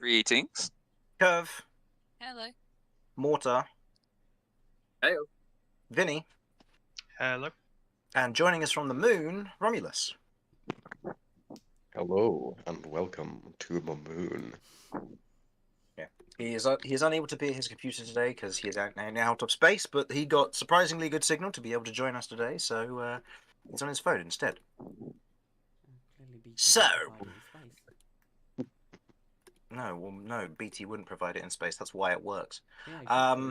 Greetings. Curve, Hello. Mortar, Hey. Vinny, Hello. and joining us from the moon, Romulus. Hello and welcome to the moon. Yeah, he is unable to be at his computer today because he is out of space, but he got surprisingly good signal to be able to join us today, so he's on his phone instead. So, no, BT wouldn't provide it in space. That's why it works. Yeah,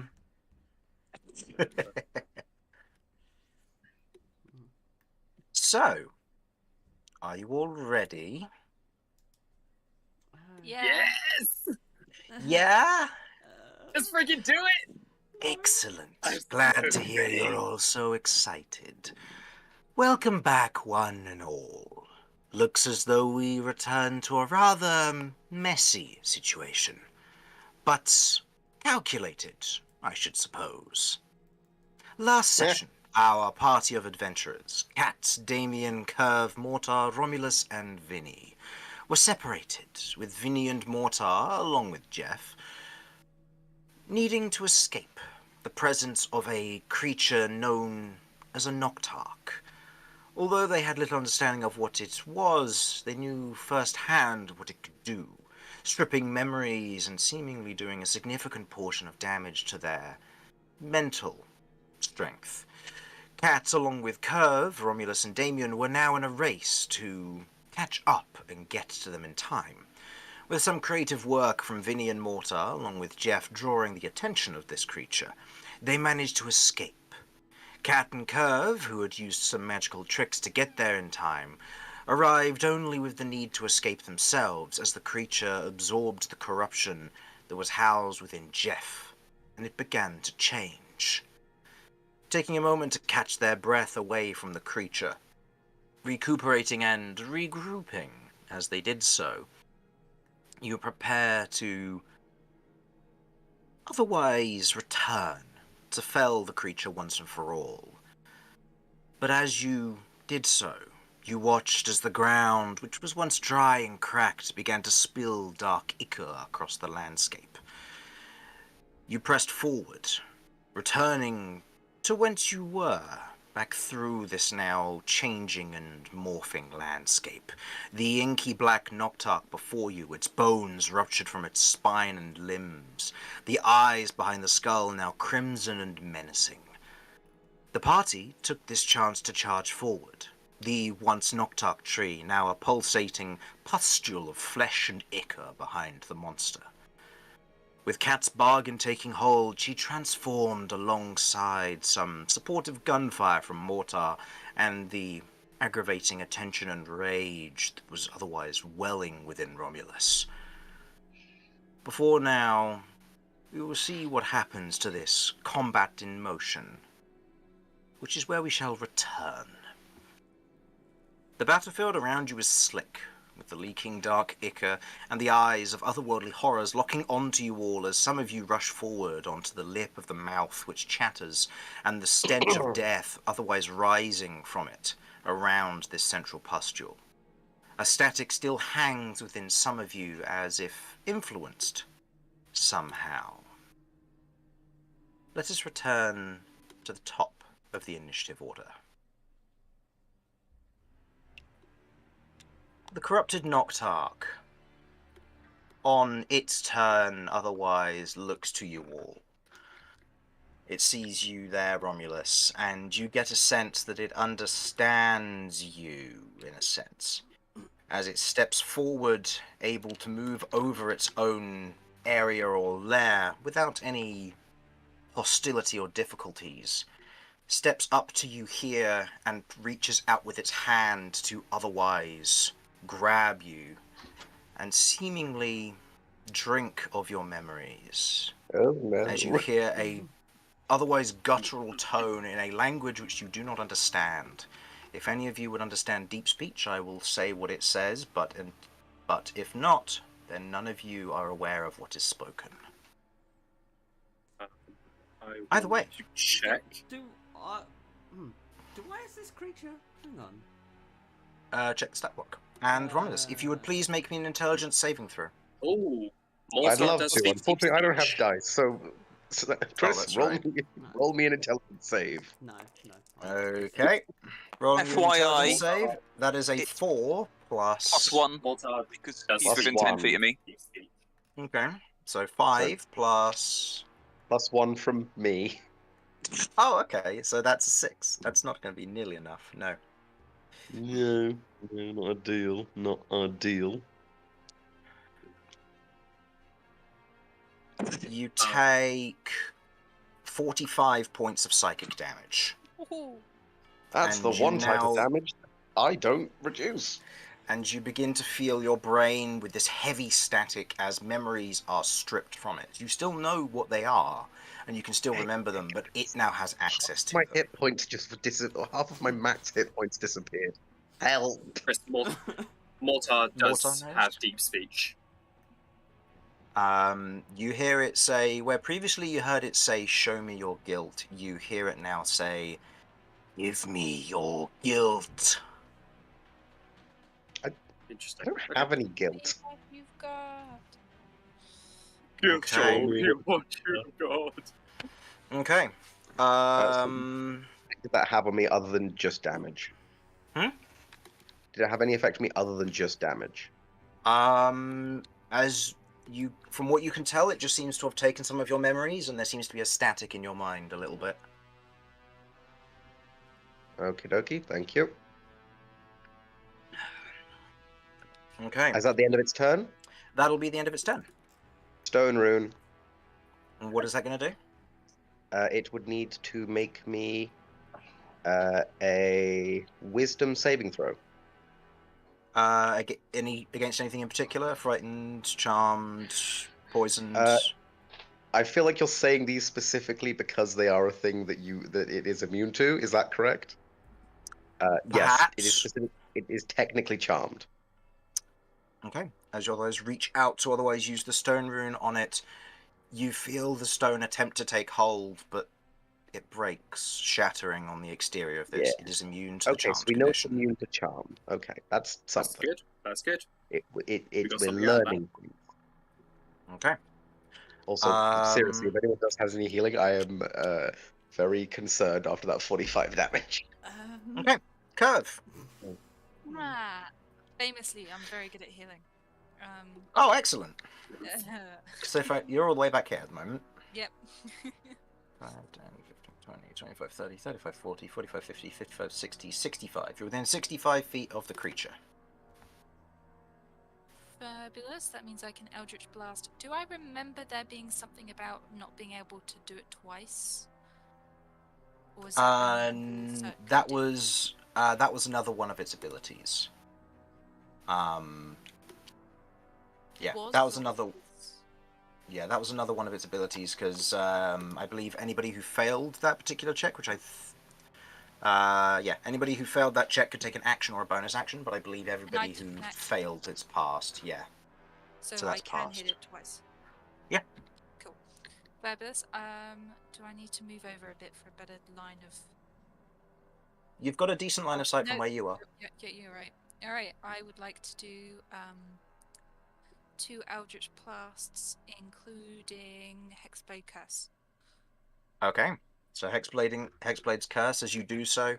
exactly. So, are you all ready? Yeah. Yes! Yeah? Let's freaking do it! Excellent. I'm Glad so to hear ready. you're all so excited. Welcome back, one and all. Looks as though we return to a rather messy situation. But calculated, I should suppose. Last session, our party of adventurers, Cat, Damien, Curve, Mortar, Romulus, and Vinny, were separated, with Vinny and Mortar, along with Jeff, needing to escape the presence of a creature known as a Noctarch. Although they had little understanding of what it was, they knew firsthand what it could do, stripping memories and seemingly doing a significant portion of damage to their mental strength. Cat, along with Curve, Romulus, and Damien, were now in a race to catch up and get to them in time. With some creative work from Vinny and Mortar, along with Jeff drawing the attention of this creature, they managed to escape. Cat and Curve, who had used some magical tricks to get there in time, arrived only with the need to escape themselves as the creature absorbed the corruption that was housed within Jeff, and it began to change. Taking a moment to catch their breath away from the creature, recuperating and regrouping as they did so, you prepare to otherwise return to fell the creature once and for all. But as you did so, you watched as the ground, which was once dry and cracked, began to spill dark ichor across the landscape. You pressed forward, returning to whence you were, back through this now changing and morphing landscape. The inky black Noctarch before you, its bones ruptured from its spine and limbs, the eyes behind the skull now crimson and menacing. The party took this chance to charge forward, the once Noctarch tree now a pulsating pustule of flesh and ichor behind the monster. With Cat's bargain taking hold, she transformed alongside some supportive gunfire from Mortar and the aggravating attention and rage that was otherwise welling within Romulus. Before now, we will see what happens to this combat in motion, which is where we shall return. The battlefield around you is slick, with the leaking dark ichor and the eyes of otherworldly horrors locking onto you all as some of you rush forward onto the lip of the mouth which chatters, and the stench of death otherwise rising from it around this central pustule. A static still hangs within some of you as if influenced somehow. Let us return to the top of the initiative order. The corrupted Noctarch, on its turn, otherwise looks to you all. It sees you there, Romulus, and you get a sense that it understands you, in a sense, as it steps forward, able to move over its own area or lair without any hostility or difficulties. Steps up to you here and reaches out with its hand to otherwise grab you and seemingly drink of your memories. Oh no. As you hear a otherwise guttural tone in a language which you do not understand. If any of you would understand deep speech, I will say what it says, but if not, then none of you are aware of what is spoken. Either way, check. Do I as this creature? Hang on. check the stat block. And Romulus, if you would please make me an intelligence saving throw. Oh, I'd Mortar love does to. speak Unfortunately, I don't have speech. dice, so Chris, that's roll right. me, roll me an intelligence save. No. Okay. Rolling your FYI, intelligence save. That is a it's 4 plus... +1 Mortar because does he's Plus within 1. 10 feet of me. speak speech. Okay. So 5 plus... Plus 1 from me. Oh, okay. So that's a 6. That's not going to be nearly enough. No. No, not ideal. Not ideal. You take 45 points of psychic damage. That's And the you one type of now- damage I don't reduce. And you begin to feel your brain with this heavy static as memories are stripped from it. You still know what they are, and you can still remember them, but it now has access to My them. hit points just half of my max hit points disappeared. Help! Chris, Mortar does Mortar knows? have deep speech. You hear it say, where previously you heard it say, "Show me your guilt," you hear it now say, "Give me your guilt." Interesting. I don't have any guilt. You've got. Okay. what you've got. Okay. Did that have on me other than just damage? Hmm? Did it have any effect on me other than just damage? As you, from what you can tell, it just seems to have taken some of your memories, and there seems to be a static in your mind a little bit. Okie dokie, thank you. Okay. Is that the end of its turn? That'll be the end of its turn. Stone rune. And what is that going to do? It would need to make me a wisdom saving throw. Against anything in particular? Frightened, charmed, poisoned? I feel like you're saying these specifically because they are a thing that it is immune to. Is that correct? Yes, Perhaps. it is specific. It is technically charmed. Okay. As you otherwise reach out to otherwise use the stone rune on it, you feel the stone attempt to take hold, but it breaks, shattering on the exterior of this. Yeah. It is immune to the Okay, so charmed we know it's condition. immune to charm. Okay, that's That's something. good. That's good. We're got something out of learning things. Okay. Also, seriously, if anyone does has any healing, I am very concerned after that 45 damage. Okay. Curve. Famously, I'm very good at healing. Oh, excellent. So you're all the way back here at the moment. Yep. 5, 10, 15, 20, 25, 30, 35, 40, 45, 50, 55, 60, 65. You're within 65 feet of the creature. Fabulous. That means I can Eldritch Blast. Do I remember there being something about not being able to do it twice? Or was that That was another one of its abilities. Yeah, that was another. Yeah, that was another one of its abilities because I believe anybody who failed that particular check, which anybody who failed that check could take an action or a bonus action, but I believe everybody who failed it's passed. Yeah. So that's I can passed. hit it twice. Yeah. Cool. Fabulous. Do I need to move over a bit for a better line of? You've got a decent line of sight from where you are. Yeah, you're right. All right, I would like to do 2 Eldritch Blasts, including Hexblade Curse. Okay. So Hexblade's curse. As you do so,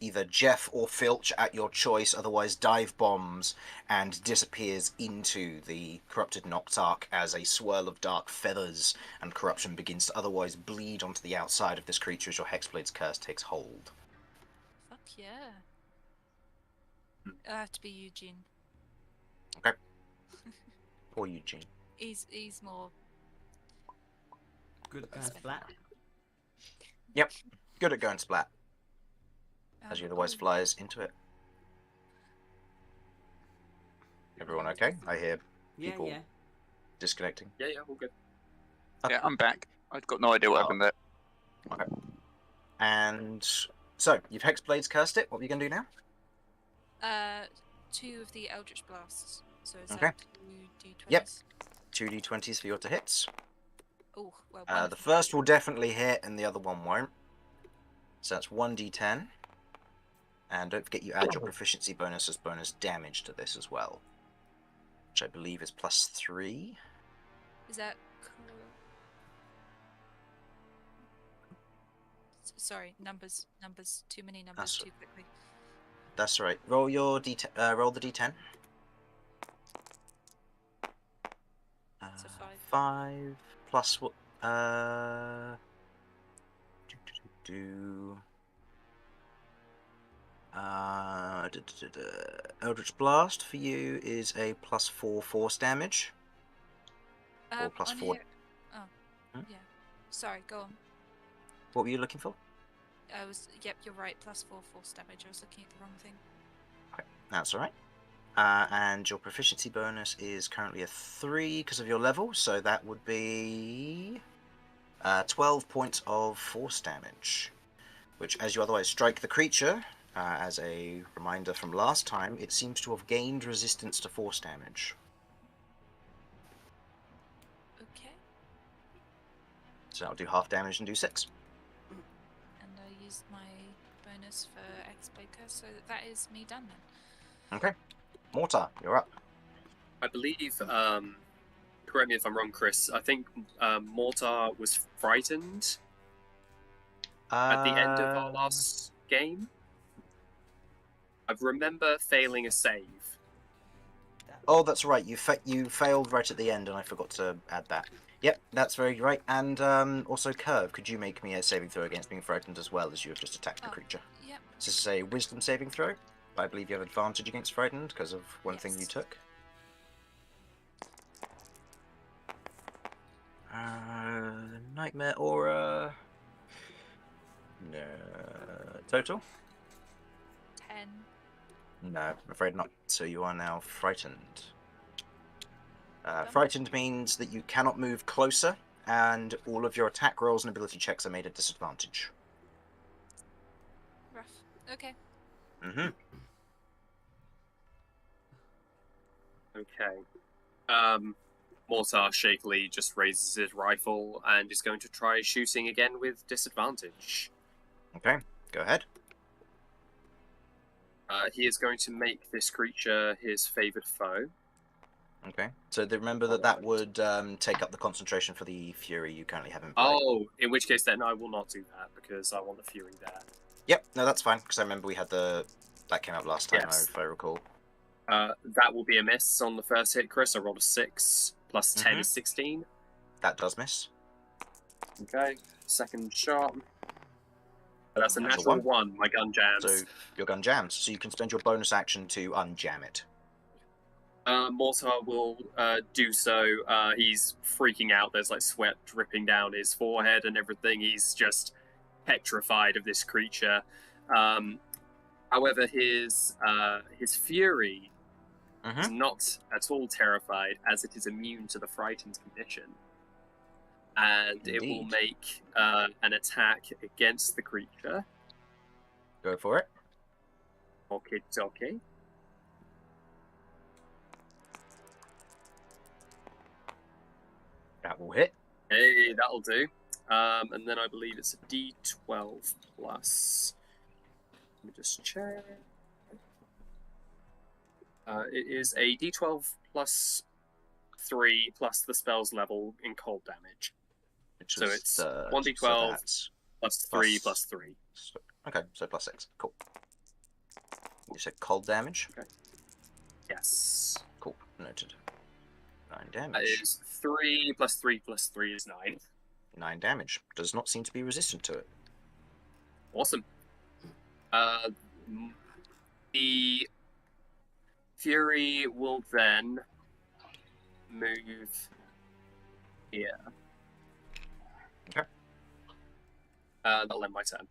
either Jeff or Filch at your choice, otherwise dive bombs and disappears into the corrupted Noctarch as a swirl of dark feathers and corruption begins to otherwise bleed onto the outside of this creature as your Hexblade's curse takes hold. Fuck yeah. It'll have to be Eugene. Okay. Or Eugene. He's more. Good at going splat. Yep. Good at going splat. As he otherwise flies into it. Everyone okay? I hear people Yeah. disconnecting. Yeah, all good. Yeah, I'm back. I've got no idea what happened there. Okay. And so, you've Hexblade's cursed it. What are you going to do now? 2 of the Eldritch Blasts. So is Okay. that 2 D20s? Yep. 2 d20s for your to hits. Oh, well, The first will definitely hit and the other one won't. So that's 1 d10. And don't forget you add your proficiency bonus as bonus damage to this as well. which I believe is +3. Is that? Sorry, numbers. Too many numbers too quickly. That's right. Roll your roll the d10. It's a 5. 5 plus what? Do. Eldritch Blast for you is a +4 force damage. Or +4. Here... Oh, Hmm? yeah. Sorry, go on. What were you looking for? Yep, you're right. +4 force damage. I was looking at the wrong thing. Okay, that's all right. And your proficiency bonus is currently a 3 because of your level, so that would be 12 points of force damage. Which, as you otherwise strike the creature, as a reminder from last time, it seems to have gained resistance to force damage. Okay. So that'll do half damage and do 6. And I used my bonus for X-Baker, so that is me done then. Okay. Mortar, you're up. I believe, correct me if I'm wrong, Chris, I think Mortar was frightened at the end of our last game. I remember failing a save. Oh, that's right. You failed right at the end, and I forgot to add that. Yep, that's very right. And also, Curve, could you make me a saving throw against being frightened as well as you have just attacked the creature? Yep. This is a wisdom saving throw. I believe you have advantage against frightened because of one thing you took. Nightmare aura. No. Total? 10. No, I'm afraid not. So you are now frightened. Frightened means that you cannot move closer, and all of your attack rolls and ability checks are made at disadvantage. Rough. Okay. Mm-hmm. Okay. Mortar shakily just raises his rifle and is going to try shooting again with disadvantage. Okay, go ahead. He is going to make this creature his favoured foe. Okay, so remember that would take up the concentration for the Fury you currently have in play. Oh, in which case then I will not do that because I want the Fury there. Yep, no, that's fine, because I remember we had that came up last time, Yes. if I recall. That will be a miss on the first hit, Chris. I rolled a 6, plus 10 is 16. That does miss. Okay, second shot. That's a That's a natural 1. 1. My gun jams. So your gun jams, so you can spend your bonus action to unjam it. Mortar will do so. He's freaking out. There's like sweat dripping down his forehead and everything. He's just petrified of this creature. However, his fury is not at all terrified, as it is immune to the frightened condition, and it will make an attack against the creature. Go for it. Okay. That will hit. Hey, that'll do. And then I believe it's a D12 plus. Let me just check. It is a D12 plus 3 plus the spell's level in cold damage. So it's 1D12 plus 3 plus 3. Okay, so plus 6. Cool. You said cold damage? Okay. Yes. Cool, noted. 9 damage. That is 3 plus 3 plus 3 is 9. 9 damage. Does not seem to be resistant to it. Awesome. The Fury will then move here. Okay. That'll end my turn.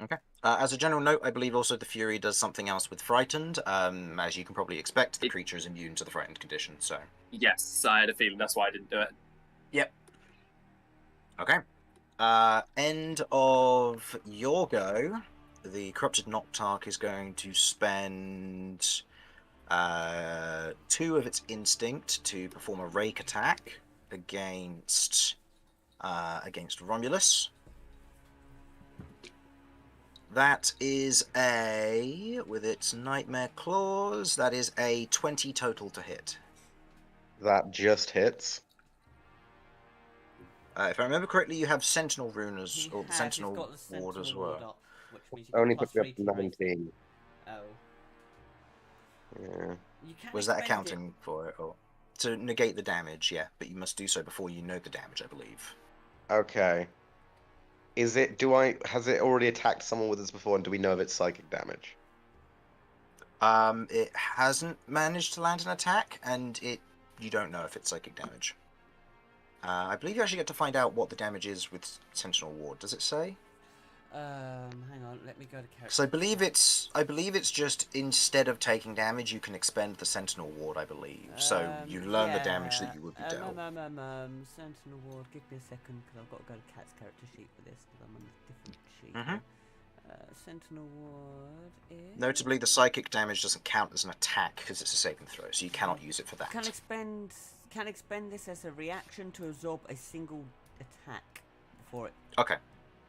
Okay. As a general note, I believe also the Fury does something else with Frightened. As you can probably expect, the creature is immune to the Frightened condition, so... Yes, I had a feeling that's why I didn't do it. Yep. Okay. End of your go. The Corrupted Noctarch is going to spend 2 of its instinct to perform a rake attack against Romulus. That is with its Nightmare Claws, that is a 20 total to hit. That just hits. If I remember correctly, you have Sentinel Rune as He or has, Sentinel he's got the Ward as Sentinel Ward well. up, which means you Only get put me +3 up to to raise. 19. Oh. Yeah. You can Was that expend it. accounting for it, or to negate the damage? Yeah, but you must do so before you know the damage, I believe. Okay. Has it already attacked someone with this before, and do we know if it's psychic damage? It hasn't managed to land an attack, and you don't know if it's psychic damage. I believe you actually get to find out what the damage is with Sentinel Ward. Does it say? Hang on, let me go to character. Because I believe it's just instead of taking damage, you can expend the Sentinel Ward. I believe so. You learn the damage that you would be dealt. Sentinel Ward. Give me a second, because I've got to go to Cat's character sheet for this, because I'm on a different sheet. Sentinel Ward is. Notably, the psychic damage doesn't count as an attack because it's a saving throw, so you cannot use it for that. Can expend this as a reaction to absorb a single attack before it. Okay.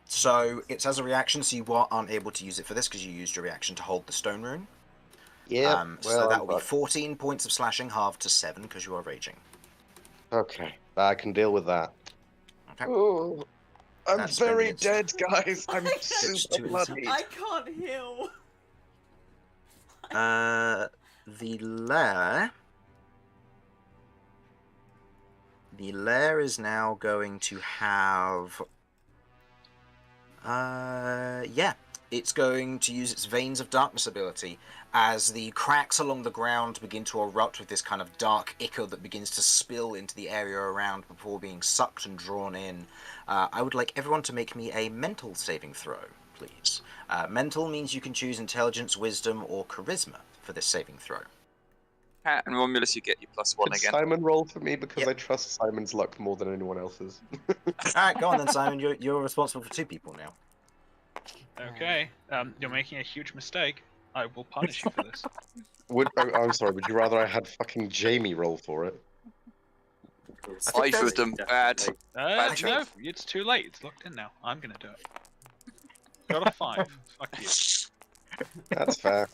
So it's as a reaction, so you aren't able to use it for this because you used your reaction to hold the stone rune. Yeah. So that will be 14 points of slashing, halved to 7 because you are raging. Okay, I can deal with that. Okay. Oh, I'm That's very brilliant. dead, guys. I'm super too bloody. I can't heal. The lair is now going to have. It's going to use its Veins of Darkness ability as the cracks along the ground begin to erupt with this kind of dark ichor that begins to spill into the area around before being sucked and drawn in. I would like everyone to make me a mental saving throw, please. Mental means you can choose Intelligence, Wisdom, or Charisma for this saving throw. Cat and Romulus, you get your +1 Could again. Simon roll for me because Yep. I trust Simon's luck more than anyone else's. Alright, go on then, Simon. You're responsible for 2 people now. Okay, you're making a huge mistake. I will punish you for this. I'm sorry, would you rather I had fucking Jamie roll for it? think I've with them bad. No, choice. it's too late. It's locked in now. I'm gonna do it. Got a 5. Fuck you. That's fair.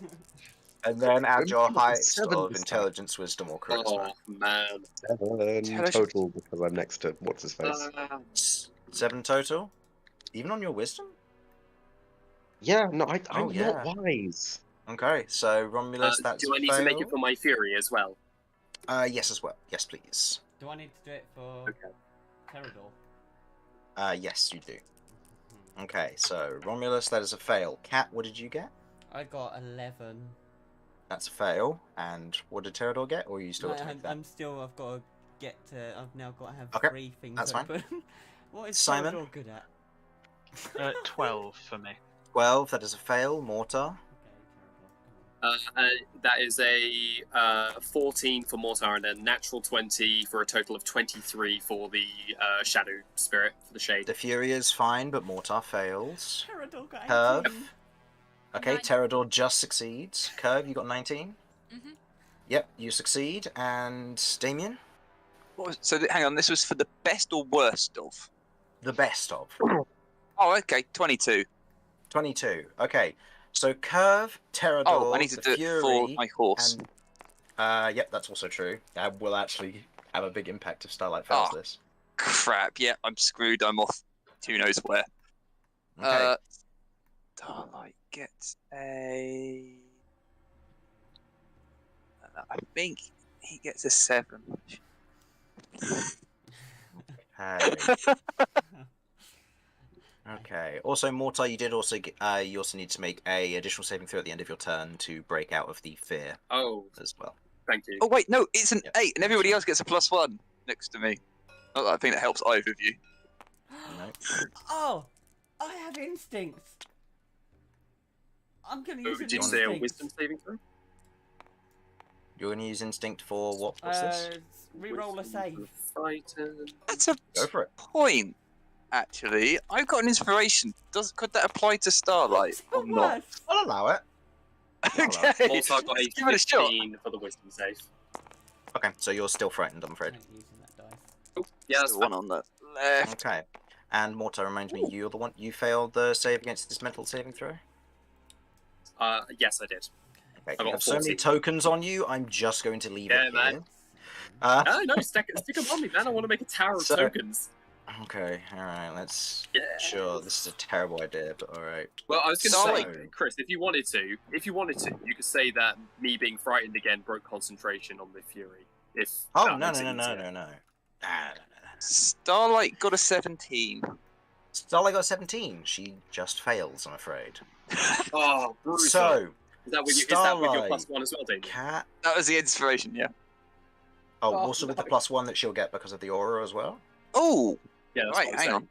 And then add your Remember, highest 7 of this Intelligence, Wisdom, or Charisma. Oh man. 7 total because I'm next to what's his face. 7 total? Even on your Wisdom? Yeah, no, I'm yeah. not wise. Okay, so Romulus, that's do I need fail. to make it for my Fury as well? Yes, as well. Yes, please. Do I need to do it for Terador? Yes, you do. Okay, so Romulus, that is a fail. Cat, what did you get? I got 11. That's a fail. And what did Terador get? Or are you still No, got to make that? I've got to get to. I've now got to have Okay, 3 things that's fine. open. What is Simon? Terador good at? 12 for me. 12, that is a fail. Mortar? That is a 14 for Mortar and a natural 20 for a total of 23 for the Shadow Spirit, for the Shade. The Fury is fine, but Mortar fails. Terador got 18. Curve? Okay, 19. Terador just succeeds. Curve, you got 19? Mhm. Yep, you succeed. And Damien? Hang on, this was for the best or worst of? The best of. Oh, okay, 22. 22. Okay, so Curve, Terador, Oh, I need to the do Fury, it for my horse. and yep, that's also true. That will actually have a big impact if Starlight fails Oh. this. Crap, yeah, I'm screwed. I'm off. Who knows where. Okay. Starlight gets a... I think he gets a 7. Okay. Also, Mortar, you did also get, you also need to make a additional saving throw at the end of your turn to break out of the fear Oh, as well. thank you. Oh, wait, no, it's an Yep. 8, and everybody else gets a +1 next to me. Not that I think that helps either of you. No. Oh, I have instincts. I'm gonna use an Did you instinct. say a Wisdom saving throw? You're going to use Instinct for what? What's this? Reroll a save. Fighter. That's a Go for it. point, actually. I've got an inspiration. Could that apply to Starlight It's or the not? worst. I'll allow it. Okay, Also, I got a let's give it a shot. 15 for the Wisdom save. Okay, so you're still frightened, I'm I afraid. ain't using that dice. Oh, yeah, that's Still one on the left. Okay. And Mortar, reminds me, you're the one. You failed the save against this mental saving throw? Yes, I did. Okay, I you got have so many 14. tokens on you, I'm just going to leave Yeah, it man. here. No, stick them on me, man. I want to make a tower of So- tokens. Okay, alright, let's... Yeah. Sure, this is a terrible idea, but alright. Well, I was going to So- say, Chris, if you wanted to, you could say that me being frightened again broke concentration on the Fury. If Oh, that no. makes it easier. No. Starlight got a 17. Starlight got 17. She just fails, I'm afraid. Oh, brutal. So, is that with your Starlight, +1 as well, Damien? Cat... That was the inspiration, yeah. Oh, Oh, also with the +1 that she'll get because of the aura as well? Oh, Yeah, that's right, what I'm hang saying. on.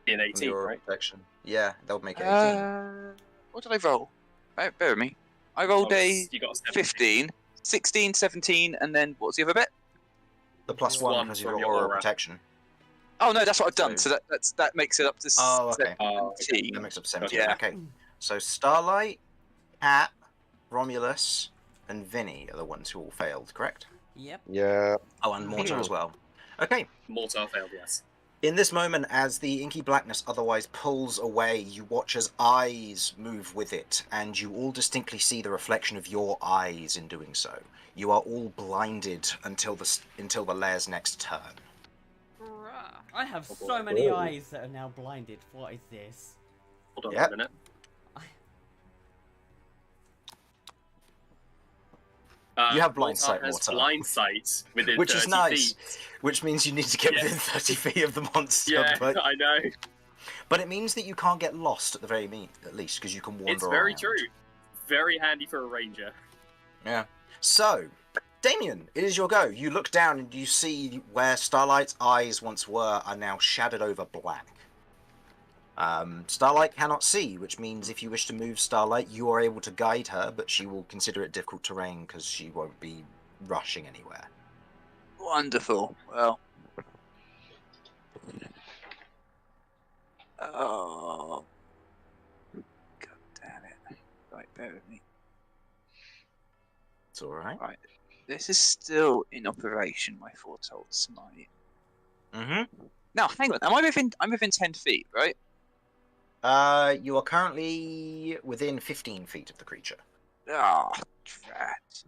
In From the 18, aura right? protection. Yeah, they'll make it 18. What did I roll? Bear with me. I rolled a You got a 17. 15, 16, 17, and then what's the other bit? The +1 one because of from your your aura aura. protection. Oh no, that's what I've done. So- So that makes it up to Oh, okay. 17. That makes up 17. Yeah. Okay. So Starlight, Cat, Romulus, and Vinny are the ones who all failed, correct? Yep. Yeah. Oh, and Mortar as well. Okay. Mortar failed, yes. In this moment, as the inky blackness otherwise pulls away, you watch as eyes move with it, and you all distinctly see the reflection of your eyes in doing so. You are all blinded until the lair's next turn. I have Oh, so boy. many Whoa. eyes that are now blinded. What is this? Hold on Yep. a minute. You have blind sight, has Mortar. blind sight within Which is 30 nice, feet. which means you need to get Yeah. within 30 feet of the monster. Yeah, But, I know. but it means that you can't get lost at the at least, because you can wander It's very around. true. Very handy for a ranger. Yeah. So, Damien, it is your go. You look down and you see where Starlight's eyes once were are now shadowed over black. Starlight cannot see, which means if you wish to move Starlight, you are able to guide her, but she will consider it difficult terrain because she won't be rushing anywhere. Wonderful. Well. Oh. God damn it. Right, bear with me. It's alright. This is still in operation, my foretold smite. Mm-hmm. Now, hang on. I'm within 10 feet, right? You are currently within 15 feet of the creature. Ah, drat.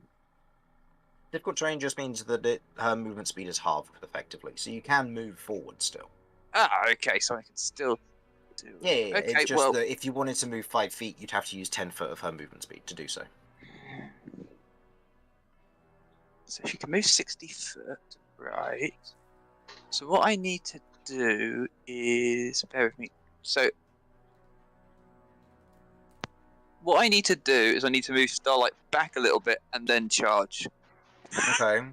Difficult terrain just means that her movement speed is halved, effectively, so you can move forward still. Ah, okay, so I can still do it. Yeah, Okay, it's just well, that if you wanted to move 5 feet, you'd have to use 10 foot of her movement speed to do so. so she can move 60 foot, right? So what I need to do is... Bear with me. So... What I need to do is I need to move Starlight back a little bit and then charge. Okay.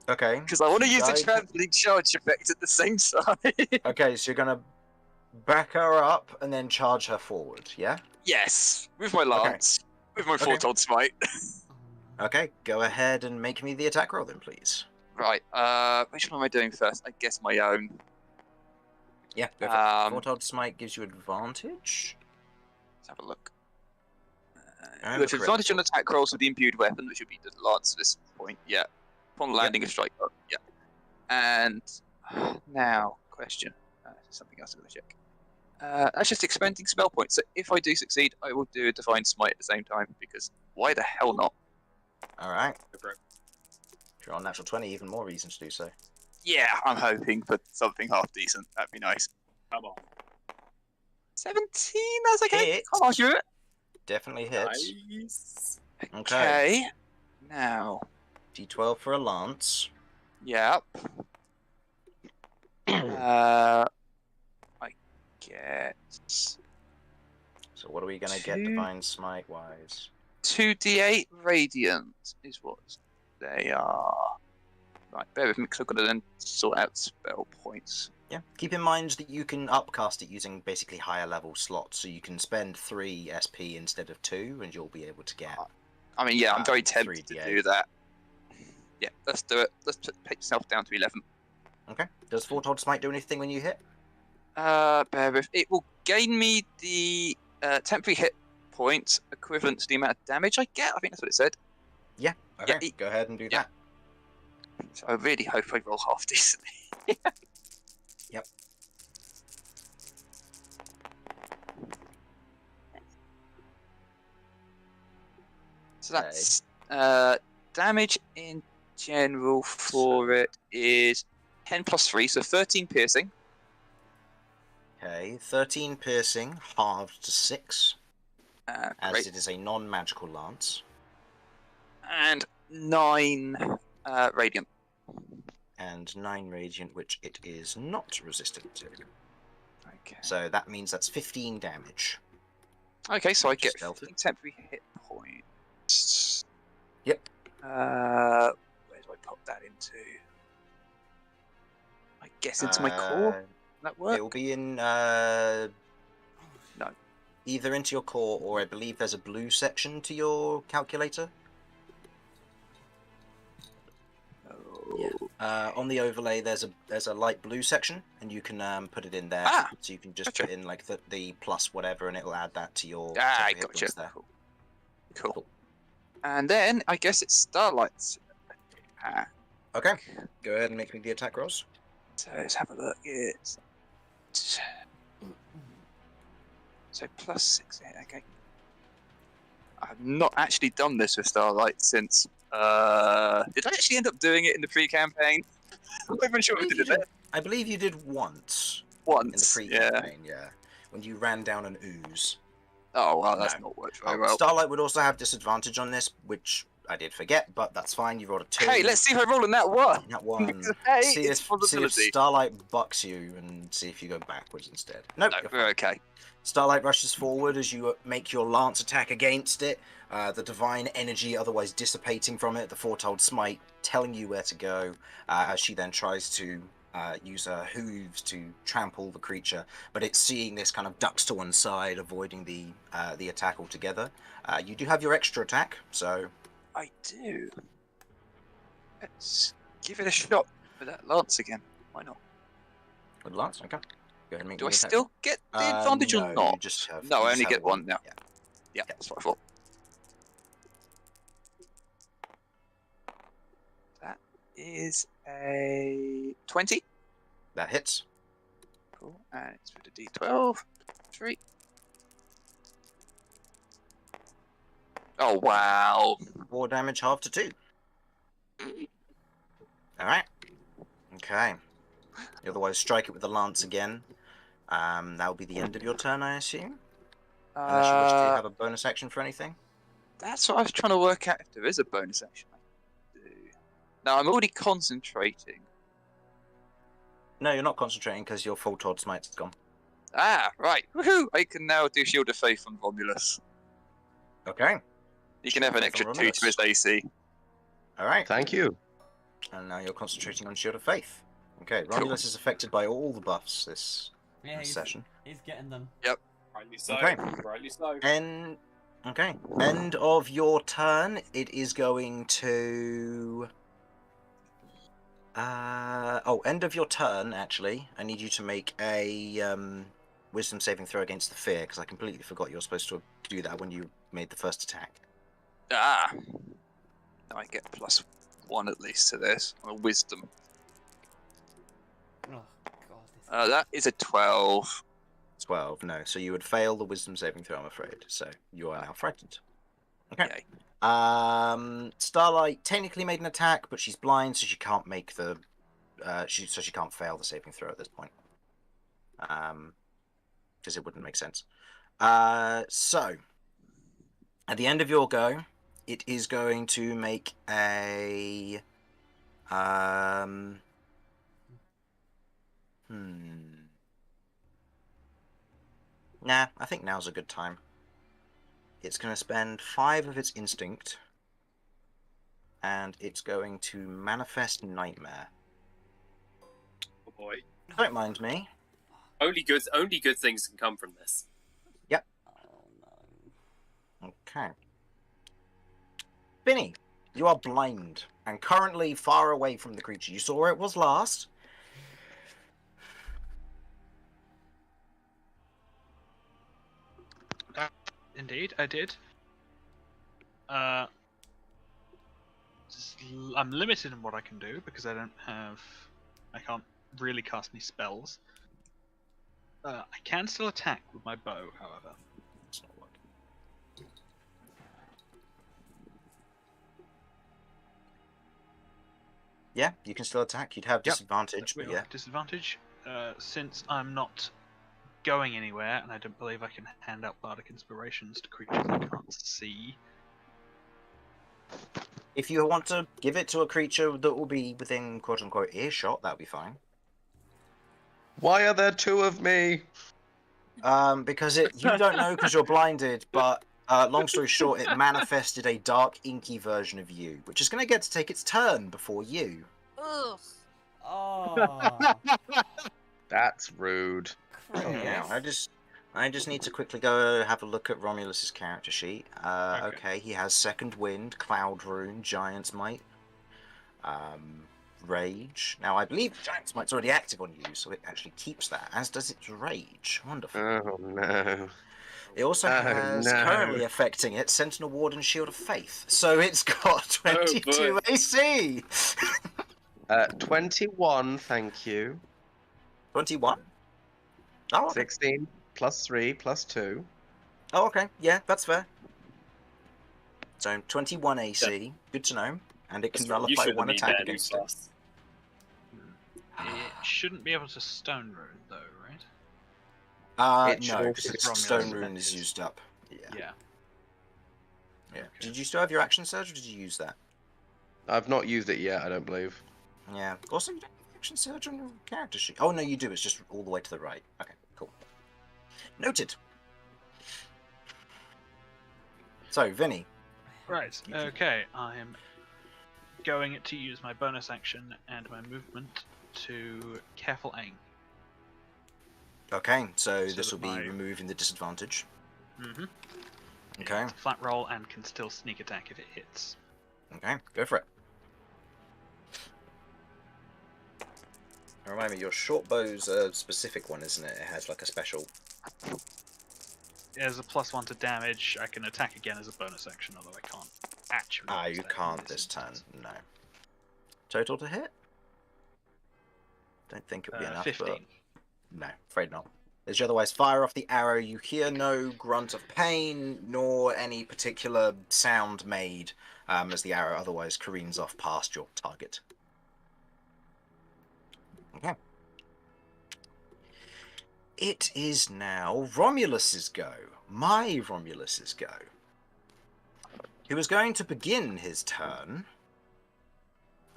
Okay. Because I want to use the Guide- trampoline charge effect at the same time. Okay, so you're gonna back her up and then charge her forward, yeah? Yes, with my lance. With my Okay. foretold smite. Okay, go ahead and make me the attack roll then, please. Right, which one am I doing first? I guess my own. Yeah, go for it. Foretold Smite gives you advantage. Let's have a look. And You have a advantage on critical. attack rolls with the imbued weapon, which would be the lance at this point. Yeah. Upon landing a strike. Yeah. And now, question. Something else I'm going to check. That's just expending spell points. So if I do succeed, I will do a Divine Smite at the same time, because why the hell not? Alright. Go for it. If you're on natural 20, even more reason to do so. Yeah, I'm hoping for something half decent. That'd be nice. Come on. 17? That's okay. Hit. I'll do it. Definitely hits. Nice. Okay. Okay. Now. D12 for a lance. Yep. I get So what are we gonna get Two- Divine Smite wise? 2d8 radiant is what they are. Right, bear with me because I've got to then sort out spell points. Yeah. Keep in mind that you can upcast it using basically higher level slots, so you can spend 3 SP instead of 2, and you'll be able to get. I mean, yeah, I'm very tempted to 3d8. do that. Yeah, let's do it. Let's take yourself down to 11. Okay. Does Foretold Smite do anything when you hit? Bear with. It will gain me the temporary hit points equivalent to the amount of damage I get. I think that's what it said. Yeah. Okay. Yeah, Go ahead and do yeah. that. So I really hope I roll half decently. Yep. So that's damage in general for it is 10 plus 3, so 13 piercing. Okay, 13 piercing, halved to 6, as Great. it is a non-magical lance. And 9 radiant. And 9 radiant, which it is not resistant to. Okay. So that means that's 15 damage. Okay, so I Just get stealth it. 15 temporary hit points. Yep. Where do I pop that into? I guess into my core. Will that work? It will be in No. either into your core, or I believe there's a blue section to your calculator. On the overlay, there's a light blue section, and you can put it in there. Ah, so you can just gotcha. put in like the plus whatever, and it'll add that to your. I temporary hit gotcha. points there. Cool. And then I guess it's Starlight's attack. Okay, go ahead and make me the attack rolls. So let's have a look. It's so plus 6. Okay. I've not actually done this with Starlight since. Did I actually end up doing it in the pre-campaign? I'm not even sure if I did it. I believe you did once. Once. In the pre-campaign, yeah. When you ran down an ooze. Oh well, that's No. not worked very well. Starlight would also have disadvantage on this, which I did forget, but that's fine. You rolled a 2. Hey, let's see if I roll in that one. That one. Hey, see it's if possibility. Starlight bucks you, and see if you go backwards instead. Nope. No, you're we're fine. okay. Starlight rushes forward as you make your lance attack against it. The divine energy otherwise dissipating from it, the foretold smite telling you where to go, as she then tries to use her hooves to trample the creature, but it's seeing this kind of ducks to one side, avoiding the attack altogether. You do have your extra attack, so... I do. Let's give it a shot with that lance again. Why not? With lance, okay. Go ahead and make Do me I the attack. still get the advantage no, or not? you just have, No, you I just only have get one now. Yeah. Yeah, that's what I thought. That is a 20. That hits. Cool. And it's for the D12. 3. Oh, wow. 4 damage, half to 2. Alright. Okay. You otherwise strike it with the lance again. That will be the end of your turn, I assume? Unless you wish to have a bonus action for anything? That's what I was trying to work out if there is a bonus action I can do. Now, I'm already concentrating. No, you're not concentrating because your full Todd Smite's gone. Ah, right. Woohoo! I can now do Shield of Faith on Romulus. Okay. You can have an extra 2 to his AC. Alright. Thank you. And now you're concentrating on Shield of Faith. Okay, Cool. Romulus is affected by all the buffs this Yeah, session. he's getting them. Rightly so. Okay. Rightly so. Okay. End of your turn. It is going to... end of your turn, actually. I need you to make a wisdom saving throw against the fear, because I completely forgot you were supposed to do that when you made the first attack. Ah. Now I get +1 at least to this. On a wisdom. Oh, God. That is a 12. 12, no. So you would fail the wisdom saving throw, I'm afraid. So you are now frightened. Okay. Yay. Starlight technically made an attack, but she's blind, so she can't make the... she can't fail the saving throw at this point. Because it wouldn't make sense. So, at the end of your go, it is going to make a... Nah, I think now's a good time. It's going to spend 5 of its instinct, and it's going to manifest Nightmare. Oh boy. Don't mind me. Only good things can come from this. Oh, no. Okay. Finny, you are blind, and currently far away from the creature. You saw where it was last. Indeed, I did. I'm limited in what I can do because I can't really cast any spells. I can still attack with my bow, however. It's not working. Yeah, you can still attack. You'd have disadvantage, but yeah. Disadvantage. Since I'm not going anywhere, and I don't believe I can hand out bardic inspirations to creatures I can't see. If you want to give it to a creature that will be within quote-unquote earshot, that'll be fine. Why are there two of me? Because you don't know because you're blinded, but long story short, it manifested a dark, inky version of you, which is going to get to take its turn before you. Ugh. Oh, That's rude. Now, Chris. I just need to quickly go have a look at Romulus's character sheet. Okay. Okay, he has Second Wind, Cloud Rune, Giant's Might, Rage. Now, I believe Giant's Might's already active on you, so it actually keeps that, as does its Rage. Wonderful. Oh no. It also has currently affecting it Sentinel Ward and Shield of Faith, so it's got 22 AC. 21, thank you. 21. Oh, okay. 16 plus 3 plus 2. Oh, okay. Yeah, that's fair. So 21 AC. Good to know. And it can nullify one attack against it. It shouldn't be able to Stone Rune, though, right? No, because its Stone Rune is used up. Yeah. Okay. Did you still have your action surge, or did you use that? I've not used it yet, I don't believe. Yeah. Also, you don't have action surge on your character sheet. Oh, no, you do. It's just all the way to the right. Okay, cool. Noted. So, Vinny. Right, okay, I'm going to use my bonus action and my movement to careful aim. Okay, so So this will be my- removing the disadvantage. Mm-hmm. Okay. It's a flat roll and can still sneak attack if it hits. Okay, go for it. Now, remind me, your short bow's a specific one, isn't it? It has like a special. As a +1 to damage, I can attack again as a bonus action, although I can't actually. use You that in can't this turn. instance. No. Total to hit? Don't think it'll be enough. 15. But no, afraid not. As you otherwise fire off the arrow, you hear no grunt of pain, nor any particular sound made as the arrow otherwise careens off past your target. Okay. It is now Romulus's go. My Romulus's go. He was going to begin his turn.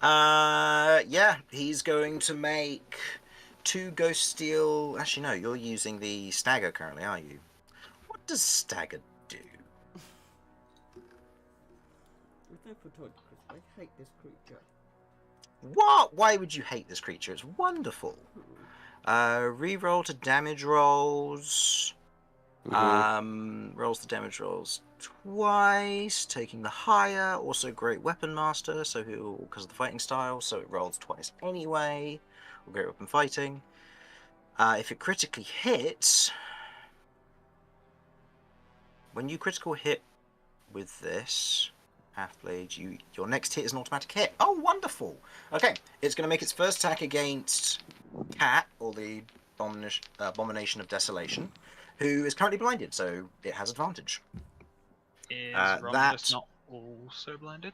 Yeah, he's going to make 2 Ghost Steel. Actually, no, you're using the Stagger currently, are you? What does Stagger do? I hate this creature. What? Why would you hate this creature? It's wonderful. Reroll to damage rolls. Rolls the damage rolls twice, taking the higher. Also, Great Weapon Master, so he'll, because of the fighting style, so it rolls twice anyway. Or Great Weapon Fighting. If it critically hits, when you critical hit with this Halfblade, your next hit is an automatic hit. Oh, wonderful! Okay, it's going to make its first attack against Cat, or the Abomination of Desolation, who is currently blinded, so it has advantage. Is that- Romulus not also blinded?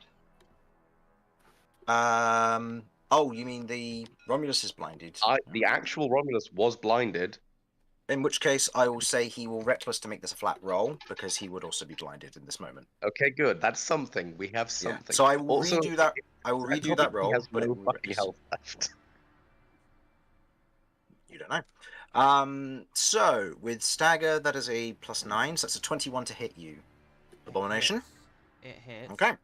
Oh, you mean the Romulus is blinded? The actual Romulus was blinded. In which case, I will say he will reckless to make this a flat roll, because he would also be blinded in this moment. Okay, good. That's something. We have Yeah. something. So I will Also, redo that. I will redo that roll, He has but it no will be fucking reckless. health left. You don't know. So with Stagger, that is a +9, so that's a 21 to hit you. Abomination. It hits. Okay.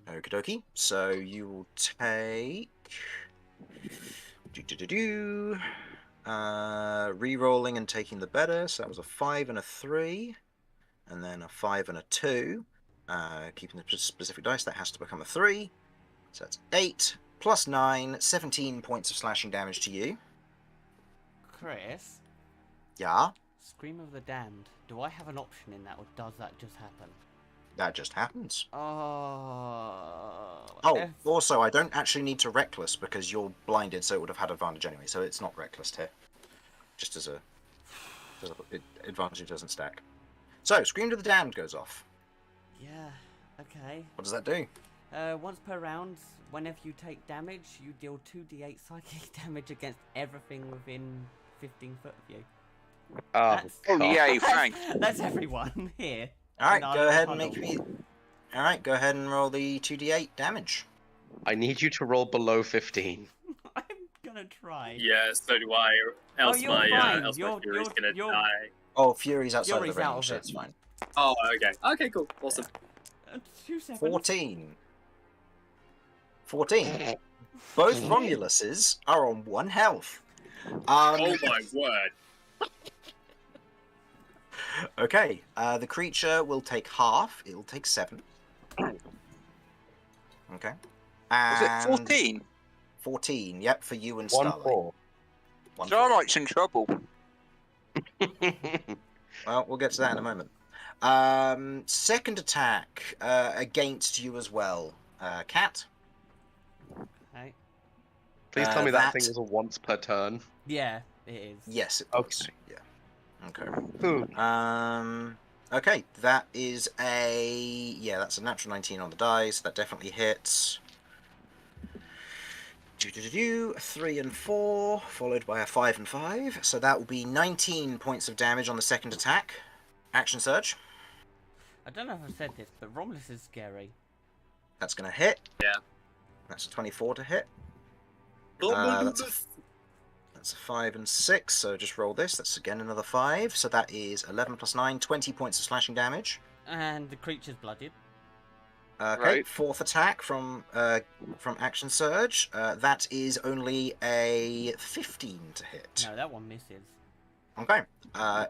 Okie dokie. So you will take. Re-rolling and taking the better. So that was a 5 and a 3, and then a 5 and a 2. Keeping the specific dice, that has to become a 3. So that's 8 plus 9, 17 points of slashing damage to you. Chris, Yeah, Scream of the Damned. Do I have an option in that, or does that just happen? that just happens. Oh. Oh, also, I don't actually need to reckless because you're blinded, so it would have had advantage anyway. So it's not reckless here. Just as advantage doesn't stack. So, Scream to the Damned goes off. Yeah. Okay. What does that do? Once per round, whenever you take damage, you deal 2d8 psychic damage against everything within 15 foot of you. Oh, Oh, God. yay, Frank. That's everyone here. Alright, in our go little ahead and huddle. make me... Alright, go ahead and roll the 2d8 damage. I need you to roll below 15. I'm gonna try. Yeah, so do I. Else you're my fine. else my You're- Fury's you're- gonna die. Oh, Fury's outside Fury's of the out range, of so it. it's fine. Oh, okay. Okay, cool. Awesome. 2 seconds. 14. 14. Both Romuluses are on 1 health. Oh my word. Okay, the creature will take half. It'll take 7. Okay. Was it And 14? 14, yep, for you and 1 Starlight. 4. 1 4. Starlight's in trouble. Well, we'll get to that in a moment. Second attack against you as well. Cat? Okay. Please tell me that that- thing was a once per turn. Yeah, it is. Yes, it was. Okay. Yeah. Okay. Ooh. Okay, that is a... Yeah, that's a natural 19 on the die, so that definitely hits. 3 and 4, followed by a 5 and 5. So that will be 19 points of damage on the second attack. Action surge. I don't know if I said this, but Romulus is scary. That's going to hit. Yeah. That's a 24 to hit. That's a 5 and 6, so just roll this. That's again another 5. So that is 11 plus 9, 20 points of slashing damage. And the creature's blooded. Okay, Right. fourth attack from Action Surge. That is only a 15 to hit. No, that one misses. Okay.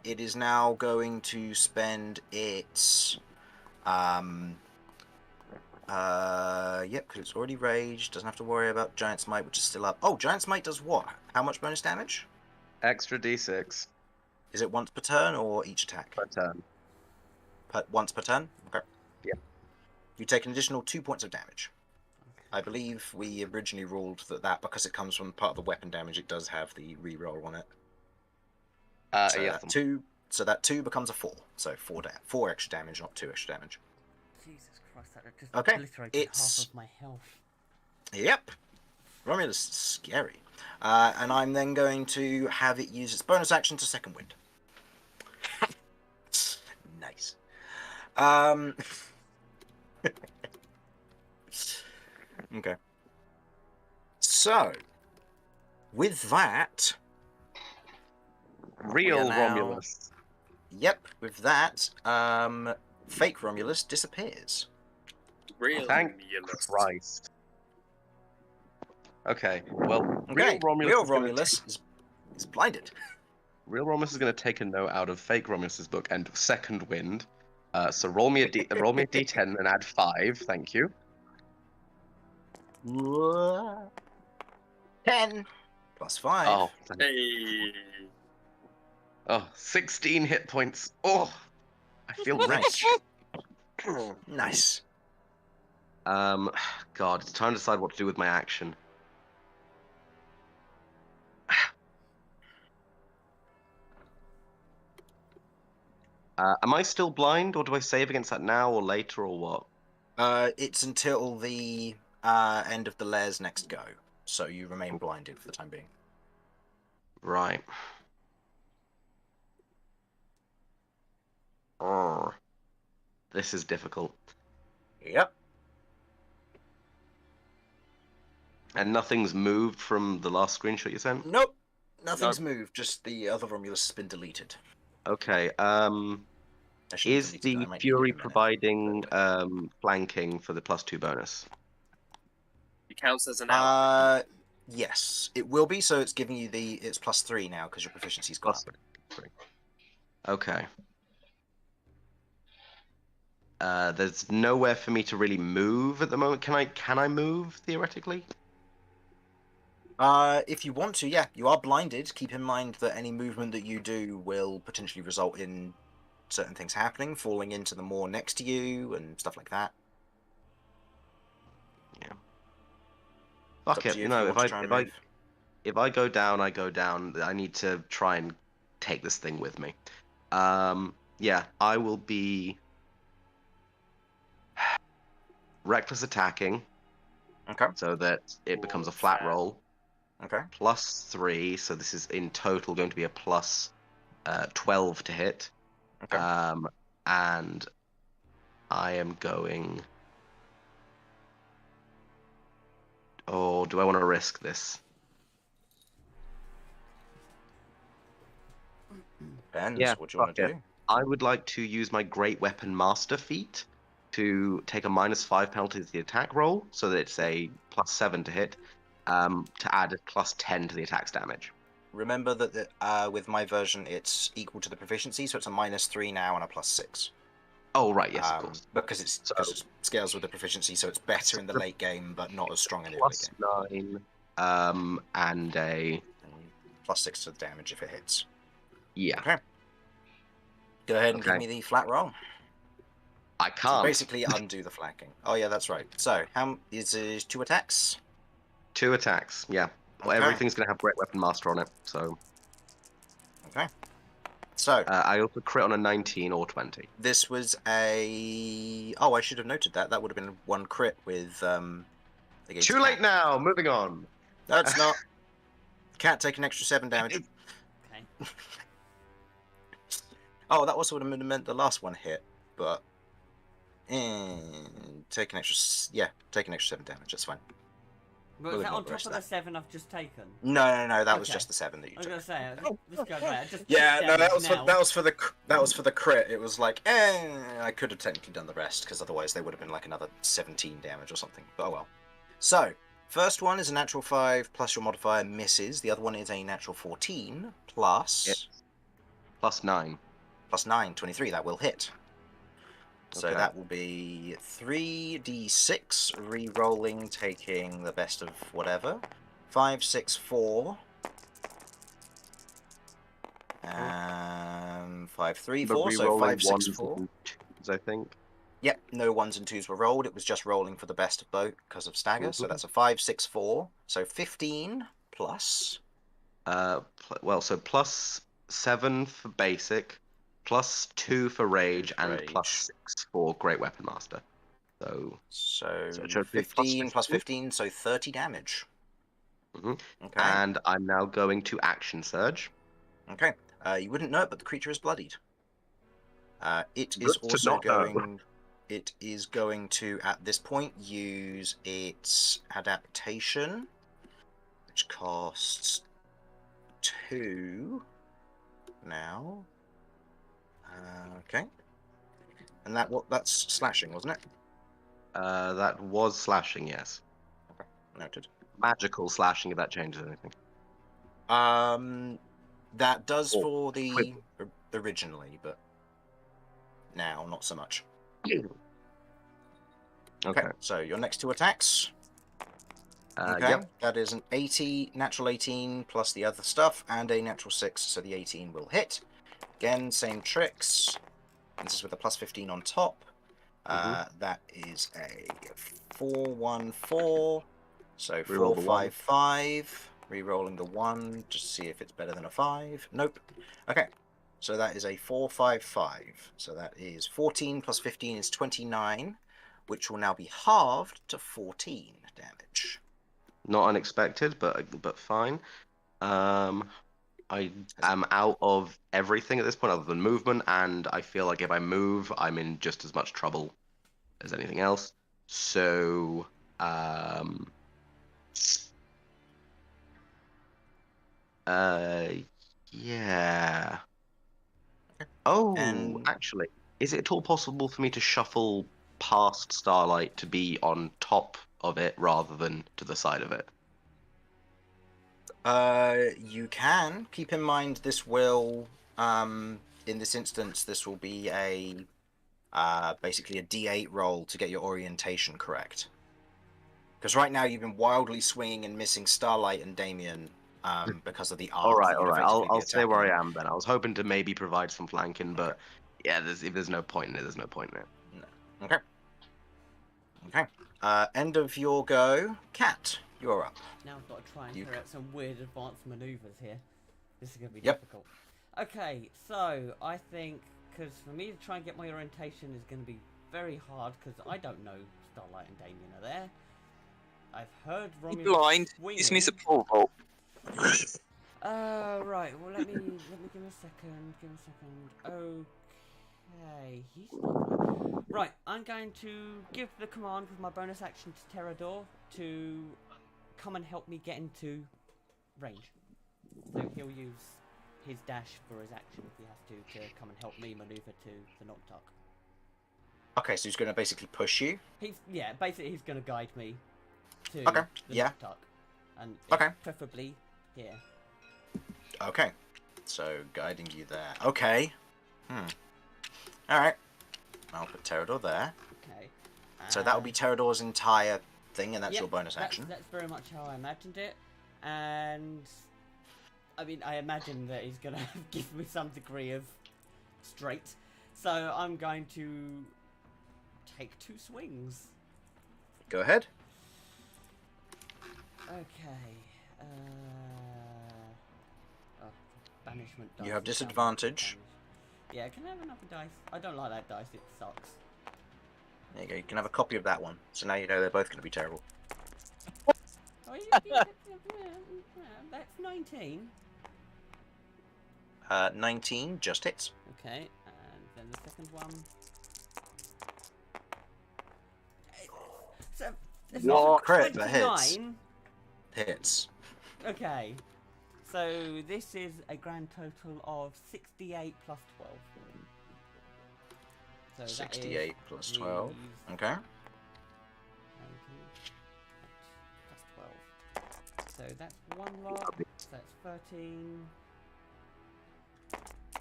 It is now going to spend its... Yep, because it's already raged. Doesn't have to worry about Giant Smite, which is still up. Oh, Giant Smite does what? How much bonus damage? Extra d6 Is it once per turn or each attack? per turn. Once per turn? Okay. Yeah. You take an additional 2 points of damage. I believe we originally ruled that because it comes from part of the weapon damage, it does have the reroll on it. So Yeah. that 2 becomes a 4. So 4 extra damage, not 2 extra damage. Jesus Christ, that just Okay, obliterated it's- half of my health. Yep. Romulus is scary. And I'm then going to have it use its bonus action to second wind. Nice. Okay. So, with that, Real We are now- Romulus. yep, with that, fake Romulus disappears. Real Thank Romulus. Christ. Okay, well, Okay, Real Romulus, real is gonna Romulus is blinded. Real Romulus is going to take a note out of Fake Romulus's book and second wind. So roll me a d10 and add 5. Thank you. 10 plus 5. Oh, Hey. 16 hit points. Oh, I feel rich. Nice. God, it's time to decide what to do with my action. Am I still blind, or do I save against that now or later, or what? It's until the end of the lair's next go, so you remain blinded for the time being. Right. Oh, this is difficult. Yep. And nothing's moved from the last screenshot you sent? Nope. Nothing's moved. Just the other Romulus has been deleted. Okay, I shouldn't is have deleted it, the I might Fury leave them in it. providing flanking for the +2 bonus? It counts as an ally. Yes, it will be. So it's giving you it's +3 now because your proficiency's gone up. +3. Okay. There's nowhere for me to really move at the moment. Can I move theoretically? If you want to, yeah, you are blinded. Keep in mind that any movement that you do will potentially result in certain things happening, falling into the moor next to you and stuff like that. Yeah. It's Fuck up to it. you No, you if want to try and move. I go down, I go down. I need to try and take this thing with me. Yeah, I will be. reckless attacking, Okay. so that it becomes a flat Fair. roll. Okay. +3, so this is in total going to be a plus 12 to hit. Okay. And I am going. Oh, do I want to risk this? Depends. Yeah, What do you want to fuck it. do? I would like to use my Great Weapon Master feat to take a -5 penalty to the attack roll, so that it's a +7 to hit, to add a +10 to the attack's damage. Remember that with my version, it's equal to the proficiency, so it's a -3 now and a +6. Oh, right, yes, of course. Because it scales with the proficiency, so it's better in the late game, but not as strong in the early game. +9, and a... +6 to the damage if it hits. Yeah. Okay. Go ahead and give Okay. me the flat roll. I So can't. basically undo the flanking. Oh yeah, that's right. So, how is it 2 attacks? 2 attacks, yeah. Well, Okay. everything's going to have Great Weapon Master on it, so... Okay. So, I also crit on a 19 or 20. this was a... Oh, I should have noted that. That would have been 1 crit with... against Too Cat. late now! Moving on. No, it's not. Cat take an extra 7 damage. Okay. Oh, that also would have meant the last one hit, but... take an extra... take an extra 7 damage, that's fine. But We'll is that ignore on the top rest of of the that. 7 I've just taken? No, that was Okay. just the 7 that you I was took. gonna say, this goes right. I just Yeah, took no, that damage was now. that was for the crit. It was like, I could have technically done the rest because otherwise they would have been like another 17 damage or something. But oh well. So first one is a natural 5 plus your modifier misses. The other one is a natural 14 plus Yep. +9. plus 9, 23. That will hit. So Okay. that will be 3d6 re-rolling, taking the best of whatever. 5, 6, 4. 5, 3, But 4. So re-rolling 5, 6, 1s 4. and 2s, I think. Yep, no 1s and 2s were rolled. It was just rolling for the best of both because of stagger. So Mhm. that's a 5, 6, 4. So 15 plus. Well, so +7 for basic, +2 for rage, and Rage. +6 for Great Weapon Master. So So it should be 15 plus +15. 15, so 30 damage. Mhm. Okay. And I'm now going to Action Surge. Okay. You wouldn't know it, but the creature is bloodied. It is Good to also not know. going. It is going to, at this point, use its adaptation, which costs 2 now. Okay. And that's slashing, wasn't it? That was slashing, yes. Okay. Noted. Magical slashing, if that changes anything. That does Or for the originally, but now not so much. Okay, so your next 2 attacks. Okay, Yep. that is an 80, natural 18 plus the other stuff, and a natural 6, so the 18 will hit. Again, same tricks. This is with a plus 15 on top. That is a 4-1-4. So Reroll the 4-5-5. Rerolling the 1 just to see if it's better than a 5. Nope. Okay. So that is a 4-5-5. So that is 14 plus 15 is 29, which will now be halved to 14 damage. Not unexpected, but fine. I am out of everything at this point other than movement, and I feel like if I move, I'm in just as much trouble as anything else. So, yeah. Oh, And- actually, is it at all possible for me to shuffle past Starlight to be on top of it rather than to the side of it? You can. Keep in mind this will, in this instance, this will be a, basically a D8 roll to get your orientation correct. Because right now you've been wildly swinging and missing Starlight and Damien, because of the arc. All right. that you'd effectively I'll be stay where attacking. I am then. I was hoping to maybe provide some flanking, but yeah, if there's no point in it, there's no point in it. Okay. Okay. End of your go. Cat, you're up. Now I've got to try and You carry out some weird advanced maneuvers here. This is going to be Yep. difficult. Okay, so I think, because for me to try and get my orientation is going to be very hard, because I don't know Starlight and Damien are there. I've heard Be Romulus blind. swinging. Use me as a pole vault. Right. Well, let me give him a second. Give him a second. Okay. He's not. Right. I'm going to give the command with my bonus action to Terrador to come and help me get into range. So he'll use his dash for his action if he has to come and help me maneuver to the Nocturne. Okay, so he's going to basically push you. Basically he's going to guide me to Okay, the yeah. Nocturne, and Okay. preferably here. Okay, so guiding you there. Okay. Alright. I'll put Terrador there. Okay. So that will be Terrador's entire thing, and that's Yep, your bonus action. That's very much how I imagined it, and I mean, I imagine that he's gonna give me some degree of straight, so I'm going to take 2 swings. Go ahead. Okay. Banishment dice. You have is down. disadvantage. Yeah, can I have another dice? I don't like that dice, it sucks. There you go. You can have a copy of that one. So now you know they're both going to be terrible. Oh, that's 19. 19 just hits. Okay, and then the second one. So, Not crit, but 29. Hits. Okay, so this is a grand total of 68 plus 12. So 68 plus 12. Okay. 19 plus 12. So that's 1 lot, so that's 13.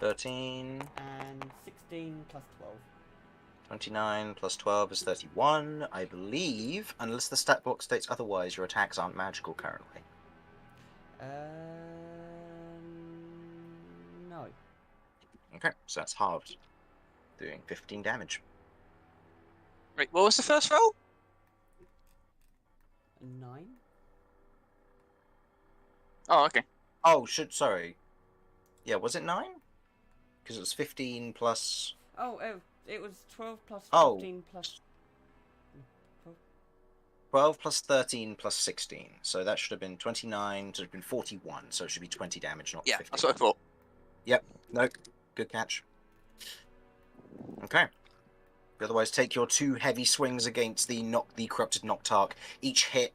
13. And 16 plus 12. 29 plus 12 is 31, I believe, unless the stat book states otherwise, your attacks aren't magical currently. No. Okay, so that's halved, doing 15 damage. Right, what was the first roll? 9. Oh, okay. Oh, sorry. Yeah, was it 9? Because it was 15 plus... Oh, it was 12 plus 15 Oh. plus... 12 plus 13 plus 16. So that should have been 29, so it should have been 41. So it should be 20 damage, not Yeah, 15. that's what I thought. Yep, no, good catch. Okay. Otherwise, take your 2 heavy swings against the corrupted Noctarch. Each hit,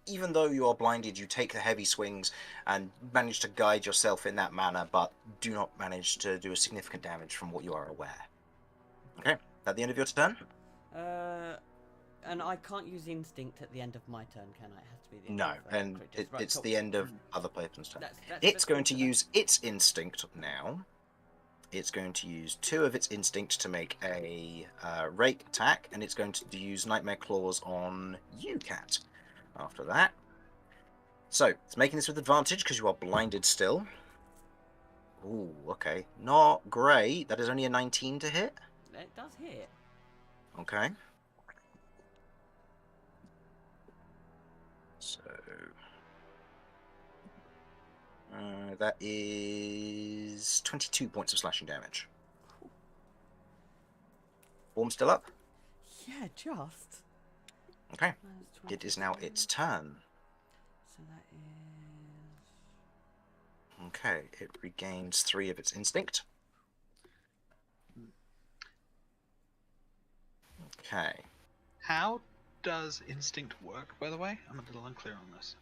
even though you are blinded, you take the heavy swings and manage to guide yourself in that manner, but do not manage to do a significant damage from what you are aware. Okay, at the end of your turn? And I can't use instinct at the end of my turn, can I? It has to be the end No, of, and creatures. Right, it's cool. the end of other players' turn. That's It's going cool to for that. use its instinct now. It's going to use 2 of its instinct to make a rake attack, and it's going to use Nightmare Claws on you, Cat. After that. So, it's making this with advantage because you are blinded still. Ooh, okay. Not great. That is only a 19 to hit. It does hit. Okay. So... that is 22 points of slashing damage. Form still up? Yeah, just. Okay. Minus It is now 22. its turn. So that is... Okay, it regains 3 of its instinct. Okay. How does instinct work, by the way? I'm a little unclear on this.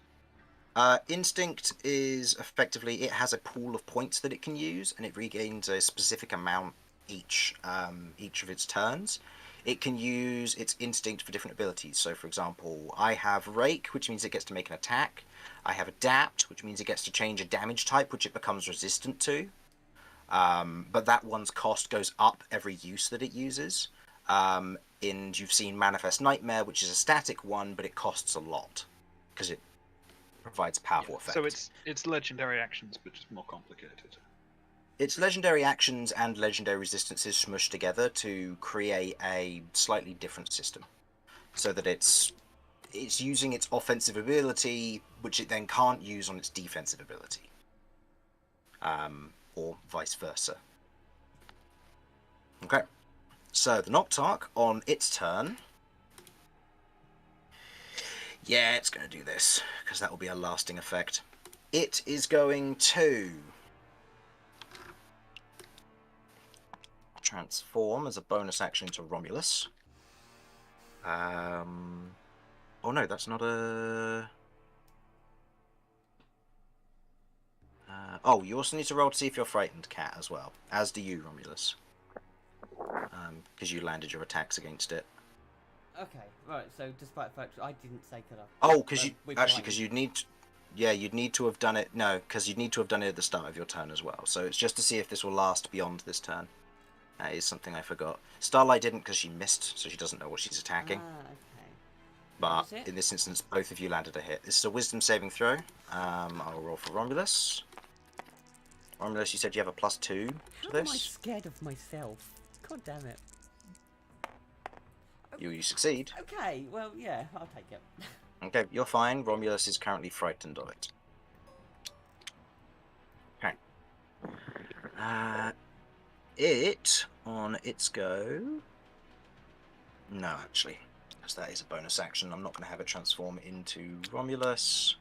Instinct is effectively, it has a pool of points that it can use, and it regains a specific amount each of its turns. It can use its instinct for different abilities. So, for example, I have Rake, which means it gets to make an attack. I have Adapt, which means it gets to change a damage type, which it becomes resistant to. But that one's cost goes up every use that it uses. And you've seen Manifest Nightmare, which is a static one, but it costs a lot because it provides powerful effect. So it's legendary actions, but just more complicated. It's legendary actions and legendary resistances smushed together to create a slightly different system, so that it's using its offensive ability, which it then can't use on its defensive ability, or vice versa. Okay, so the Noctarch on its turn Yeah, it's going to do this, because that will be a lasting effect. It is going to transform as a bonus action to Romulus. Oh no, that's not a... oh, you also need to roll to see if you're frightened, Cat, as well. As do you, Romulus. Because you landed your attacks against it. Okay, right. So despite the fact I didn't say could I. Oh, because you'd need... Yeah, you'd need to have done it... No, because you'd need to have done it at the start of your turn as well. So it's just to see if this will last beyond this turn. That is something I forgot. Starlight didn't because she missed, so she doesn't know what she's attacking. Okay. But in this instance, both of you landed a hit. This is a wisdom saving throw. I'll roll for Romulus. Romulus, you said you have a +2 to How this. am I scared of myself? God damn it. You succeed. Okay, well, yeah, I'll take it. Okay, you're fine. Romulus is currently frightened of it. Okay. It, on its go... No, actually. Because that is a bonus action. I'm not going to have it transform into Romulus.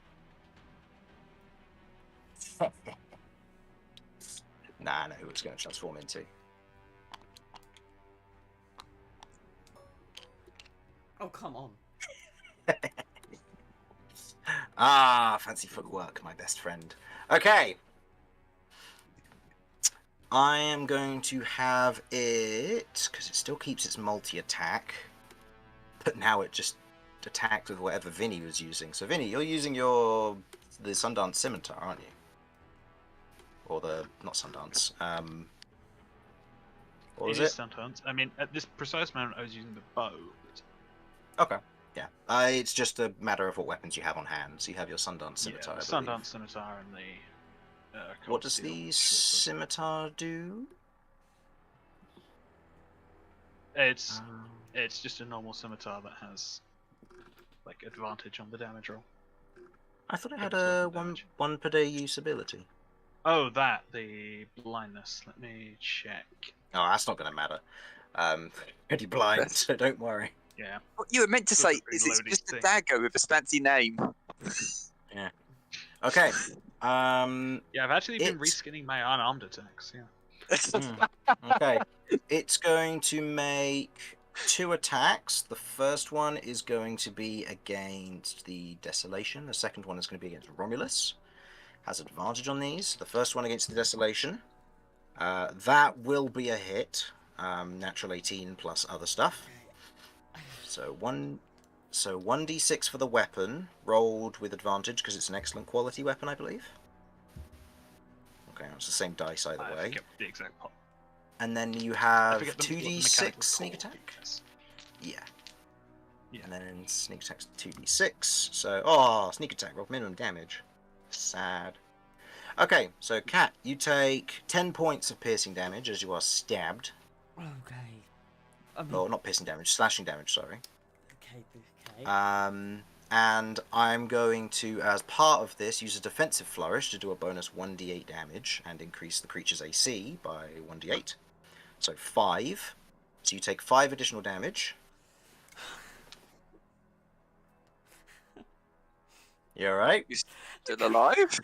Nah, I know who it's going to transform into. Oh, come on. Ah, fancy footwork, my best friend. Okay. I am going to have it, because it still keeps its multi-attack, but now it just attacked with whatever Vinny was using. So Vinny, you're using the Sundance Scimitar, aren't you? Or not Sundance, what was it? Sundance. I mean, at this precise moment, I was using the bow. Okay, yeah. It's just a matter of what weapons you have on hand. So you have your Sundance Scimitar, Yeah, I believe. Sundance Scimitar and the... What does the Scimitar do? It's just a normal scimitar that has like advantage on the damage roll. I thought it had Absorb a damage. one per day use ability. Oh, the blindness. Let me check. Oh, that's not going to matter. Pretty blind, so don't worry. Yeah. What you were meant to It's a say pretty is it's loaded just a thing. dagger with a fancy name. Yeah. Okay. Yeah, I've actually been It- reskinning my unarmed attacks. Yeah. Okay. It's going to make 2 attacks. The first one is going to be against the Desolation. The second one is going to be against Romulus. Has advantage on these. The first one against the Desolation. That will be a hit. Natural 18 plus other stuff. So 1d6 for the weapon, rolled with advantage because it's an excellent quality weapon, I believe. Okay, it's the same dice either I way. forget the exact pot. And then you I have forget what the 2d6 mechanical sneak call attack. is. Yeah. Yeah. And then sneak attack's 2d6. So, sneak attack, roll minimum damage. Sad. Okay, so Cat, you take 10 points of piercing damage as you are stabbed. Okay. I mean, Oh, not piercing damage, slashing damage, sorry. okay. And I'm going to, as part of this, use a defensive flourish to do a bonus 1d8 damage and increase the creature's AC by 1d8. So 5. So you take 5 additional damage. You alright? You still alive?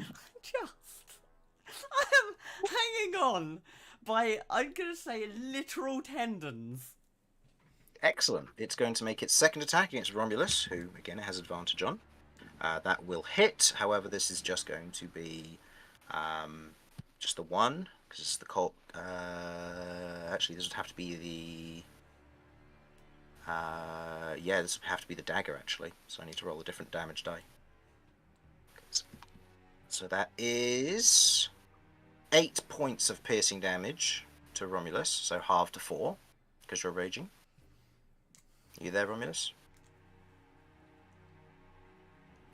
I am hanging on by, I'm gonna say, literal tendons. Excellent. It's going to make its second attack against Romulus, who, again, it has advantage on. That will hit. However, this is just going to be just the one, because it's the Colt. Actually, this would have to be the... yeah, this would have to be the dagger, actually. So I need to roll a different damage die. So that is 8 points of piercing damage to Romulus, so halved to 4, because you're raging. Are you there, Romulus?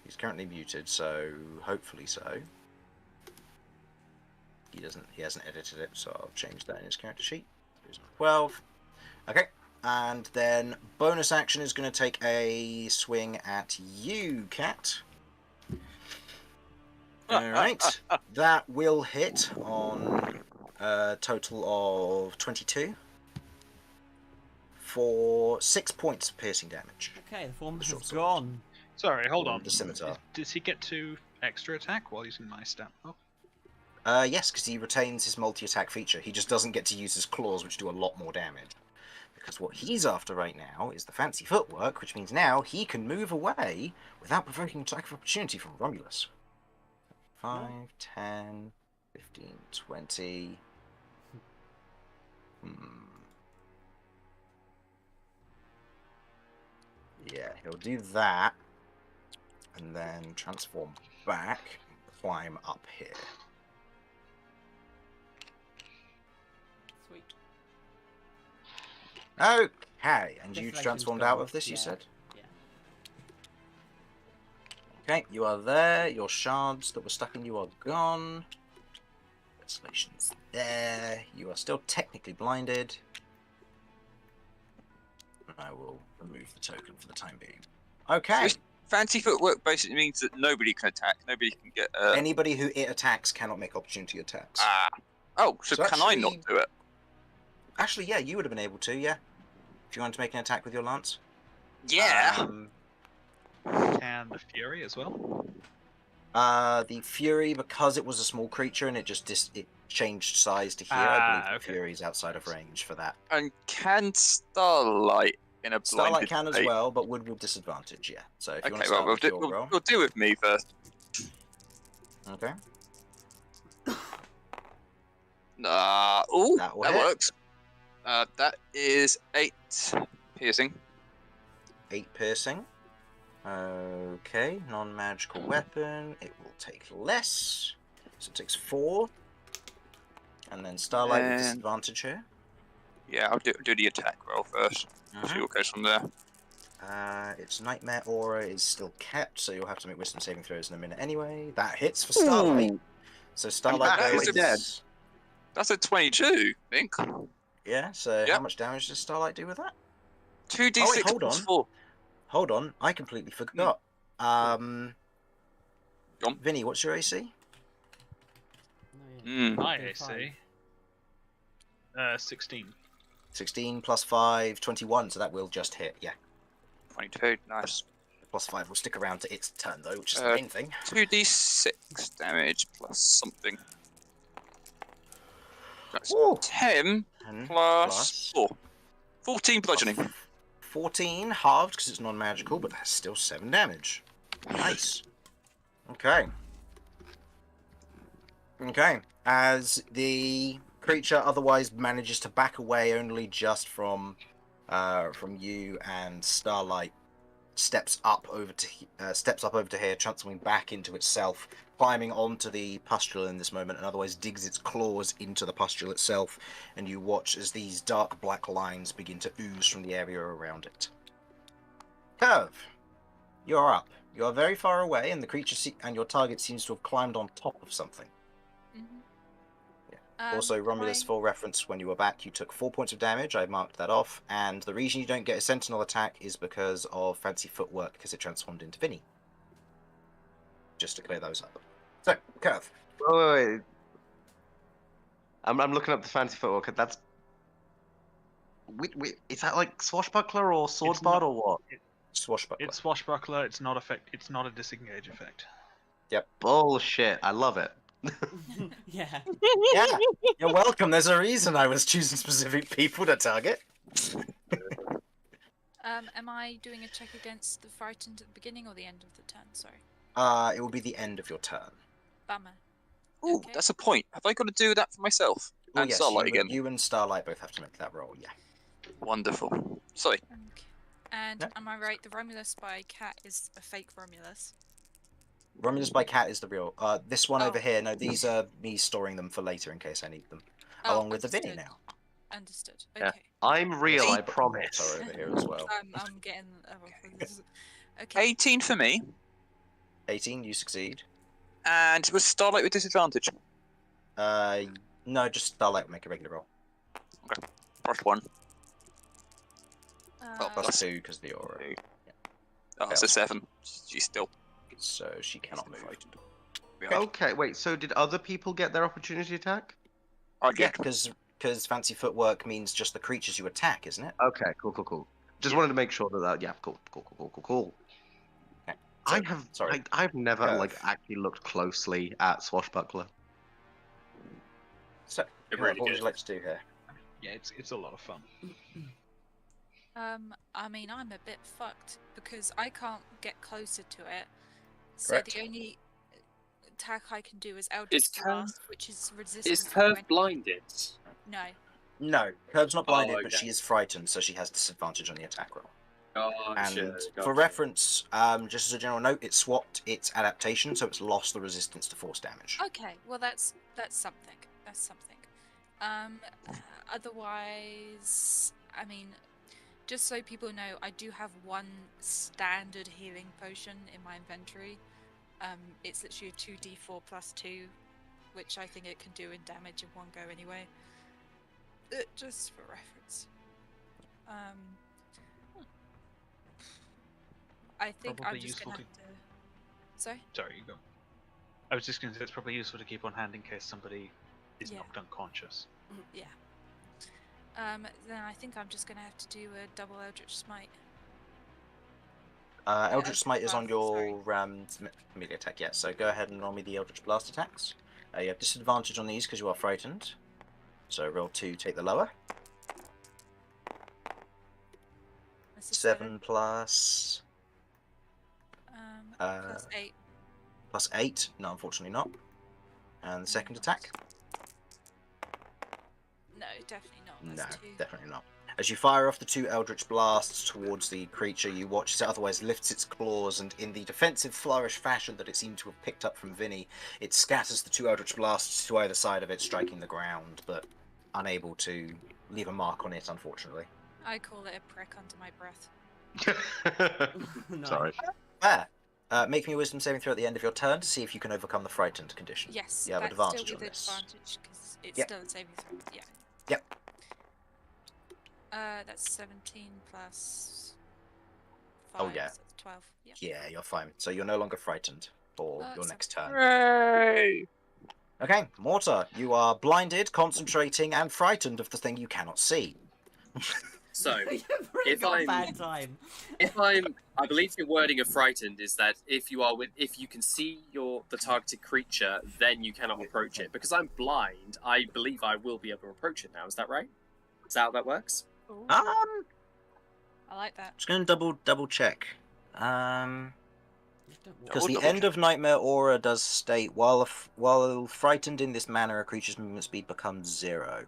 He's currently muted, so hopefully so. He hasn't edited it, so I'll change that in his character sheet. 12. Okay, and then bonus action is going to take a swing at you, Cat. Alright, that will hit on a total of 22 for 6 points of piercing damage. Okay, the form has Short sword. gone. Sorry, hold Or on. the scimitar. Does he get to extra attack while using my stat? Oh. Yes, because he retains his multi-attack feature. He just doesn't get to use his claws, which do a lot more damage. Because what he's after right now is the fancy footwork, which means now he can move away without provoking attack of opportunity from Romulus. 5, 10, 15, 20... Yeah, he'll do that, and then transform back and climb up here. Sweet. Okay, and you Desolation's transformed gone, out of this, you yeah. said? Yeah. Okay, you are there. Your shards that were stuck in you are gone. Desolation's there. You are still technically blinded. I will remove the token for the time being. Okay. So fancy footwork basically means that nobody can attack. Nobody can get. Anybody who it attacks cannot make opportunity attacks. Oh, so can I actually- not do it? Actually, yeah, you would have been able to, yeah. If you want to make an attack with your lance. Yeah. And the Fury as well? The Fury, because it was a small creature and it just it changed size to here, I believe the okay. Fury's outside of range for that. And can Starlight in a Starlight blinded can as state? well, but would with disadvantage, yeah. So if you want Okay, to well, start we'll with do, your we'll, roll. we'll do with me first. Okay. Ooh, That will that hit. works. That is 8 piercing. 8 piercing. Okay, non-magical weapon. It will take less. So it takes 4. And then Starlight with And- disadvantage here. Yeah, I'll do the attack roll first. See what goes from there. Its Nightmare Aura is still kept, so you'll have to make wisdom saving throws in a minute anyway. That hits for Starlight. Ooh, So Starlight that is goes... dead. That's a 22, I think. Yeah, so Yep. how much damage does Starlight do with that? 2d6 Oh, wait, hold plus on. 4. Hold on, I completely forgot. Go on. Vinny, what's your AC? No, yeah. My Okay, AC. 16. 16 plus 5, 21, so that will just hit, yeah. 22, nice. Plus 5 will stick around to its turn, though, which is the Uh, main thing. 2d6 damage plus something. That's Ooh. 10 10 plus 4. 14 bludgeoning. 14, halved because it's non-magical, but that's still 7 damage. Nice. Okay. Okay. As the creature otherwise manages to back away only just from you, and Starlight steps up over to here, transforming back into itself, climbing onto the pustule in this moment, and otherwise digs its claws into the pustule itself, and you watch as these dark black lines begin to ooze from the area around it. Curve, you're up. You are very far away, and the creature and your target seems to have climbed on top of something. Also, Romulus, for reference, when you were back, you took 4 points of damage. I marked that off, and the reason you don't get a sentinel attack is because of fancy footwork, because it transformed into Vinny. Just to clear those up. So, Curve. Wait. I'm looking up the fancy footwork. That's... Wait, is that like swashbuckler or swordsbard or what? Swashbuckler. It's swashbuckler. It's not It's not a disengage effect. Bullshit. I love it. Yeah. Yeah, you're welcome. There's a reason I was choosing specific people to target. Am I doing a check against the frightened at the beginning or the end of the turn? Sorry. It will be the end of your turn. Bummer. Ooh, Okay. that's a point. Have I got to do that for myself? Oh, And yes, Starlight again. you and Starlight both have to make that roll, yeah. Wonderful. Sorry. Okay. And Yeah. am I right? The Romulus by Cat is a fake Romulus. Romulus by Cat is the real. This one Oh. over here, no, these are me storing them for later in case I need them. Oh, along with the Vinny understood. now. Understood. Yeah. Okay. I'm real, I Are promise. over here as well. I'm getting. Okay. 18 for me. 18, you succeed. And was Starlight with disadvantage? No, just Starlight will make a regular roll. Plus 1. Uh, Plus 2 because the aura. Oh, it's a 7. She's still So she cannot move. frightened. Okay, wait, so did other people get their opportunity attack? I Yeah, did. because fancy footwork means just the creatures you attack, isn't it? Okay, cool. Just wanted to make sure that, yeah, cool. I So, have. sorry. I've never Curve. actually looked closely at Swashbuckler. So, They're what really would good. you like to do here? Yeah, it's a lot of fun. I mean, I'm a bit fucked because I can't get closer to it. So Correct. the only attack I can do is Eldritch Is Curve- Blast, which is resistant. Is to Curve 20. blinded? No. No, Curb's not blinded, Oh, but okay. she is frightened, so she has disadvantage on the attack roll. Gotcha. And gotcha. for reference, just as a general note, it swapped its adaptation, so it's lost the resistance to force damage. Okay, well that's something. That's something. Otherwise, I mean, just so people know, I do have one standard healing potion in my inventory. It's literally a 2d4 plus 2, which I think it can do in damage in one go anyway. Just for reference. I think Probably I'm just useful gonna have to. Sorry? Sorry, you go. I was just going to say it's probably useful to keep on hand in case somebody is Yeah. knocked unconscious. Yeah. Then I think I'm just gonna have to do a double Eldritch Smite. Eldritch Eldritch Smite is on Blast, sorry. your melee attack, yes. So go ahead and roll me the Eldritch Blast attacks. You have disadvantage on these because you are frightened. So roll 2, take the lower. This is 7 plus... plus 8. plus 8. No, unfortunately not. And the second attack? No, definitely not. No, That's 2. definitely not. As you fire off the 2 Eldritch Blasts towards the creature, you watch as it otherwise lifts its claws, and in the defensive flourish fashion that it seemed to have picked up from Vinny, it scatters the 2 Eldritch Blasts to either side of it, striking the ground, but unable to leave a mark on it, unfortunately. I call it a prick under my breath. Nice. Sorry. There. Make me a wisdom saving throw at the end of your turn to see if you can overcome the frightened condition. Yes, You have that's advantage still on with this. advantage because it's Yep. still a saving throw. Yeah. Yep. That's 17 plus 5. Oh, yeah. So that's 12. Yeah. Yeah, you're fine. So you're no longer frightened for your So- next turn. Hooray! Okay, Mortar, you are blinded, concentrating, and frightened of the thing you cannot see. So, You've really if got a I'm- bad time. I believe the wording of frightened is that if you can see the targeted creature, then you cannot approach it. Because I'm blind, I believe I will be able to approach it now. Is that right? Is that how that works? Ooh, I I like that. just going to double check. Just don't walk. Because Oh, the double end check. of Nightmare Aura does state, while frightened in this manner, a creature's movement speed becomes 0.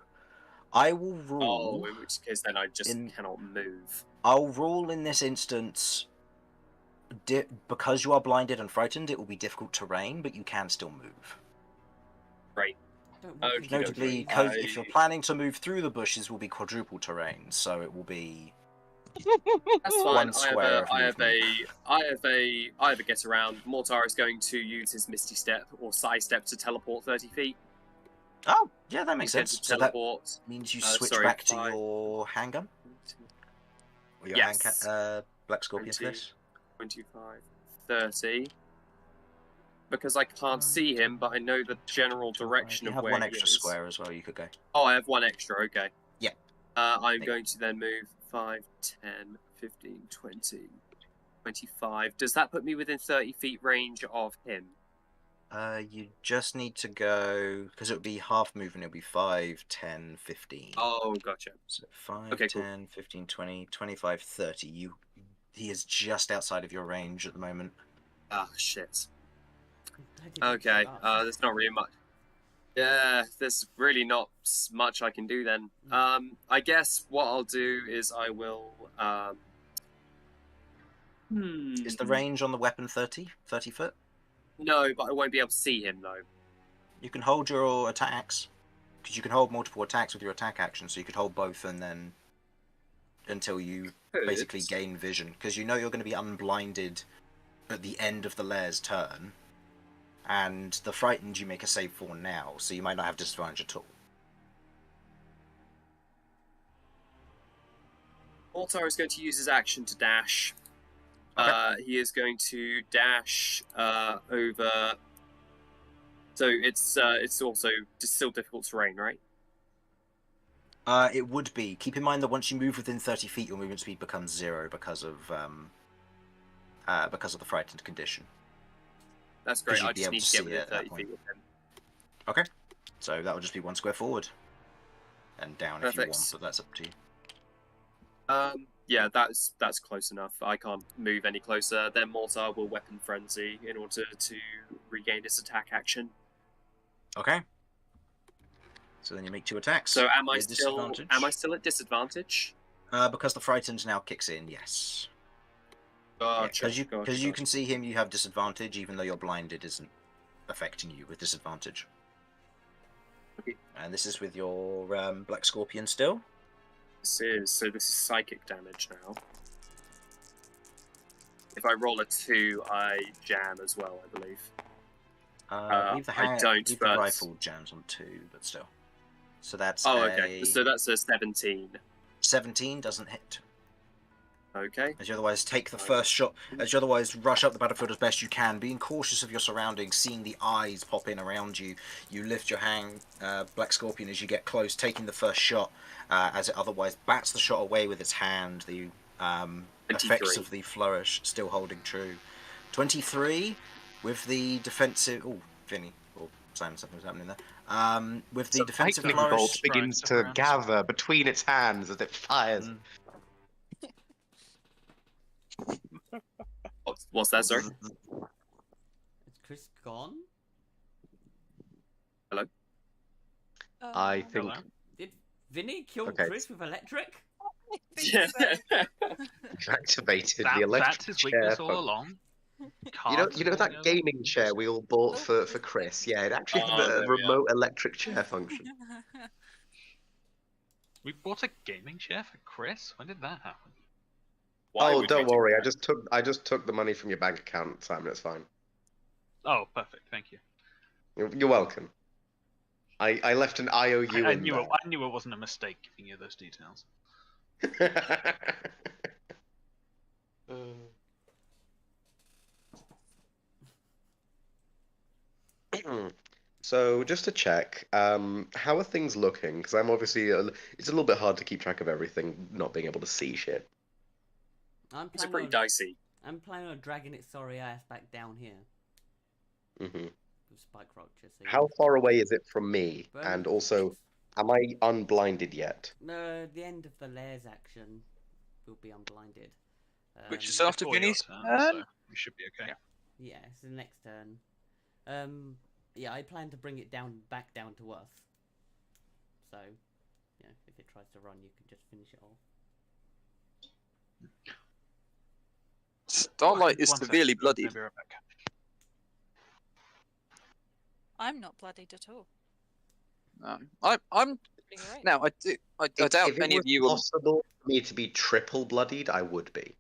I will rule. Oh, in which case then I just In- cannot move. I'll rule in this instance. Because you are blinded and frightened, it will be difficult terrain, but you can still move. Don't walk into Okey-dokey. the Notably, trees. because if you're planning to move through the bushes, will be quadruple terrain, so it will be. That's fine. One square of I have movement. a get around. Mortar is going to use his Misty Step or Side Step to teleport 30 feet. Oh, yeah, that makes He's going sense. to So that teleport. means you switch sorry, back to 5. your handgun? Or your Yes. Black Scorpion for 20. this? 25, 30. Because I can't see him, but I know the general direction You of have where one he extra is. square as well, you could go. Oh, I have one extra, okay. Yeah. I'm going to then move 5, 10, 15, 20, 25. Does that put me within 30 feet range of him? You just need to go, because it would be half movement, it would be 5, 10, 15. Oh, gotcha. So 5, Okay, cool. 10, 15, 20, 25, 30. He is just outside of your range at the moment. Ah, shit. I didn't Okay, start. there's not really much. Yeah, there's really not much I can do then. I guess what I'll do is I will. Is the range on the weapon 30 foot? No, but I won't be able to see him though. You can hold your attacks, because you can hold multiple attacks with your attack action, so you could hold both and then until you basically gain vision, because you know you're going to be unblinded at the end of the lair's turn, and the frightened you make a save for now, so you might not have disadvantage at all. Altar is going to use his action to dash. Okay. He is going to dash over. So it's also still difficult terrain, right? It would be. Keep in mind that once you move within 30 feet, your movement speed becomes 0 because of because of the frightened condition. That's great. You'd I be just able need to to get see within it at that 30 point. feet of him. Okay. So that will just be 1 square forward. And down if you Perfect. want, but that's up to you. Yeah, that's close enough. I can't move any closer. Then Mortar will weapon frenzy in order to regain his attack action. Okay. So then you make 2 attacks. So am I with still at disadvantage? Because the frightened now kicks in, yes. Gotcha. Because you can see him, you have disadvantage, even though you're blinded isn't affecting you with disadvantage. Okay. And this is with your Black Scorpion still. This is psychic damage now. If I roll a 2, I jam as well, I believe. I don't, the but... rifle jams on 2, but still. So that's okay. So that's a 17. 17 doesn't hit. Okay. As you otherwise take the first shot, as you otherwise rush up the battlefield as best you can, being cautious of your surroundings, seeing the eyes pop in around you, you lift your hand, Black Scorpion, as you get close, taking the first shot, as it otherwise bats the shot away with its hand, the effects of the flourish still holding true. 23, with the defensive... Oh, Vinny, or Simon, something's happening there. With the defensive lightning flourish... bolt begins to gather between its hands as it fires. What's that, sorry? Is Chris gone? Hello? I think... Hello? Did Vinny kill Okay. Chris with electric? Yeah. You've activated That's the electric his chair. weakness all function. along. You know that gaming chair we all bought for Chris? Yeah, it actually had a there we are. remote electric chair function. We bought a gaming chair for Chris? When did that happen? Why Oh, would we don't do worry. that? I just took the money from your bank account, Simon. It's fine. Oh, perfect. Thank you. You're welcome. I left an IOU I in knew there. I knew it wasn't a mistake giving you those details. So, just to check, how are things looking? Because I'm obviously it's a little bit hard to keep track of everything, not being able to see shit. It's pretty dicey. I'm planning on dragging its sorry ass back down here hmm with spike roaches. So How far away is it from me? But And also, am I unblinded yet? No, the end of the Lairs action will be unblinded. Which is after Before your Vinny's turn, turn? so we should be okay. Yeah, it's the next turn. Yeah, I plan to bring it back down to earth. So, yeah, if it tries to run, you can just finish it off. Starlight is One severely second, bloodied. I'll be right back. I'm not bloodied at all. I'm Doing great. now. I doubt If it any was of you. possible for me to be triple bloodied, I would be.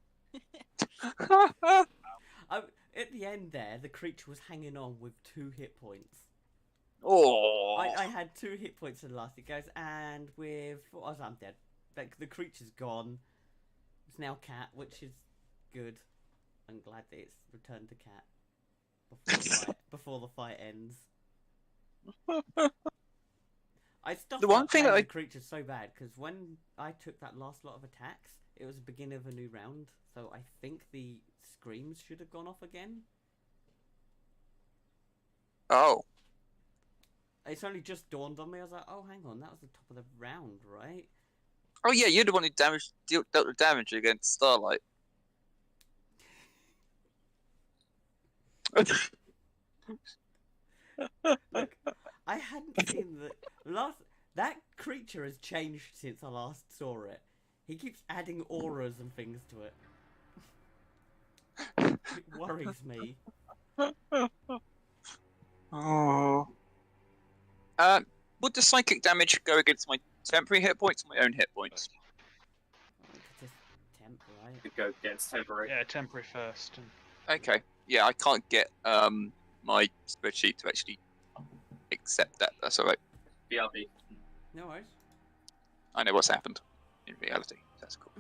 At the end there, the creature was hanging on with 2 hit points. Oh, I had 2 hit points in the last. It goes, and with... Oh, I'm dead. Like, the creature's gone. It's now cat, which is good. I'm glad that it's returned to cat before the fight ends. I stuffed The one up thing playing that the creature so bad because when I took that last lot of attacks, it was the beginning of a new round, so I think the screams should have gone off again. oh, It's only just dawned on me. I was like, oh, hang on, that was the top of the round, right? oh yeah, you're the one who dealt the damage against Starlight. Look, I hadn't seen the last. That creature has changed since I last saw it. He keeps adding auras and things to it. It worries me. Oh. Would the psychic damage go against my temporary hit points or my own hit points? Just temp, right? Could go against temporary. Yeah, temporary first. And... Okay. Yeah, I can't get my spreadsheet to actually accept that. That's alright. BRB. No worries. I know what's happened in reality. That's cool.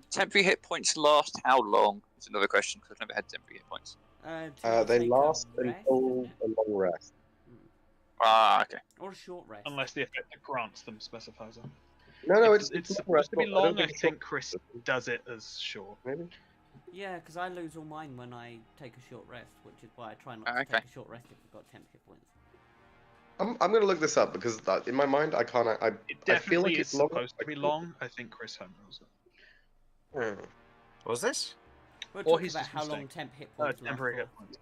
Temporary hit points last how long? Is another question because I've never had temporary hit points. They Take a last rest, until isn't it? a long rest. Ah, okay. Or a short rest. Unless the effect that grants them specifies it. No, It's long supposed to be rest, but I don't long. I it's think short. Chris does it as short. Maybe. Yeah, because I lose all mine when I take a short rest, which is why I try not to Okay. take a short rest if I've got 10 hit points. I'm gonna look this up because in my mind I can't. It I feel definitely like is it's long. supposed to be long. I think Chris Hunt knows it. What was this? We'll Or talk he's about just how long mistaken. temp hit points last Temporary for. hit points.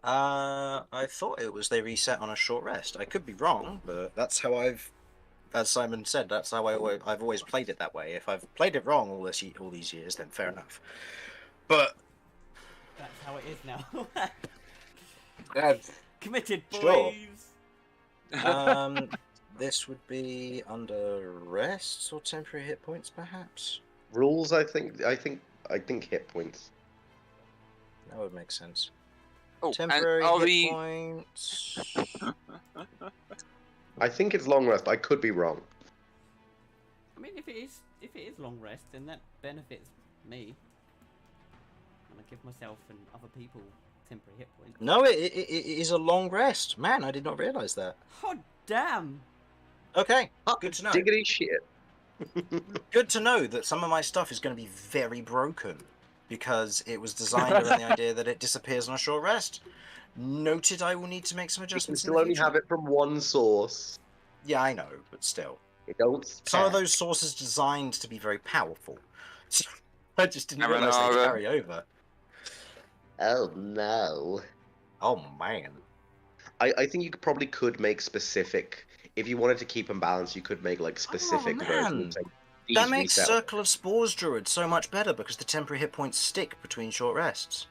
I thought it was they reset on a short rest. I could be wrong, but that's how as Simon said, that's how I've always played it that way. If I've played it wrong all these years, then fair enough. But That's how it is now. uh, Committed, Sure. boys! this would be under rests or temporary hit points, perhaps. Rules, I think hit points. That would make sense. Oh, Temporary and are hit we? points. I think it's long rest. I could be wrong. I mean, if it is long rest, then that benefits me. And I give myself and other people temporary hit points. No, it is a long rest. Man, I did not realise that. Oh, damn! Okay, good to know. Diggity shit. Good to know that some of my stuff is going to be very broken because it was designed around the idea that it disappears on a short rest. Noted, I will need to make some You can adjustments. still only have it from one source. Yeah, I know, but still. It don't Some of stack. those sources designed to be very powerful. I just didn't realise Marinara. they carry over. Oh no. Oh man. I think you probably could make specific. If you wanted to keep them balanced, you could make like specific man. versions. Like, these That makes reset. Circle of Spores Druid so much better because the temporary hit points stick between short rests.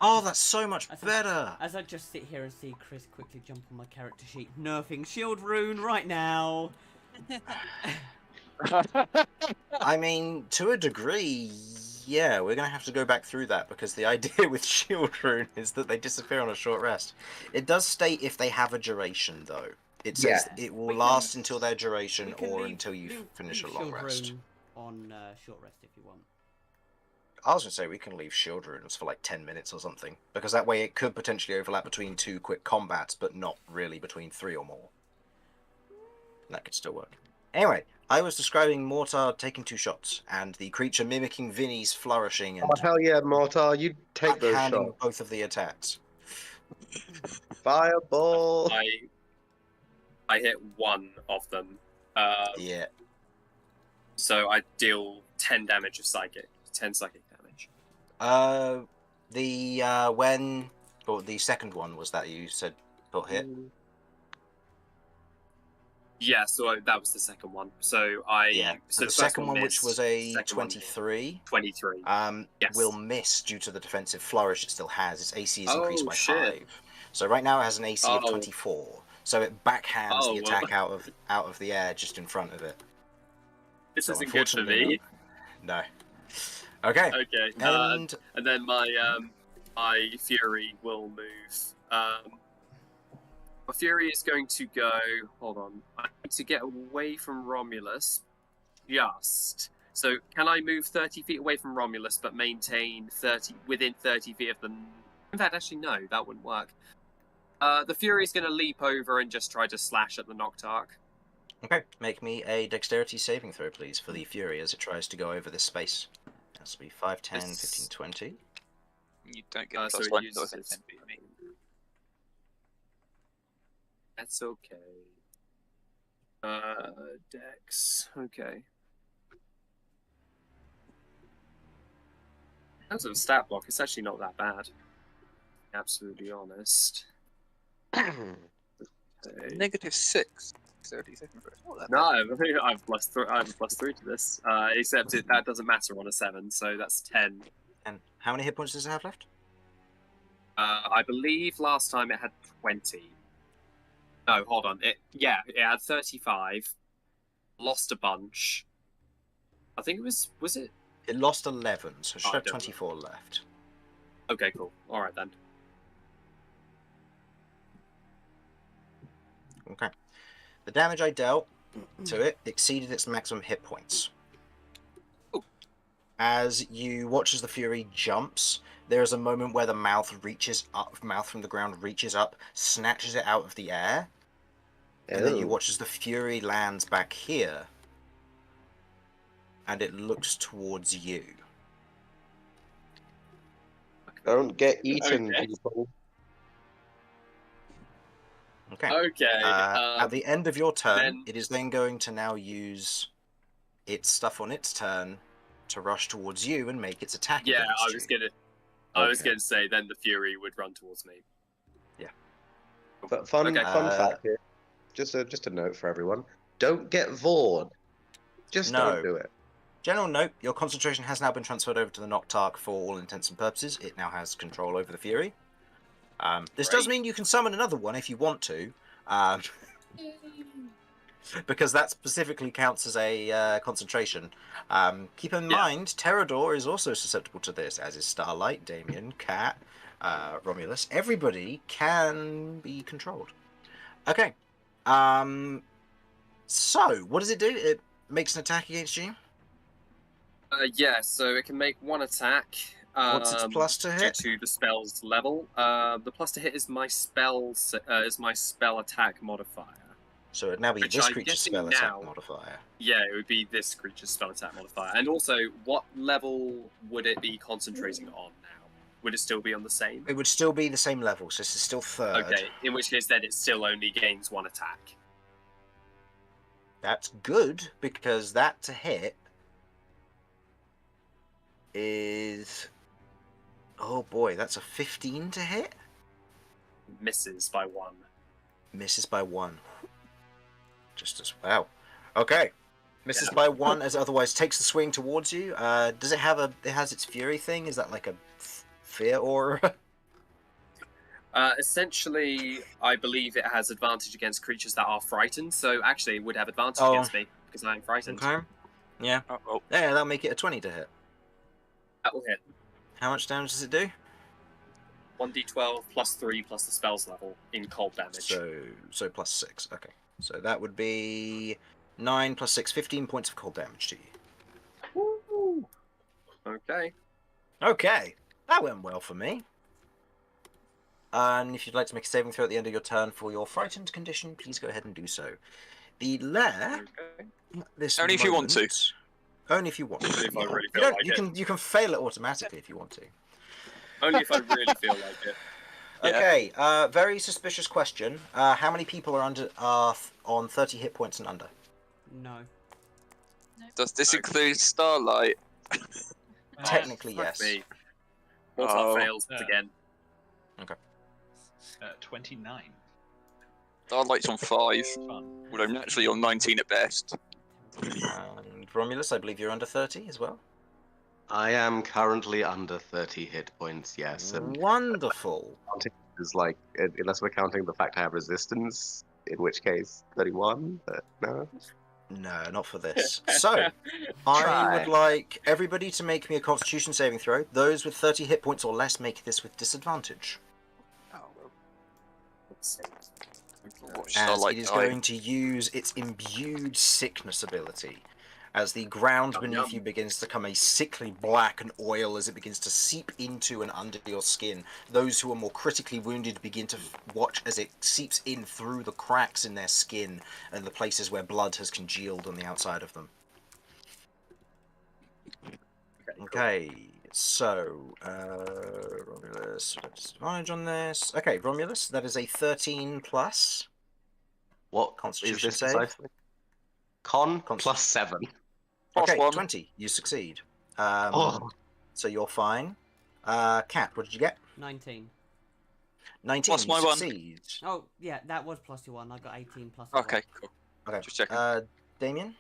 Oh, that's so much better. As I just sit here and see Chris quickly jump on my character sheet, nerfing Shield Rune right now. I mean, to a degree, yeah, we're going to have to go back through that because the idea with Shield Rune is that they disappear on a short rest. It does state if they have a duration, though. It says it will last until their duration or until you finish a long Shield rest. Rune on short rest if you want. I was going to say we can leave Shield Runes for like 10 minutes or something, because that way it could potentially overlap between 2 quick combats, but not really between 3 or more. And that could still work. Anyway, I was describing Mortar taking 2 shots, and the creature mimicking Vinny's flourishing and Oh hell yeah, Mortar! You take those backhanding shots. both of the attacks. Fireball. I hit one of them. Yeah. So I deal 10 damage of psychic. 10 psychic damage. The second one was that you said got hit. Yeah, so that was the second one. So So the second one, which was a 23, 23. Yes. will miss due to the defensive flourish it still has. Its AC is increased by shit. 5. So right now it has an AC of Oh. 24. So it backhands the Oh, attack out of the air just in front of it. This So isn't good for me. unfortunately, No. Okay. Okay. And And then my Fury will move. My Fury is going to go. Hold on. I need to get away from Romulus. Just. So can I move 30 feet away from Romulus but maintain within 30 feet of the? In fact, actually no, that wouldn't work. The Fury is going to leap over and just try to slash at the Noctarch. okay, make me a dexterity saving throw, please, for the Fury as it tries to go over this space. That's be 5, 10, 15, 20. You don't get So plus it 1 uses to its- 10 feet. That's okay. Dex. Okay. In terms of a stat block, it's actually not that bad. Absolutely honest. Okay. -6. 30 seconds. Oh, that No, I've +3 to this. Except that doesn't matter on a 7, so that's 10. And how many hit points does it have left? I believe last time it had 20. No, hold on. It had 35. Lost a bunch. I think it was it? It lost 11, so it should Oh, have don't 24 left. Okay, cool. All right then. Okay. The damage I dealt to it exceeded its maximum hit points. Ooh. As you watch as the Fury jumps, there is a moment where the mouth from the ground reaches up, snatches it out of the air, and then you watch as the Fury lands back here. and it looks towards you. Don't get eaten, Okay. people. Okay. Okay. At the end of your turn, then- it is then going to now use its stuff on its turn to rush towards you and make its attack Yeah, against I was you. gonna. I was Okay. gonna say then the Fury would run towards me. But fun Okay. fact here, just a note for everyone: don't get Vaughn. Just No. don't do it. General note, your concentration has now been transferred over to the Noctarch for all intents and purposes. It now has control over the Fury. This does Great. mean you can summon another one if you want to, because that specifically counts as a concentration. Keep in Yeah. mind, Terrador is also susceptible to this, as is Starlight, Damien, Cat, Romulus. Everybody can be controlled. Okay. So, what does it do? It makes an attack against you. Yeah, so it can make one attack. What's its plus to hit? Due to the spell's level. The plus to hit is my spell attack modifier. So it'd now be Which this I'm creature's guessing spell attack now- modifier. Yeah, it would be this creature's spell attack modifier. And also, what level would it be concentrating on now? Would it still be on the same? It would still be the same level, so this is still third. Okay, in which case then it still only gains one attack. That's good, because that to hit is... Oh boy, that's a 15 to hit? Misses by one. Misses by 1. Just as well. Okay. Misses Yeah. by 1, as it otherwise takes the swing towards you. Does it have it has its fury thing? Is that like a fear aura? Essentially, I believe it has advantage against creatures that are frightened, so actually it would have advantage Oh. against me, because I'm frightened. Okay. Yeah. Uh-oh. Yeah, that'll make it a 20 to hit. That will hit. How much damage does it do? 1d12 plus 3 plus the spell's level in cold damage. So plus 6. Okay. So that would be 9 plus 6, 15 points of cold damage to you. Woo! Okay. Okay. That went well for me. And if you'd like to make a saving throw at the end of your turn for your frightened condition, please go ahead and do so. The lair... Okay. This Only if you want to. moment- Only if you want to. Only if I really You feel don't- like you it. can fail it automatically if you want to. Only if I really feel like it. Yeah. Okay, very suspicious question. How many people are on 30 hit points and under? No. Does this include Starlight? Technically, Fuck yes. me. Mortar Oh. fails Yeah. again. 29. Starlight's on 5, Fun. although naturally on 19 at best. And Romulus, I believe you're under 30 as well. I am currently under 30 hit points, yes. And Wonderful. is like, unless we're counting the fact I have resistance, in which case 31, but no. No, not for this. So, I would like everybody to make me a Constitution saving throw. Those with 30 hit points or less make this with disadvantage. Watch As Starlight it is die. going to use its imbued sickness ability. As the ground Yum, beneath yum. you begins to become a sickly black and oil as it begins to seep into and under your skin. Those who are more critically wounded begin to watch as it seeps in through the cracks in their skin and the places where blood has congealed on the outside of them. Okay, so Romulus, disadvantage on this. Okay, Romulus, that is a 13 plus. What Constitution is this save? precisely? Con Consti- plus 7. Plus Okay, 1. 20. You succeed. Oh, So you're fine. Cat, what did you get? 19. 19. Plus my you one. succeed. Oh, yeah, that was plus your 1. I got 18 plus Okay, cool. Okay. Just checking. Damien,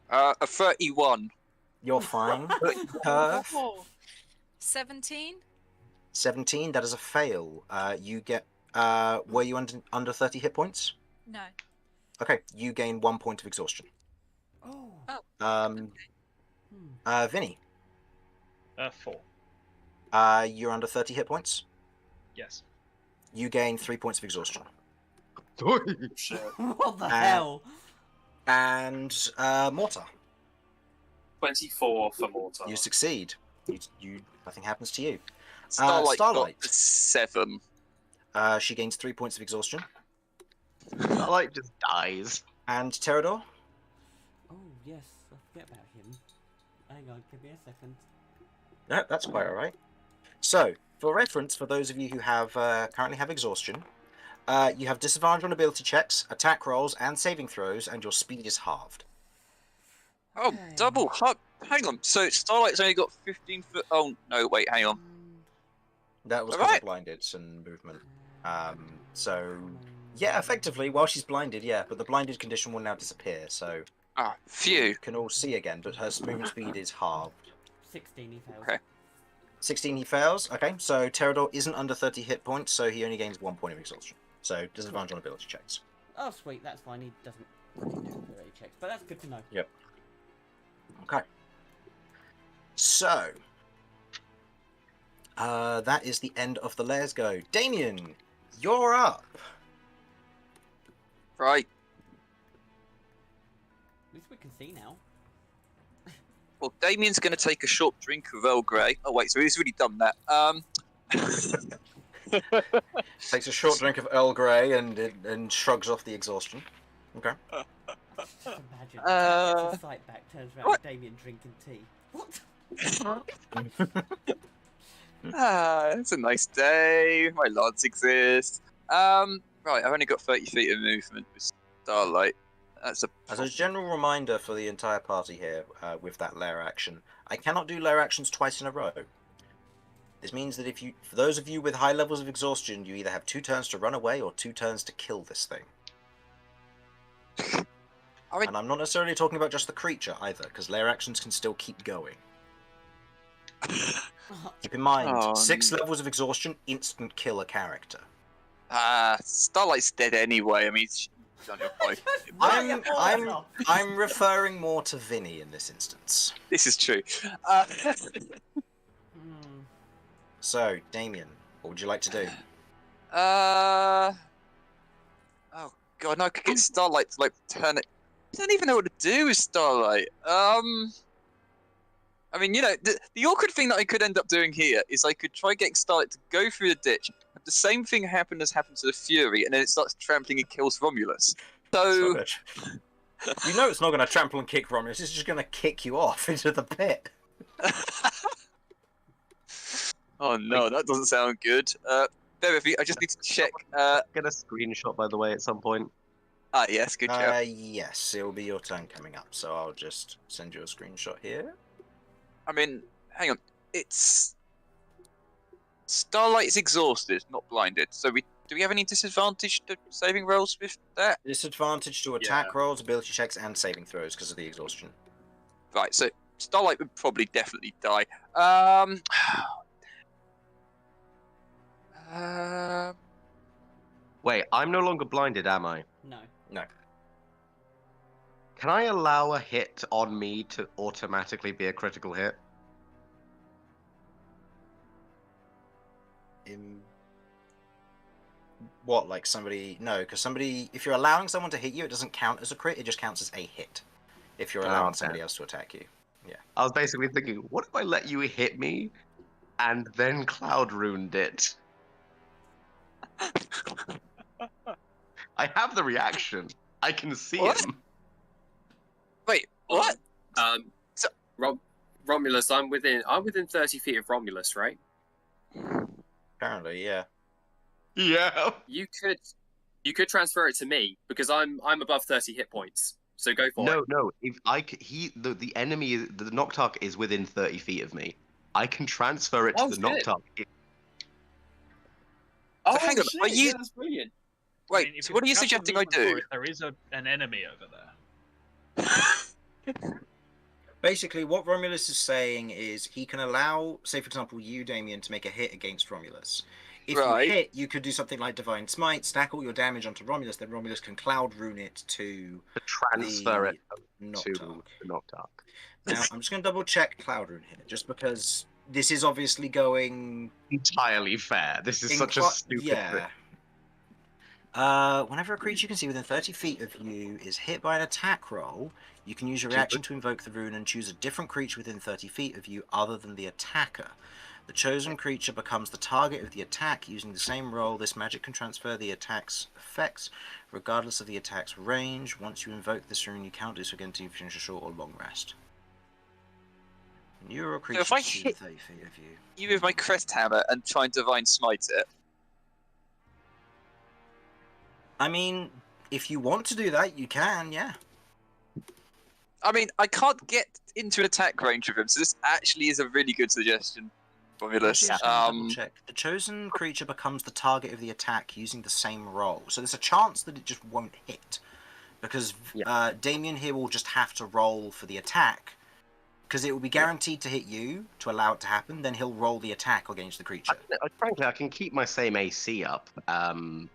A 31. you're fine. Oh, Perth, 17? 17. That is a fail. You get. Were you under 30 hit points? No. Okay, you gain 1 point of exhaustion. Oh. Vinny, 4. you're under 30 hit points. Yes. You gain 3 points of exhaustion. Shit. What the hell? And Mortar, 24 for Mortar. you succeed. You nothing happens to you. Starlight, Starlight. got a 7. She gains 3 points of exhaustion. Starlight just dies. And Terrador, Oh, yes, I forget about him. Hang on, give me a second. No, that's quite all right. So, for reference, for those of you who have currently have exhaustion, you have disadvantage on ability checks, attack rolls, and saving throws, and your speed is halved. Oh, Okay. double. Hang on. So Starlight's only got 15 foot. Oh no, wait, hang on. That was All because right. of blinded and movement. So, yeah, effectively, while she's blinded, yeah, but the blinded condition will now disappear, so Ah, you phew. can all see again, but her movement speed is halved. 16 he fails. Okay. 16 he fails. Okay, so Terador isn't under 30 hit points, so he only gains 1 point of exhaustion. So disadvantage on ability checks. Oh, sweet, that's fine. He doesn't really do ability checks, but that's good to know. Yep. Okay. So, that is the end of the Let's Go. Damien, you're up. Right. At least we can see now. Well, Damien's going to take a short drink of Earl Grey. Oh wait, so he's really done that. Takes a short drink of Earl Grey and shrugs off the exhaustion. Okay. Just imagine. Gets Uh, his sight back, turns around what? Damien drinking tea. What? It's a nice day. My lords exist. Right, I've only got 30 feet of movement with Starlight. That's a. As a general reminder for the entire party here, with that lair action, I cannot do lair actions twice in a row. This means that for those of you with high levels of exhaustion, you either have 2 turns to run away or 2 turns to kill this thing. I mean, And I'm not necessarily talking about just the creature either, because lair actions can still keep going. Keep in mind, 6 levels of exhaustion, instant kill a character. Starlight's dead anyway. I mean, she's on your point. I'm referring more to Vinny in this instance. This is true. So, Damien, what would you like to do? Oh god, no! I could get Starlight to like turn it. I don't even know what to do with Starlight. I mean, you know, the awkward thing that I could end up doing here is I could try getting Starlight to go through the ditch, have the same thing happen as happened to the Fury, and then it starts trampling and kills Romulus. So, You know it's not going to trample and kick Romulus, it's just going to kick you off into the pit. oh no, that doesn't sound good. Bear with me, I just need to check. Get a screenshot, by the way, at some point. Yes, good job. Yes, it will be your turn coming up, so I'll just send you a screenshot here. I mean, hang on. It's Starlight is exhausted, not blinded. So do we have any disadvantage to saving rolls with that? Disadvantage to attack rolls, ability checks, and saving throws because of the exhaustion. Right, so Starlight would probably definitely die. Wait, I'm no longer blinded, am I? No. No. Can I allow a hit on me to automatically be a critical hit? What, like somebody... No, because somebody... If you're allowing someone to hit you, it doesn't count as a crit, it just counts as a hit. If you're allowing somebody else to attack you. Yeah. I was basically thinking, what if I let you hit me, and then Cloud ruined it? I have the reaction. I can see What? him. Wait, what? Romulus, I'm within 30 feet of Romulus, right? Apparently, yeah. Yeah. You could transfer it to me because I'm above 30 hit points. So go for it. No. If the enemy, the Noctarch is within 30 feet of me. I can transfer it to the Noctarch. Oh, hang on, shit, are you- yeah, that's brilliant. Wait, I mean, if so you what are you have the suggesting I movement for do? it, there is an enemy over there. Basically, what Romulus is saying is he can allow, say for example, you, Damien, to make a hit against Romulus. If Right. you hit, you could do something like Divine Smite, stack all your damage onto Romulus, then Romulus can Cloud Rune it to Transfer it to Noctarch. the Noctarch. Now, I'm just going to double check Cloud Rune here, just because this is obviously going... Entirely fair. This is such a stupid Yeah. Whenever a creature you can see within 30 feet of you is hit by an attack roll, you can use your reaction to invoke the rune and choose a different creature within 30 feet of you other than the attacker. The chosen creature becomes the target of the attack. Using the same roll, this magic can transfer the attack's effects, regardless of the attack's range. Once you invoke this rune, you cannot do so again until you finish a short or long rest. You're a So creature if I to hit 30 feet of you. you with my crest hammer and try and divine smite it. I mean, if you want to do that, you can, yeah. I mean, I can't get into an attack range with him, so this actually is a really good suggestion, Romulus. Actually, just double check. The chosen creature becomes the target of the attack using the same roll. So there's a chance that it just won't hit. Because Damien here will just have to roll for the attack. Because it will be guaranteed to hit you to allow it to happen, then he'll roll the attack against the creature. Frankly, I can keep my same AC up, and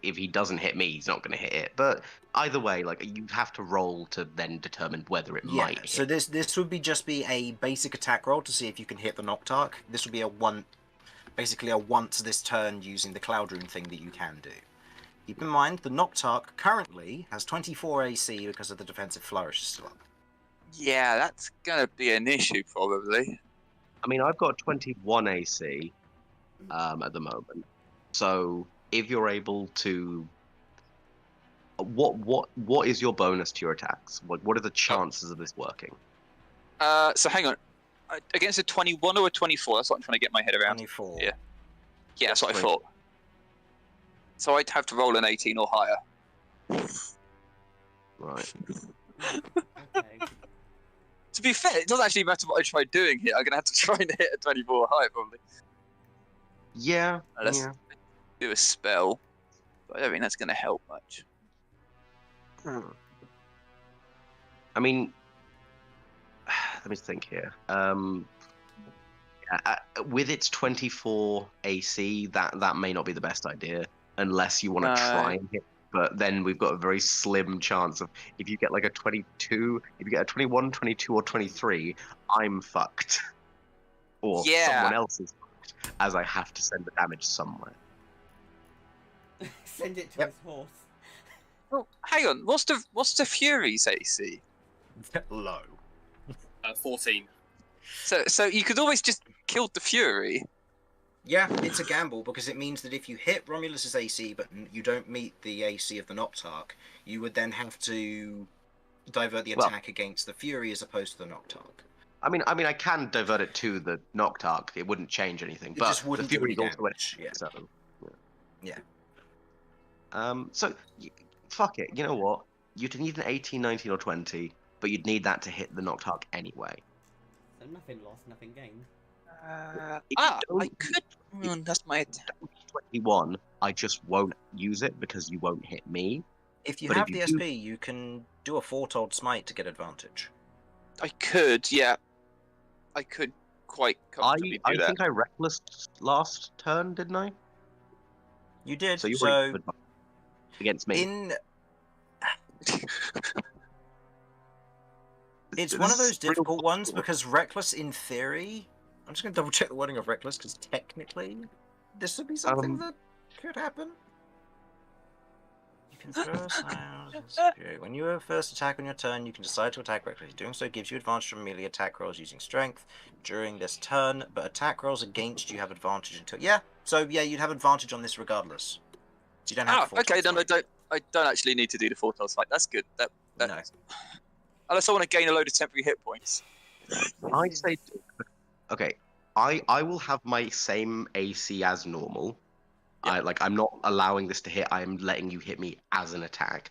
if he doesn't hit me, he's not going to hit it. But either way, like you have to roll to then determine whether it might hit. So this would just be a basic attack roll to see if you can hit the Noctarch. This would be basically a once this turn using the Cloud Rune thing that you can do. Keep in mind, the Noctarch currently has 24 AC because of the defensive flourish still up. Yeah, that's gonna be an issue probably. I mean, I've got 21 AC at the moment. So if you're able to, what is your bonus to your attacks? What are the chances of this working? So hang on. Against a 21 or a 24? That's what I'm trying to get my head around. 24. Yeah. Yeah, that's what I thought. So I'd have to roll an 18 or higher. Right. Okay. To be fair, it doesn't actually matter what I try doing here. I'm going to have to try and hit a 24 or higher, probably. Yeah. Let's do a spell. But I don't think that's going to help much. I mean, let me think here. With its 24 AC, that may not be the best idea, unless you want to try and hit. But then we've got a very slim chance of, if you get like a 22, if you get a 21, 22, or 23, I'm fucked. Or someone else is fucked, as I have to send the damage somewhere. Send it to his horse. Oh, hang on. What's the Fury's AC? Low. 14. So you could always just kill the Fury. Yeah, it's a gamble because it means that if you hit Romulus's AC but you don't meet the AC of the Noctarch, you would then have to divert the attack against the Fury as opposed to the Noctarch. I mean, I can divert it to the Noctarch. It wouldn't change anything. It but just wouldn't the do any Fury's also damage. a so, Yeah. So, fuck it. You know what? You'd need an 18, 19, or 20, but you'd need that to hit the Noctarch anyway. So nothing lost, nothing gained. I could. That's my attack. 21, I just won't use it because you won't hit me. If you But have if the you SP, you can do a Foretold Smite to get advantage. I could, yeah. I could quite comfortably I do that. think I reckless last turn, didn't I? You did. So you So were against me. It's one of those difficult ones because Reckless, in theory, I'm just going to double check the wording of Reckless because technically this would be something that could happen. You can throw sounds. When you have first attack on your turn, you can decide to attack recklessly. Doing so gives you advantage from melee attack rolls using strength during this turn, but attack rolls against you have advantage until you'd have advantage on this regardless. So you don't have to okay, then I don't actually need to do the Foretold Smite. That's good. No. Unless I want to gain a load of temporary hit points. I say, okay, I will have my same AC as normal. Yeah. I'm not allowing this to hit. I am letting you hit me as an attack,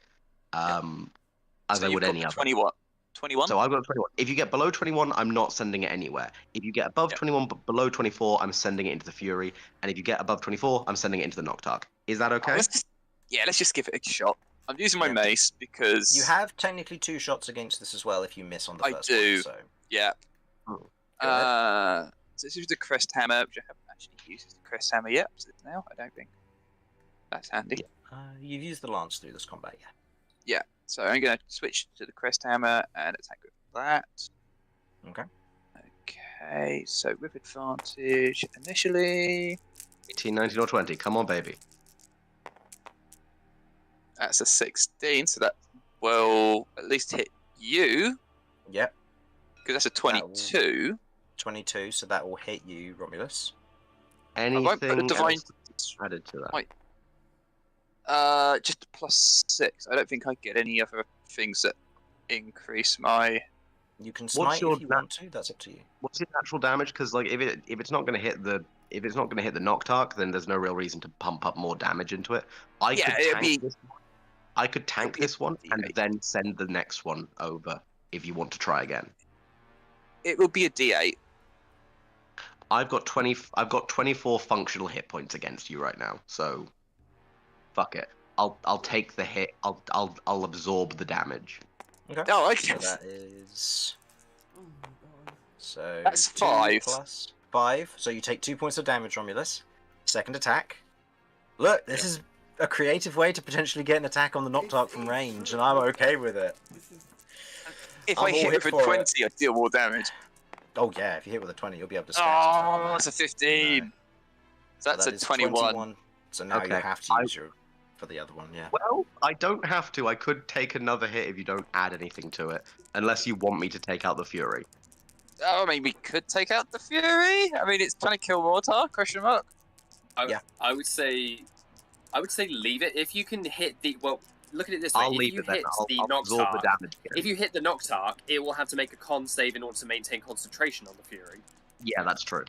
as I would any other. 21. 21. So I've got 21. If you get below 21, I'm not sending it anywhere. If you get above 21 but below 24, I'm sending it into the Fury. And if you get above 24, I'm sending it into the Noctarch. Is that okay? Let's just give it a shot. I'm using my mace because you have technically 2 shots against this as well if you miss on the first one. So. Yeah. So this is the Crest Hammer, which I haven't actually used the Crest Hammer yet now. I don't think that's handy. You've used the lance through this combat, yeah. Yeah. So I'm going to switch to the Crest Hammer and attack with that. Okay. Okay. So with advantage initially. 18, 19, or 20. Come on, baby. That's a 16, so that will at least hit you. Yep. Because that's a 22. 22, so that will hit you, Romulus. Anything I won't put a divine else added to that? Wait. Just a +6. I don't think I get any other things that increase my You can smite your if you want to. That's up to you. What's your natural damage? Because like if it's not going to hit the Noctark, then there's no real reason to pump up more damage into it. I could tank this one and then send the next one over if you want to try again. It will be a D8. I've got 24 functional hit points against you right now, so fuck it. I'll take the hit. I'll absorb the damage. Okay. Oh, So okay. that is. Oh my god. So That's 2 5. plus 5. So you take 2 points of damage, Romulus. Second attack. Look, this is a creative way to potentially get an attack on the Noctark from range, and I'm okay with it. If I'm I all hit hit with a for 20, I deal more damage. Oh yeah, if you hit with a 20, you'll be able to scratch and stuff Oh, like that's that. a 15. No. So that's that a is 21. So now you Okay, have to use your for the other one, yeah. Well, I don't have to. I could take another hit if you don't add anything to it, unless you want me to take out the Fury. Oh, I mean, we could take out the Fury. I mean, it's trying to kill Mortar, question mark. I would say leave it. If you can hit the... Well, look at it this way. I'll if leave you it then. hit I'll the absorb the Noctark, damage again. if you hit the Noctark, it will have to make a con save in order to maintain concentration on the Fury. Yeah, that's true.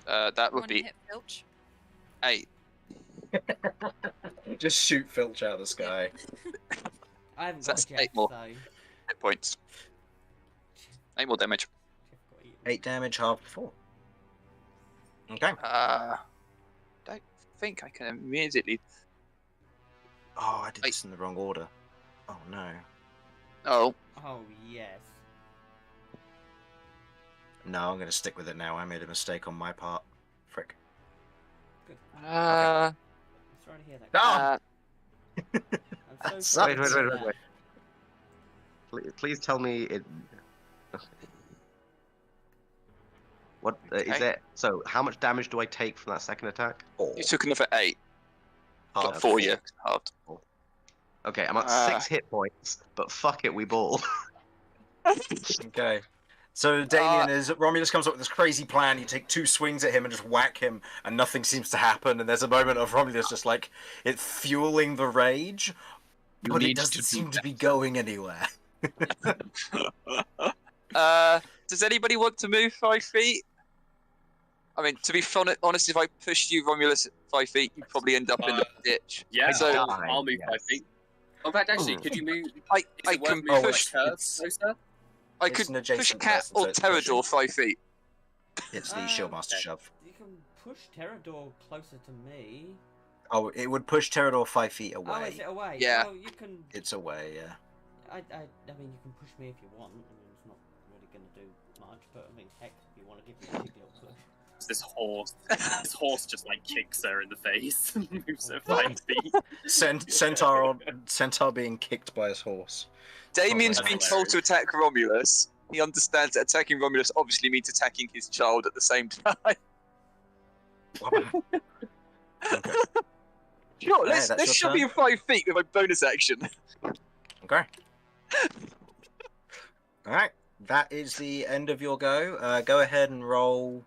That would One be hit Filch. 8. Just shoot Filch out of the sky. I haven't So got that's Jeff, 8 more. so... Hit points. 8 more damage. Jeff got eaten. 8 damage, half 4. Okay. Don't think I can immediately... Oh, I did this in the wrong order. Oh no. Oh, Oh, yes. No, I'm going to stick with it now. I made a mistake on my part. Frick. Good. uh, I'm sorry to hear that. uh, I'm so That sorry Wait, to hear wait. that. Please tell me it. What is Okay. it? So, how much damage do I take from that second attack? Four. you took another 8. Half Got 4, yeah. Halved. Okay, I'm at 6 hit points, but fuck it, we ball. Okay. So Damien is Romulus comes up with this crazy plan. You take 2 swings at him and just whack him, and nothing seems to happen. And there's a moment of Romulus just like it fueling the rage, but it doesn't seem to be going anywhere. Does anybody want to move 5 feet? I mean, to be honest, if I pushed you, Romulus, 5 feet, you'd probably end up in the ditch. Yeah, So I'll move 5 feet. In fact, actually, could you move? I Is it worth can moving, push. like, curve it's- closer? I It's could an push adjacent Cat person, or so it's pushing. Terrador 5 feet. It's the Shieldmaster okay. shove. You can push Terrador closer to me. Oh, it would push Terrador 5 feet away. Oh, is it away? Yeah. Oh, you can... It's away, yeah. I mean, you can push me if you want. I mean, it's not really going to do much, but I mean, heck, if you want to give me a big little push. This horse just like kicks her in the face and moves her 5 feet. Centaur being kicked by his horse. Damien's that's been told to attack Romulus. He understands that attacking Romulus obviously means attacking his child at the same time. Okay. Sure, that's let's your shove you 5 feet with my bonus action. Okay. Alright, that is the end of your go. Go ahead and roll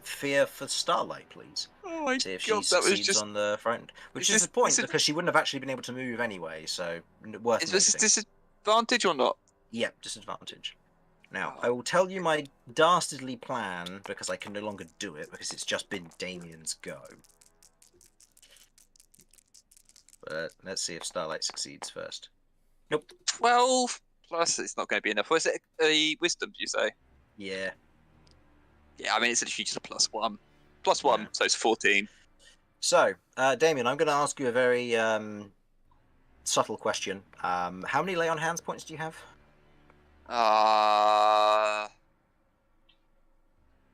Fear for Starlight, please. Oh my See if she god, that was succeeds just... on the front. Which Is is this- the point, this is- because she wouldn't have actually been able to move anyway, so worth Is this a noting. disadvantage or not? Yep, disadvantage. Now, Oh. I will tell you my dastardly plan, because I can no longer do it, because it's just been Damien's go. But let's see if Starlight succeeds first. Nope. 12 plus, it's not going to be enough. Was it a wisdom, do you say? Yeah. Yeah, I mean, it's literally just a +1. +1, Yeah. so it's 14. So, Damien, I'm going to ask you a very subtle question. How many lay on hands points do you have?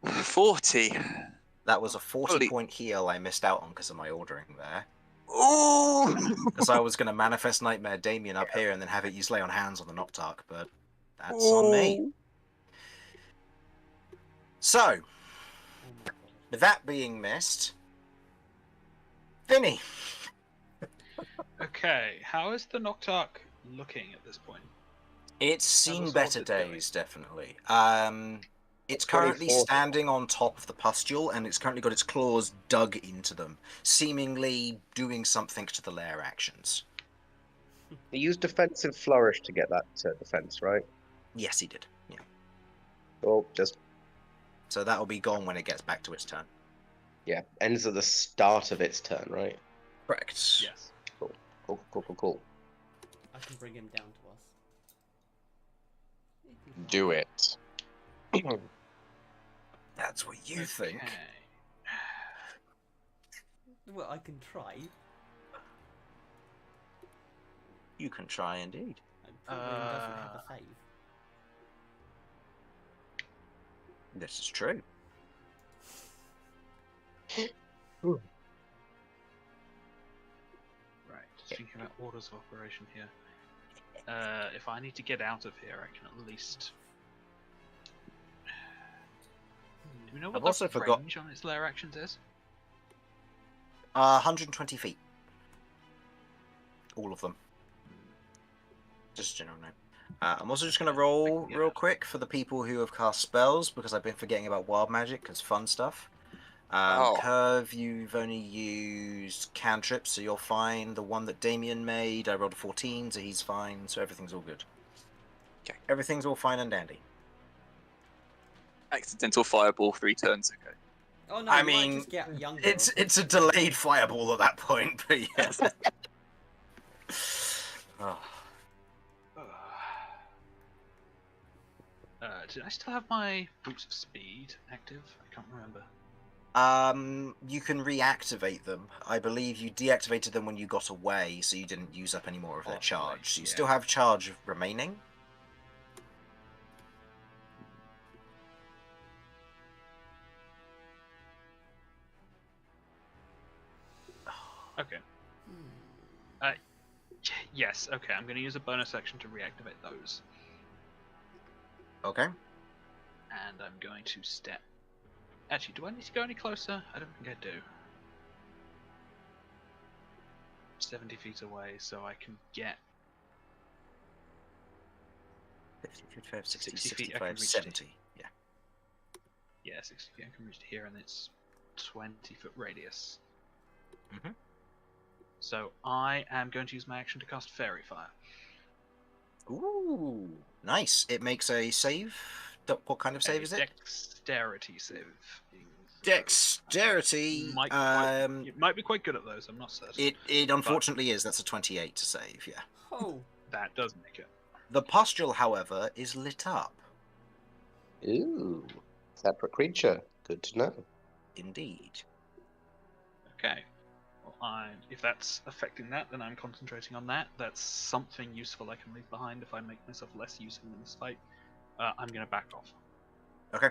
40. That was a 40 Holy- point heal I missed out on because of my ordering there. Ooh! Because I was going to manifest Nightmare Damien up here and then have it use lay on hands on the Noctark, but that's on me. So, Oh my god. with that being missed, Vinny. Okay, how is the Noctark looking at this point? It's seen was better what it's doing. days, definitely. It's currently 24. standing on top of the pustule, and it's currently got its claws dug into them, seemingly doing something to the lair actions. He used defensive flourish to get that defense, right? Yes, he did. Yeah. Well, just So that'll be gone when it gets back to its turn. ends at the start of its turn, right? Correct. Yes. Cool. I can bring him down to us. Do it. That's what you think. Okay. Well, I can try. You can try indeed. And probably doesn't have a save. This is true. Right. Just thinking about orders of operation here. If I need to get out of here, I can at least. Do we know what I've the also forgot- range on its lair actions is? 120 feet. All of them. Just general note. I'm also just going to roll real quick for the people who have cast spells, because I've been forgetting about wild magic, because fun stuff. Curve, you've only used cantrips, so you're fine. The one that Damien made, I rolled a 14, so he's fine, so everything's all good. Okay. Everything's all fine and dandy. Accidental fireball 3 turns. Okay. Oh no, I you might mean, just get younger. It's a delayed fireball at that point, but yes. Oh. Did I still have my boots of speed active? I can't remember. You can reactivate them. I believe you deactivated them when you got away, so you didn't use up any more of their charge. So you still have charge remaining. Okay. Yes, okay, I'm going to use a bonus action to reactivate those. Okay. And I'm going to step. Actually, do I need to go any closer? I don't think I do. 70 feet away, so I can get 50, 55, 60, 60 feet, I can 65, reach 70. Yeah. Yeah, 60 feet. I can reach to here, and it's 20-foot radius. Mm-hmm. So I am going to use my action to cast Fairy Fire. Ooh, nice. It makes a save. What kind of save is it? Dexterity save. Dexterity. It might be quite good at those. I'm not certain. It unfortunately is. That's a 28 to save. Yeah. Oh. That does make it. The pustule, however, is lit up. Ooh, separate creature. Good to know. Indeed. Okay. Well, if that's affecting that, then I'm concentrating on that. That's something useful I can leave behind if I make myself less useful in this fight. I'm going to back off. Okay.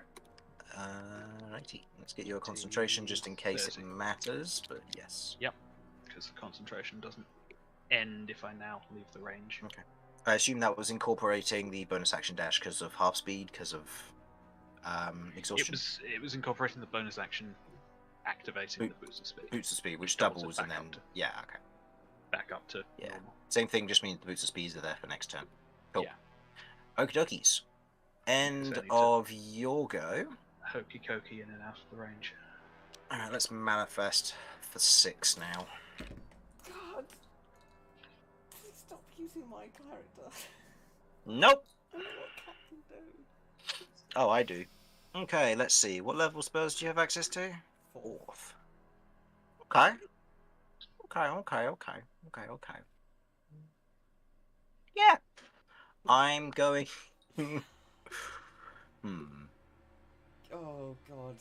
Righty. Let's get you a concentration just in case it matters, but yes. Yep. Because the concentration doesn't end if I now leave the range. Okay. I assume that was incorporating the bonus action dash because of half speed, because of exhaustion. It was incorporating the bonus action, activating the boots of speed. Boots of speed, which doubles and then yeah, okay. Back up to normal. Same thing, just means the boots of speed are there for next turn. Cool. Yeah. Okie dokies. End of your go. Hokey cokey in and out of the range. Alright, let's manifest for 6 now. God. Please stop using my character. Nope. I don't know what cat can do. Oh, I do. Okay, let's see. What level spells do you have access to? 4th. Okay. Okay. Yeah. I'm going... Oh, God.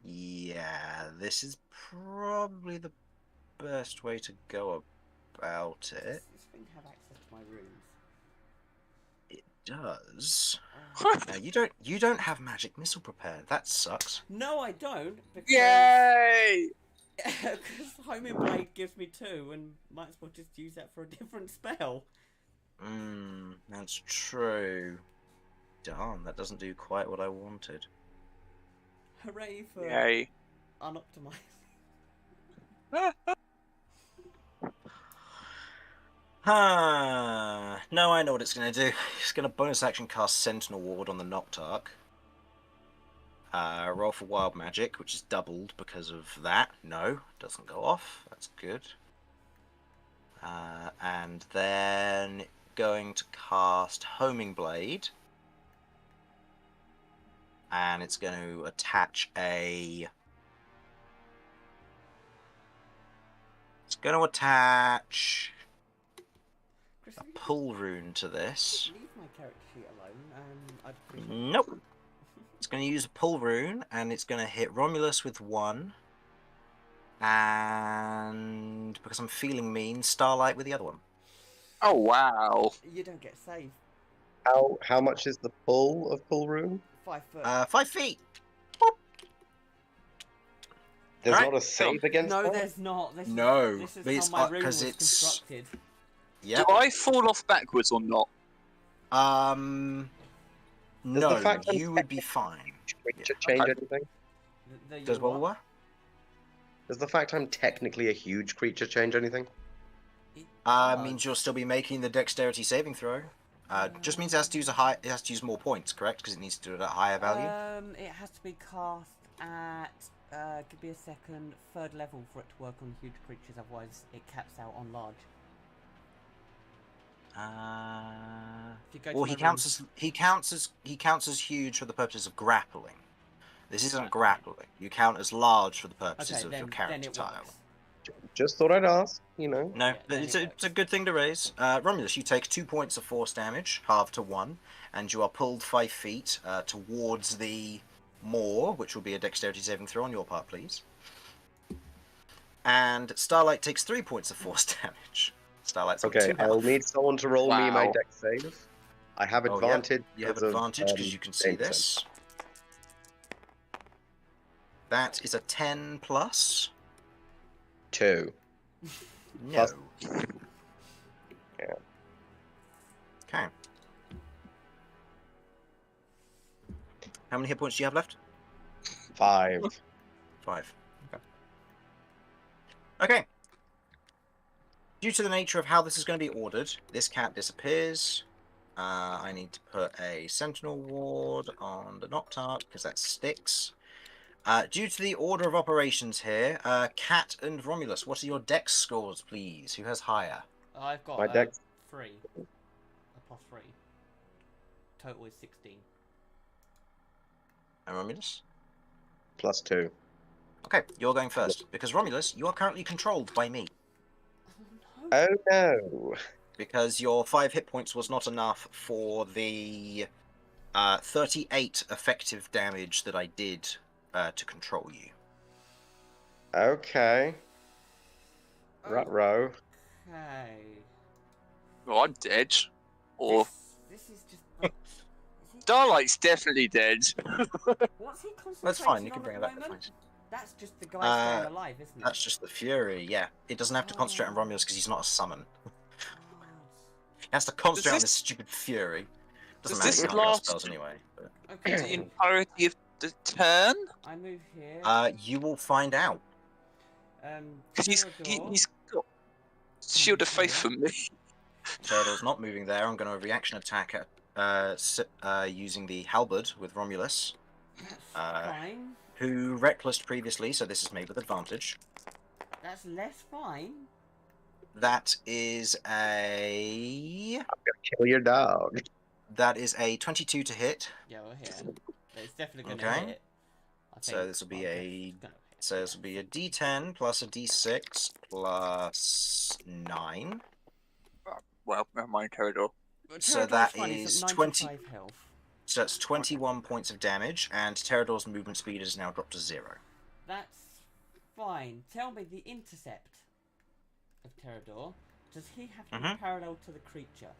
Yeah, this is probably the best way to go about it. Does this thing have access to my rooms? It does. Now, you don't have magic missile prepared. That sucks. No, I don't. Because... Yay! Because Homing Blade gives me 2, and might as well just use that for a different spell. That's true. Darn, that doesn't do quite what I wanted. Hooray for unoptimized. No, I know what it's going to do. It's going to bonus action cast Sentinel Ward on the Noctarch. Roll for Wild Magic, which is doubled because of that. No, doesn't go off. That's good. And then going to cast Homing Blade. And it's going to attach a... It's going to attach Chris, a if you could pull rune to this. leave my character sheet alone, I'd appreciate it. Nope. It's going to use a pull rune, and it's going to hit Romulus with 1. And because I'm feeling mean, Starlight with the other one. Oh wow! You don't get saved. How much is the pull of pull room? 5 foot. 5 feet. There's Alright. not a save against No, that? there's not. No, This but is it's how my room 'cause was it's- constructed. Yep. Do I fall off backwards or not? No, fact I'm you would be fine. Creature change Okay. anything? Does what? What? Does the fact I'm technically a huge creature change anything? It Means does. you'll still be making the dexterity saving throw. Just means it has to use it has to use more points, correct? Because it needs to do it at a higher value. It has to be cast at, give me a second, 3rd level for it to work on huge creatures, otherwise it caps out on large. If you go to Well, my he room- counts as huge for the purposes of grappling. This isn't grappling. You count as large for the purposes Okay, of then, your then character it tile. works. Just thought I'd ask, you know. No, Yeah, but then it's it a works. good thing to raise. Romulus, you take 2 points of force damage, halved to 1, and you are pulled 5 feet towards the moor, which will be a dexterity saving throw on your part, please. And Starlight takes 3 points of force damage. Starlight's on Okay, 2 I'll health. need someone to roll me my Wow. dex save. I have Oh, advantage. You have because of, advantage because you can see danger. this. That is a 10 plus. 2. No. Plus- Yeah. Okay. How many hit points do you have left? 5. 5. Okay. Okay. Due to the nature of how this is going to be ordered, this cat disappears. I need to put a Sentinel Ward on the Noctarch, because that sticks. Due to the order of operations here, Cat and Romulus, what are your dex scores, please? Who has higher? I've got My dex- 3. A plus 3. Total is 16. And Romulus? Plus 2. Okay, you're going first, because Romulus, you are currently controlled by me. Oh no! Oh no! Because your 5 hit points was not enough for the 38 effective damage that I did to control you. Okay. Ruh-roh. Okay. Well, I'm dead. Or This is just. Is he, Starlight's definitely dead. what's he concentrating That's fine, you can on bring at it the back. That's moment? fine. That's just the guy staying alive, isn't it? That's just the Fury, yeah. It doesn't have to concentrate on Romulus because he's not a summon. He has to concentrate on this- this stupid Fury. Doesn't does matter, this he can't cast last- spells anyway. But... The Okay. entirety of the turn? I move here. You will find out. Because Theodore. he's got Shield of Faith from me. Turtle's not moving there. I'm going to reaction attack using the Halberd with Romulus, That's uh, fine. who reckless previously, so this is made with advantage. That's less fine. That is a Kill your dog. 22 to hit. Yeah, we're here. It's definitely gonna Okay. hit. I So think. this will be Well, a- it's gonna hit. So this will be a D10 plus a D6 plus 9. Well, never mind, Corridor. But so Pterodor's that fine, he's is at 20 95 health. So that's 21 points of damage, and Pterodor's movement speed is now dropped to 0. That's fine. Tell me the intercept of Pterodor. Does he have to be parallel to the creature?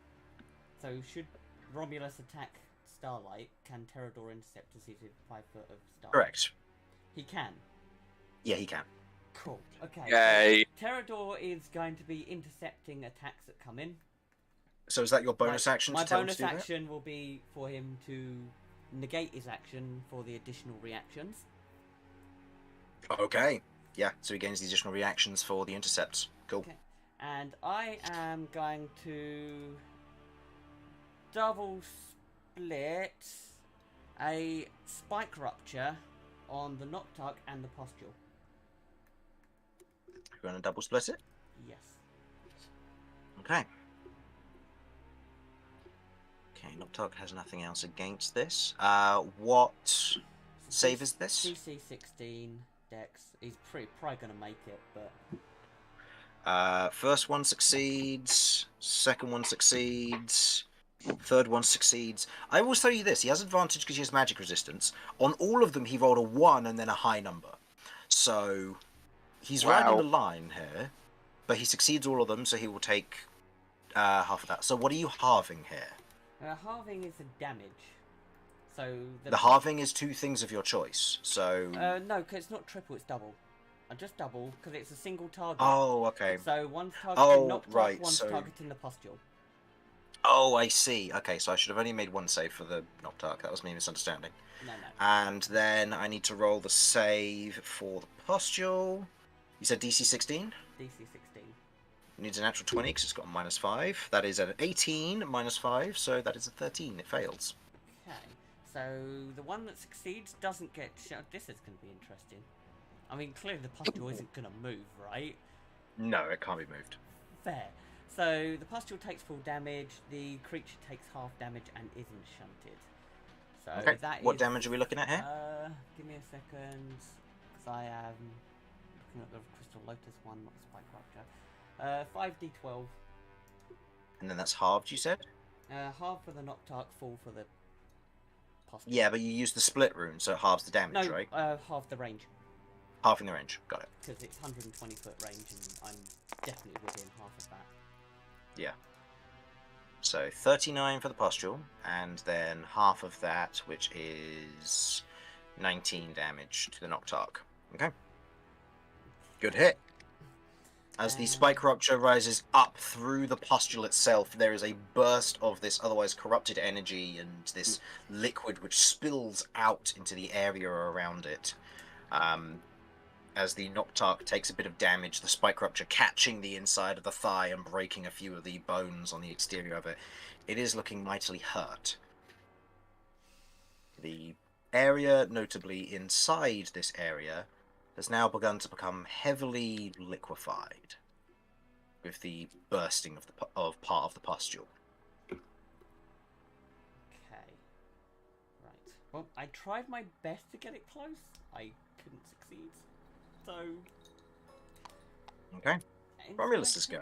So should Romulus attack Starlight, can Pterodor intercept as he's 5 foot of Starlight? Correct. He can. Yeah, he can. Cool. Okay. Yay. So Pterodor is going to be intercepting attacks that come in. So is that your bonus action? My to tell him bonus to do that? action will be for him to negate his action for the additional reactions. Okay. Yeah, so he gains the additional reactions for the intercepts. Cool. Okay. And I am going to double split a spike rupture on the Noctarch and the Postule. You're going to double split it? Yes. Okay. Okay, Nocturne has nothing else against this. What save is this? DC 16 Dex. He's probably gonna make it, but First one succeeds. Second one succeeds. Third one succeeds. I will tell you this: he has advantage because he has magic resistance. On all of them, he rolled a 1 and then a high number. So he's right in the line here, but he succeeds all of them, so he will take half of that. So what are you halving here? halving is the damage. So The halving is 2 things of your choice. So no, because it's not triple; it's double. I just double because it's a single target. oh, okay. So one's targeting Nocturne, right, one's so... targeting the pustule. Oh, I see. Okay, so I should have only made 1 save for the Nocturne. That was me misunderstanding. No. And then I need to roll the save for the pustule. You said DC 16? DC 16. Needs a natural 20 because it's got a -5. That is an 18 -5, so that is a 13. It fails. Okay, so the one that succeeds doesn't get shot. This is going to be interesting. I mean, clearly the pustule isn't going to move, right? No, it can't be moved. Fair. So the pustule takes full damage, the creature takes half damage and isn't shunted. So Okay, that what is, damage are we looking at here? Give me a second, because I am looking at the Crystal Lotus one, not Spike Rupture. 5d12. And then that's halved, you said? Half for the Nocturne, full for the pustule. Yeah, but you use the split rune, so it halves the damage, No, right? half the range. Halving the range, got it. Because it's 120 foot range and I'm definitely within half of that. Yeah. So 39 for the pustule, and then half of that, which is 19 damage to the Nocturne. Okay. Good hit. As the spike rupture rises up through the pustule itself, there is a burst of this otherwise corrupted energy and this liquid which spills out into the area around it. As the Nocturne takes a bit of damage, the spike rupture catching the inside of the thigh and breaking a few of the bones on the exterior of it. It is looking mightily hurt. The area, notably inside this area, has now begun to become heavily liquefied with the bursting of part of the pustule. Okay. Right. Well, I tried my best to get it close. I couldn't succeed. So... Okay. Romulus's go.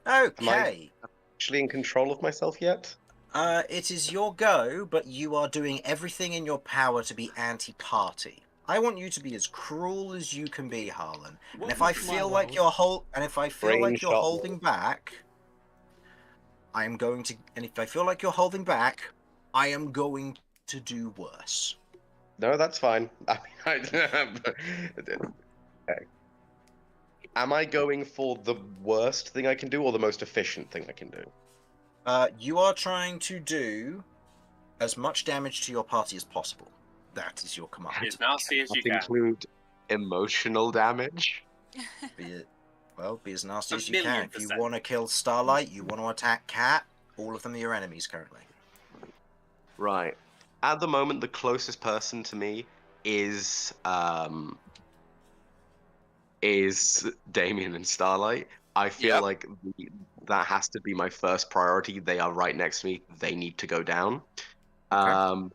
Am Okay. I actually in control of myself yet? It is your go, but you are doing everything in your power to be anti-party. I want you to be as cruel as you can be, Harlan. And if I feel like you're holding back, I am going to. And if I feel like you're holding back, I am going to do worse. No, that's fine. I mean, okay. Am I going for the worst thing I can do or the most efficient thing I can do? You are trying to do as much damage to your party as possible. That is your command. As nasty as you That can. include emotional damage? Be as nasty A as you can. If you 1,000,000%. want to kill Starlight, you want to attack Cat, all of them are your enemies currently. Right. At the moment, the closest person to me is Damien and Starlight. I feel like that has to be my first priority. They are right next to me. They need to go down. Okay.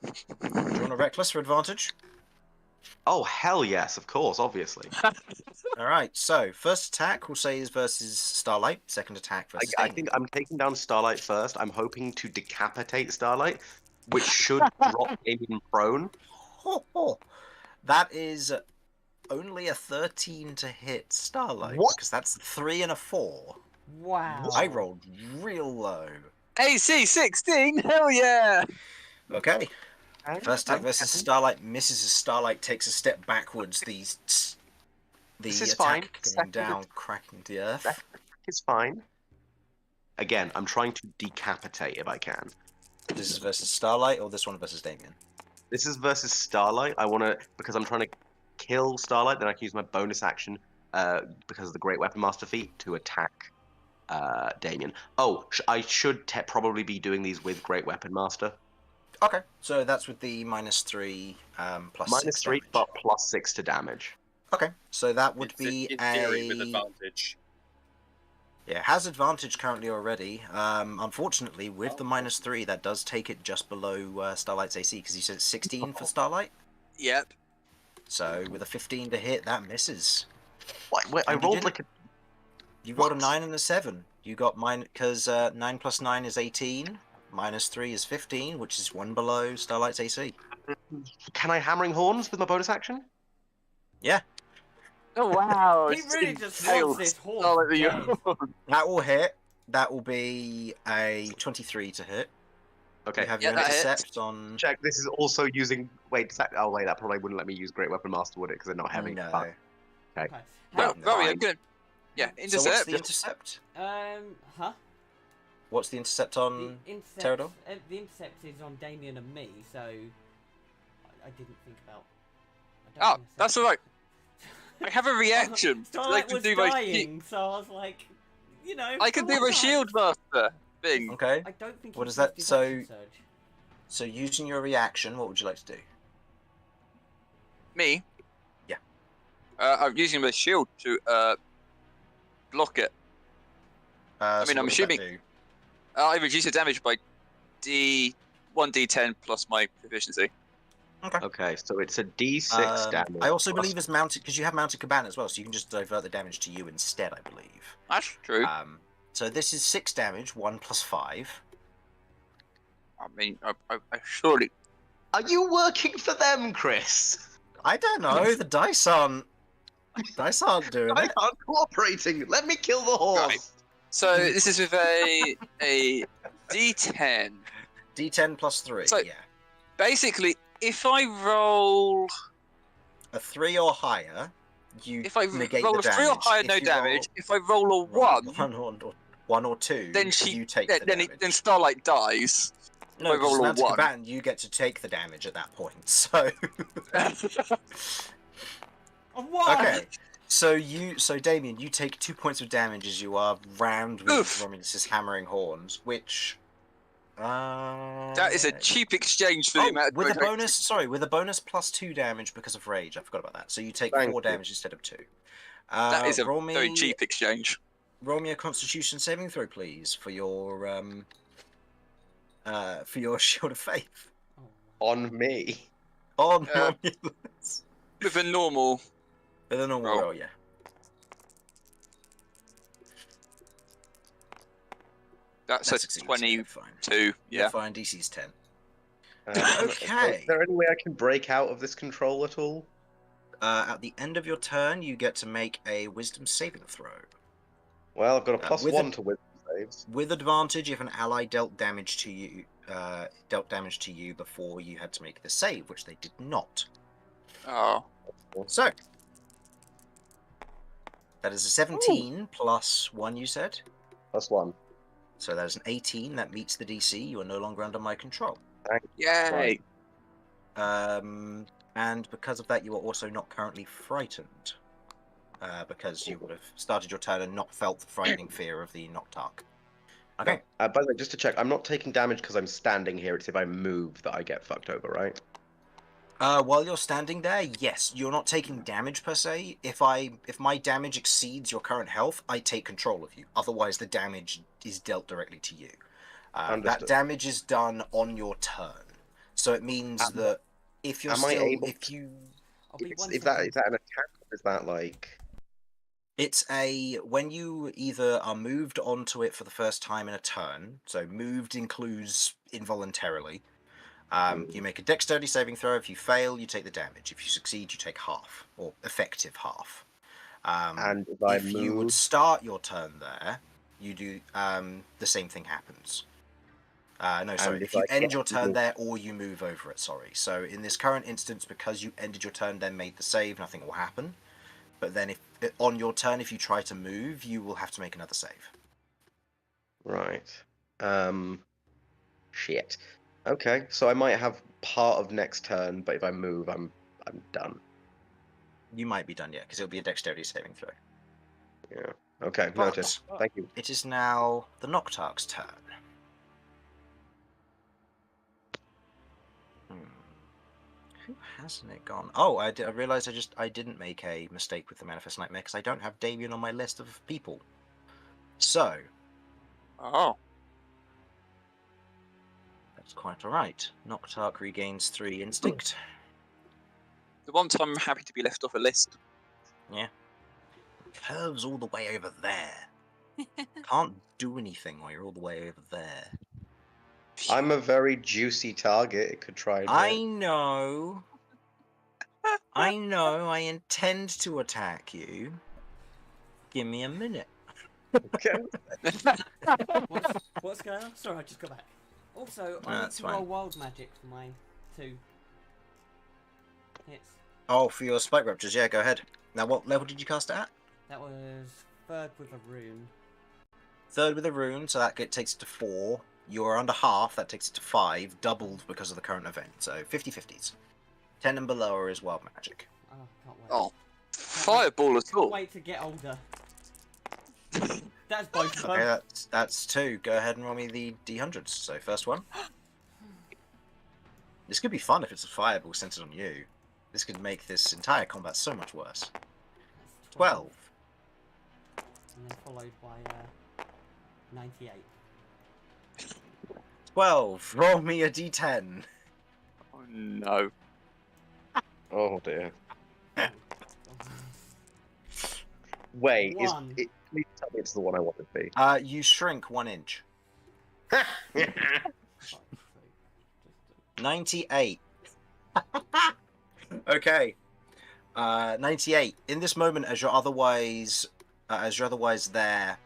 Do you want a Reckless for advantage? Oh, hell yes, of course, obviously. Alright, so first attack we'll say is versus Starlight, second attack versus I Damien. think I'm taking down Starlight first. I'm hoping to decapitate Starlight, which should drop Damien prone. That is only a 13 to hit Starlight, What? because that's 3 and a 4. Wow. I rolled real low. AC 16, hell yeah! Okay. First attack versus Starlight misses as Starlight takes a step backwards. The This is attack fine. coming Second down, cracking the earth. It's fine. Again, I'm trying to decapitate if I can. This is versus Starlight, or this one versus Damien? This is versus Starlight. I want to, because I'm trying to kill Starlight, then I can use my bonus action, because of the Great Weapon Master feat, to attack Damien. Oh, I should probably be doing these with Great Weapon Master. Okay, so that's with the -3 plus Minus 6 3, damage. but +6 to damage. Okay, so that would It's be in a... theory with advantage. Yeah, has advantage currently already. Unfortunately, with the -3, that does take it just below Starlight's AC, because you said it's 16 for Starlight. Yep. So with a 15 to hit, that misses. Wait, I And you rolled didn't- like a. You rolled a What? 9 and a 7. You got mine because 9 plus 9 is 18. -3 is 15, which is 1 below Starlight's AC. Can I hammering horns with my bonus action? Yeah, Oh wow! He really just wants this horse dead. that will hit. That will be a 23 to hit. Okay. You have Yeah, your that hits. intercept on. Check. This is also using. Wait, does that? Oh wait, that probably wouldn't let me use Great Weapon Master, would it? Because they're not heavy. No. Fuck. Okay. Well, No. well, yeah, Fine. good. Yeah, So what's intercept. the intercept? Huh? What's the intercept The on intercept. Pterodon? The intercept is on Damien and me, so I didn't think about. I don't Oh, think I that's said- alright. I have a reaction. I Starlight can was do my dying, so I was like, you know. I can do Starlight my dies. shield master thing. Okay. I don't think. What he's is that? used his So- action surge. So using your reaction, what would you like to do? Me? Yeah. I'm using my shield to block it. I mean, I'm assuming- I reduce the damage by 1d10 plus my proficiency. Okay, so it's a D6 damage. I also plus- believe it's mounted because you have mounted cabana as well, so you can just divert the damage to you instead. I believe. That's true. So this is 6 damage, 1 plus 5. I mean, I surely. Are you working for them, Chris? I don't know. The dice aren't doing I'm it. not cooperating. Let me kill the horse. Right. So this is with a d10. D10 plus 3. So- Yeah. Basically, if I roll, A 3 or higher, you if I negate roll the a damage. 3 or higher, If no you damage. If I roll a roll 1, 1 or 2, then you take then, the then, damage. then Starlight dies. No, I because roll a mounted 1. combatant, you get to take the damage at that point. So What? okay. So Damien, you take 2 points of damage as you are rammed with Oof. Romulus's hammering horns, which That is a cheap exchange for the Oh, amount of with a damage. bonus. Sorry, with a bonus plus 2 damage because of rage. I forgot about that. So you take Thank 4 you. damage instead of 2. That is a roll very me- cheap exchange. Roll me a Constitution saving throw, please, for your Shield of Faith. On me. On Uh, Romulus. With a normal. With a normal roll. roll, yeah. That's That a succeeds, 22. fine. Yeah. You're fine. DC's 10. Okay. Is there any way I can break out of this control at all? At the end of your turn, you get to make a Wisdom saving throw. Well, I've got a plus with 1 a- to wisdom saves. With advantage if an ally dealt damage to you before you had to make the save, which they did not. Oh. So that is a 17 plus 1, you said. Plus 1. So that is an 18. That meets the DC. You are no longer under my control. Yay! And because of that, you are also not currently frightened. Because you would have started your turn and not felt the frightening fear of the Noctarch. Okay. By the way, just to check, I'm not taking damage because I'm standing here. It's if I move that I get fucked over, right? While you're standing there, yes, you're not taking damage per se. If my damage exceeds your current health, I take control of you. Otherwise, the damage is dealt directly to you. That Understood. damage is done on your turn, so it means that if you're am I still, able if you, I'll be one Is that second. an attack or is that like? it's when you either are moved onto it for the first time in a turn. So moved includes involuntarily. You make a dexterity saving throw. If you fail, you take the damage. If you succeed, you take half, or effective half. And if I you would move, start your turn there, you do the same thing happens. No, sorry. And If if you I end get your turn moved- there, or you move over it, sorry. So in this current instance, because you ended your turn, then made the save, nothing will happen. But then if on your turn, if you try to move, you will have to make another save. right? Shit. Okay, so I might have part of next turn, but if I move, I'm done. You might be done yet, because it'll be a dexterity saving throw. Yeah. Okay, But- noted. Thank you. It is now the Noctarch's turn. Who hasn't it gone? Oh, I realised I didn't make a mistake with the Manifest Nightmare because I don't have Damien on my list of people. So, Oh. that's quite alright. Noctark regains 3 instinct. The one time I'm happy to be left off a list. Curve's all the way over there. Can't do anything while you're all the way over there. I'm a very juicy target. It could try and I hit. know. I know. I intend to attack you. Give me a minute. Okay. What's going on? Sorry, I just got back. Also, I need That's to fine. roll wild magic for my 2 hits. Oh, for your spike ruptures, yeah, go ahead. Now, what level did you cast it at? That was 3rd with a rune. 3rd with a rune, so that takes it to 4. You're under half, that takes it to 5, doubled because of the current event. So 50-50s. 10 and below is wild magic. Oh, can't wait. Oh, fireball at Can't all. wait to get older. That's both of them. Okay, that's 2. Go ahead and roll me the D100s. So first one. This could be fun if it's a fireball centered on you. This could make this entire combat so much worse. That's 12. And then followed by 98. 12. Roll me a D10. Oh no. Oh dear. Wait, One. please tell me it's the one I want it to be. You shrink 1 inch. 98. Okay. 98. In this moment, as you're otherwise there,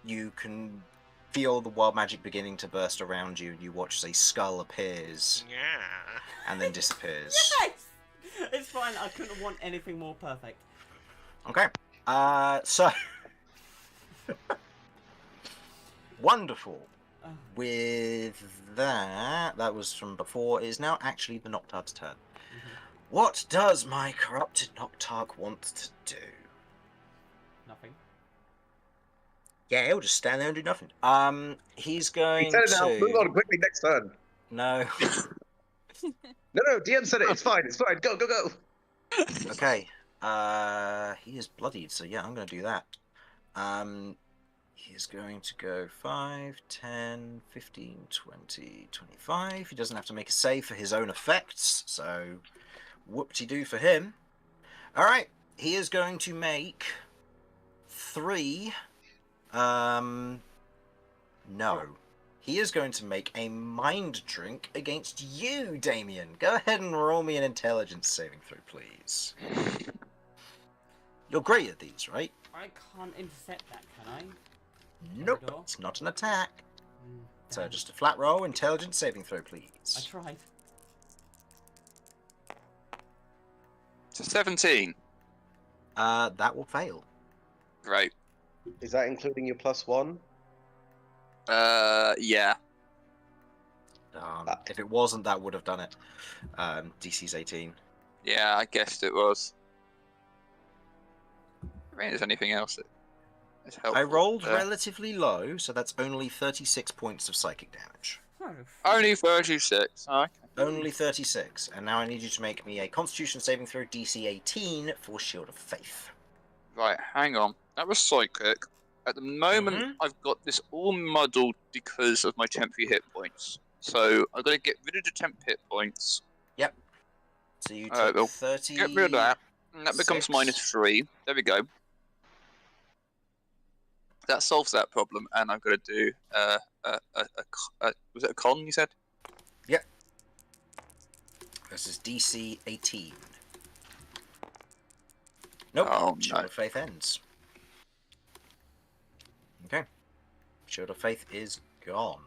you can feel the wild magic beginning to burst around you. You watch as a skull appears and then disappears. Yes! It's fine, I couldn't want anything more perfect. Okay. So wonderful. Oh. With that was from before. It is now actually the Noctark's turn. Mhm. What does my corrupted Noctark want to do? Nothing. Yeah, he'll just stand there and do nothing. He's going He said it now. to. Move on quickly. Next turn. No. No, DM said it. It's fine. It's fine. Go, go, go. Okay. He is bloodied, so yeah, I'm going to do that. He's going to go 5, 10, 15, 20, 25. He doesn't have to make a save for his own effects, so whoop-de-doo for him. Alright, he is going to make 3. No. He is going to make a mind drink against you, Damien. Go ahead and roll me an intelligence saving throw, please. You're great at these, right? I can't intercept that, can I? Nope, Corridor? it's not an attack. So Damn. just a flat roll, intelligence saving throw, I please. tried. To 17. That will fail. Right. Is that including your +1? Yeah. If it wasn't, that would have done it. DC's 18. Yeah, I guessed it was. I mean, there's anything else that is helpful. I rolled relatively low, so that's only 36 points of psychic damage. Oh, Only 36. Okay. Only 36. And now I need you to make me a Constitution saving throw DC 18 for Shield of Faith. Right, hang on. That was psychic. At the moment, Mhm. I've got this all muddled because of my temporary hit points. So I've got to get rid of the temp hit points. So you Alright, take well, 30. Get rid of that. And that becomes Six. -3. There we go. That solves that problem, and I've got to do was it a con? You said? This is DC 18. Nope. Oh, Shield no. of Faith ends. Okay. Shield of Faith is gone.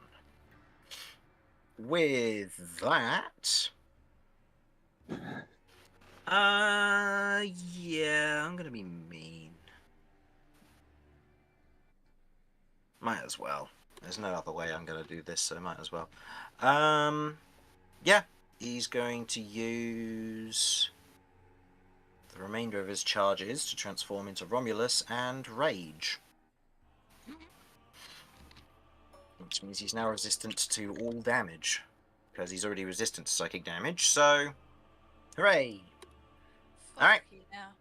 With that... yeah, I'm gonna be mean. Might as well. There's no other way I'm gonna do this, so might as well. Yeah, he's going to use the remainder of his charges to transform into Romulus and Rage. Which means he's now resistant to all damage. Because he's already resistant to psychic damage, so... Hooray! Fuck Alright. you now.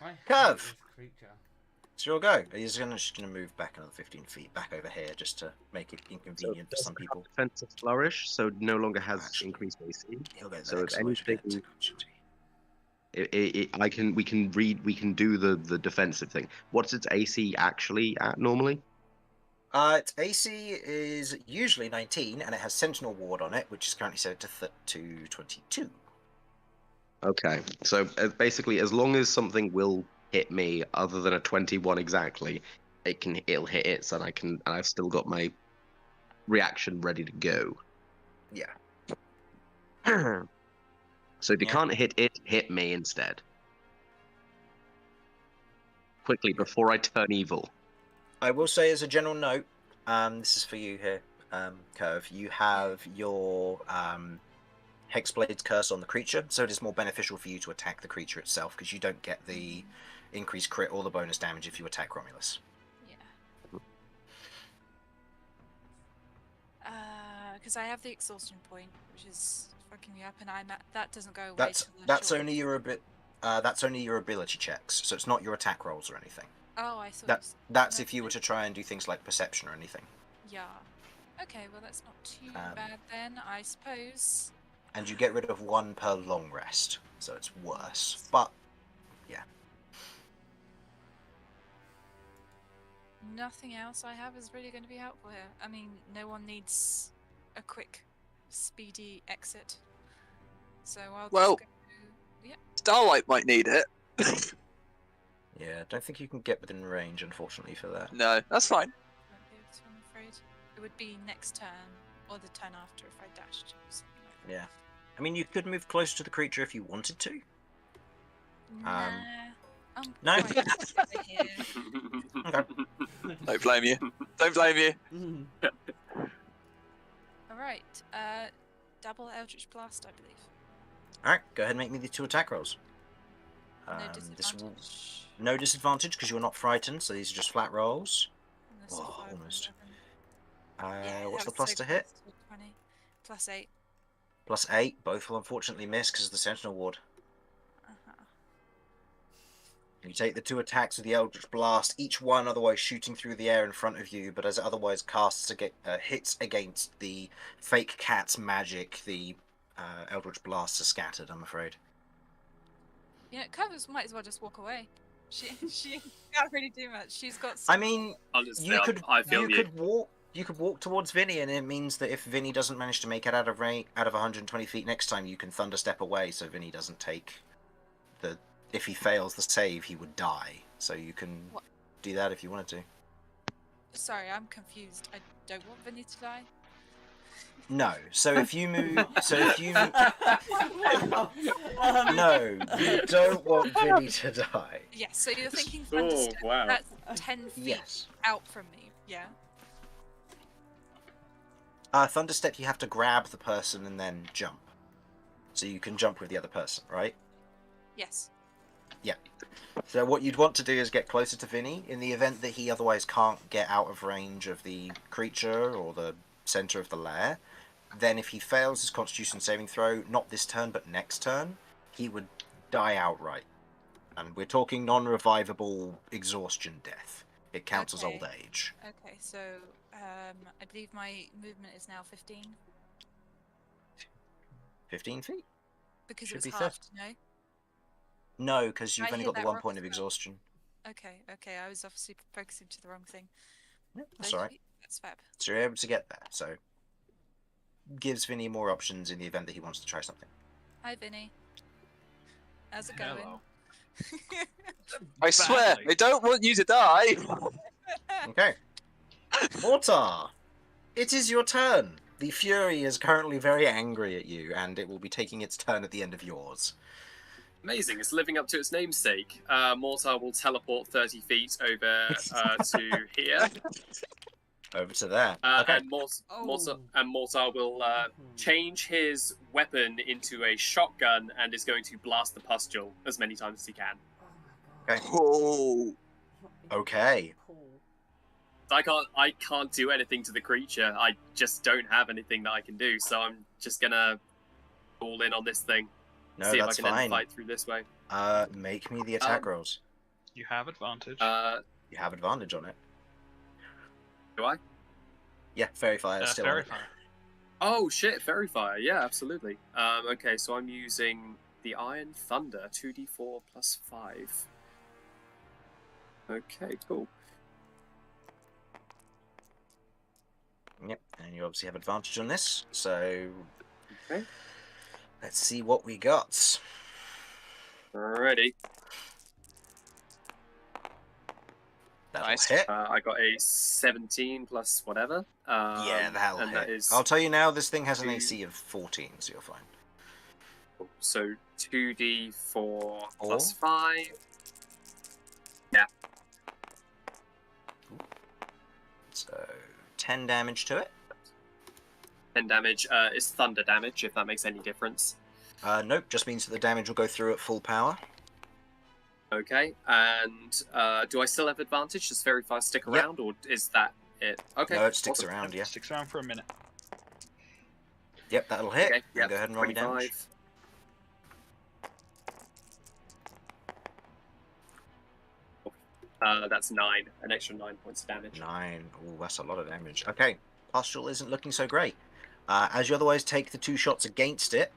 I hate Curve. this creature. It's your go. He's just gonna move back another 15 feet back over here just to make it inconvenient for some people. Defensive flourish, so no longer has Actually, increased AC. He'll get So the if next exposure to anything, opportunity. we can do the defensive thing. What's its AC actually at normally? Its AC is usually 19, and it has Sentinel Ward on it, which is currently set to 22. Okay, so basically, as long as something will hit me other than a 21 exactly, it'll hit it, and I've still got my reaction ready to go. Yeah. So if you Yeah. can't hit it, hit me instead. Quickly, before I turn evil. I will say, as a general note, this is for you here, Curve. You have your Hexblade's curse on the creature, so it is more beneficial for you to attack the creature itself because you don't get the increased crit or the bonus damage if you attack Romulus. Yeah. Because I have the exhaustion point, which is fucking me up, and that doesn't go away. That's only your ability checks, so it's not your attack rolls or anything. Oh, I thought. That's if you were to try and do things like perception or anything. Yeah. Okay, well that's not too bad then, I suppose. And you get rid of 1 per long rest, so it's worse. But yeah. Nothing else I have is really going to be helpful here. I mean, no one needs a quick, speedy exit. So I'll Well, just go. Yeah. Starlight might need it. Yeah, I don't think you can get within range, unfortunately, for that. No, that's fine. Won't be able to, I'm afraid. It would be next turn, or the turn after if I dashed. Or something like that. Yeah. I mean, you could move closer to the creature if you wanted to. Nah. No? Quite happy here. Okay. Don't blame you. Don't blame you. Alright, double Eldritch Blast, I believe. Alright, go ahead and make me the 2 attack rolls. No This will... disadvantage. No disadvantage because you're not frightened, so these are just flat rolls. Unless Oh, it's 5 or almost. 11. Yeah, What's that the plus was so to hit? close to 20. Plus 8. Plus 8. Both will unfortunately miss because of the Sentinel Ward. Uh-huh. You take the 2 attacks with the Eldritch Blast, each one otherwise shooting through the air in front of you, but as it otherwise casts hits against the fake cat's magic, the Eldritch Blasts are scattered, I'm afraid. You know, Covers might as well just walk away. She can't really do much. She's got. I mean, Honestly, you I feel could walk. You could walk towards Vinny, and it means that if Vinny doesn't manage to make it out of 120 feet next time, you can Thunder Step away, so Vinny doesn't take the. If he fails the save, he would die. So you can do that if you wanted to. Sorry, I'm confused. I don't want Vinny to die. No. So if you move. No, you don't want Vinny to die. Yes. So you're thinking Thunder Oh, Step. wow. That's 10 feet Yes. out from me. Yeah. Thunder Step, you have to grab the person and then jump. So you can jump with the other person, right? Yes. Yeah. So what you'd want to do is get closer to Vinny in the event that he otherwise can't get out of range of the creature or the center of the lair. Then if he fails his Constitution saving throw, not this turn but next turn, he would die outright. And we're talking non-revivable exhaustion death. It counts as old age. Okay. So I believe my movement is now 15 15 feet? because Should it was be halved. No. No, because you've I only hit got the that 1 rock point as of well. exhaustion. Okay. Okay. I was obviously focusing to the wrong thing. Yeah, that's Those alright. feet, that's fab. So you're able to get there. So gives Vinny more options in the event that he wants to try something. Hi, Vinny. How's it going? Hello. I swear, Badly. I don't want you to die. Okay. Mortar! It is your turn. The Fury is currently very angry at you, and it will be taking its turn at the end of yours. Amazing, it's living up to its namesake. Mortar will teleport 30 feet over to here. Over to there. Okay. And Mortar will change his weapon into a shotgun and is going to blast the pustule as many times as he can. Okay. Oh, Okay. I can't do anything to the creature. I just don't have anything that I can do, so I'm just gonna all in on this thing. No, See if I that's can end the fine. fight through this way. Make me the attack rolls. You have advantage. You have advantage on it. Do I? Yeah, Fairy Fire is still on Fairy it. Fire. Oh shit, Fairy Fire. Yeah, absolutely. Okay, so I'm using the Iron Thunder, 2d4 plus 5. Okay, cool. Yep, and you obviously have advantage on this, so Okay. let's see what we got. Ready. That'll Nice. hit. I got a 17 plus whatever. Yeah, that'll and hit. that is I'll tell you now, this thing has an two- AC of 14, so you're fine. so 2d4 Four. plus 5. So 10 damage to it. 10 damage is thunder damage, if that makes any difference. Nope, just means that the damage will go through at full power. Okay, and do I still have advantage? Does Fairy Fire stick Yep. around, or is that it? Okay. No, it sticks awesome. around, yeah. Sticks around for a minute. Yep, that'll hit. Okay, And go ahead and roll me damage. 25. That's 9. An extra 9 points of damage. 9. Oh, that's a lot of damage. Okay, Pustule isn't looking so great. As you otherwise take the 2 shots against it,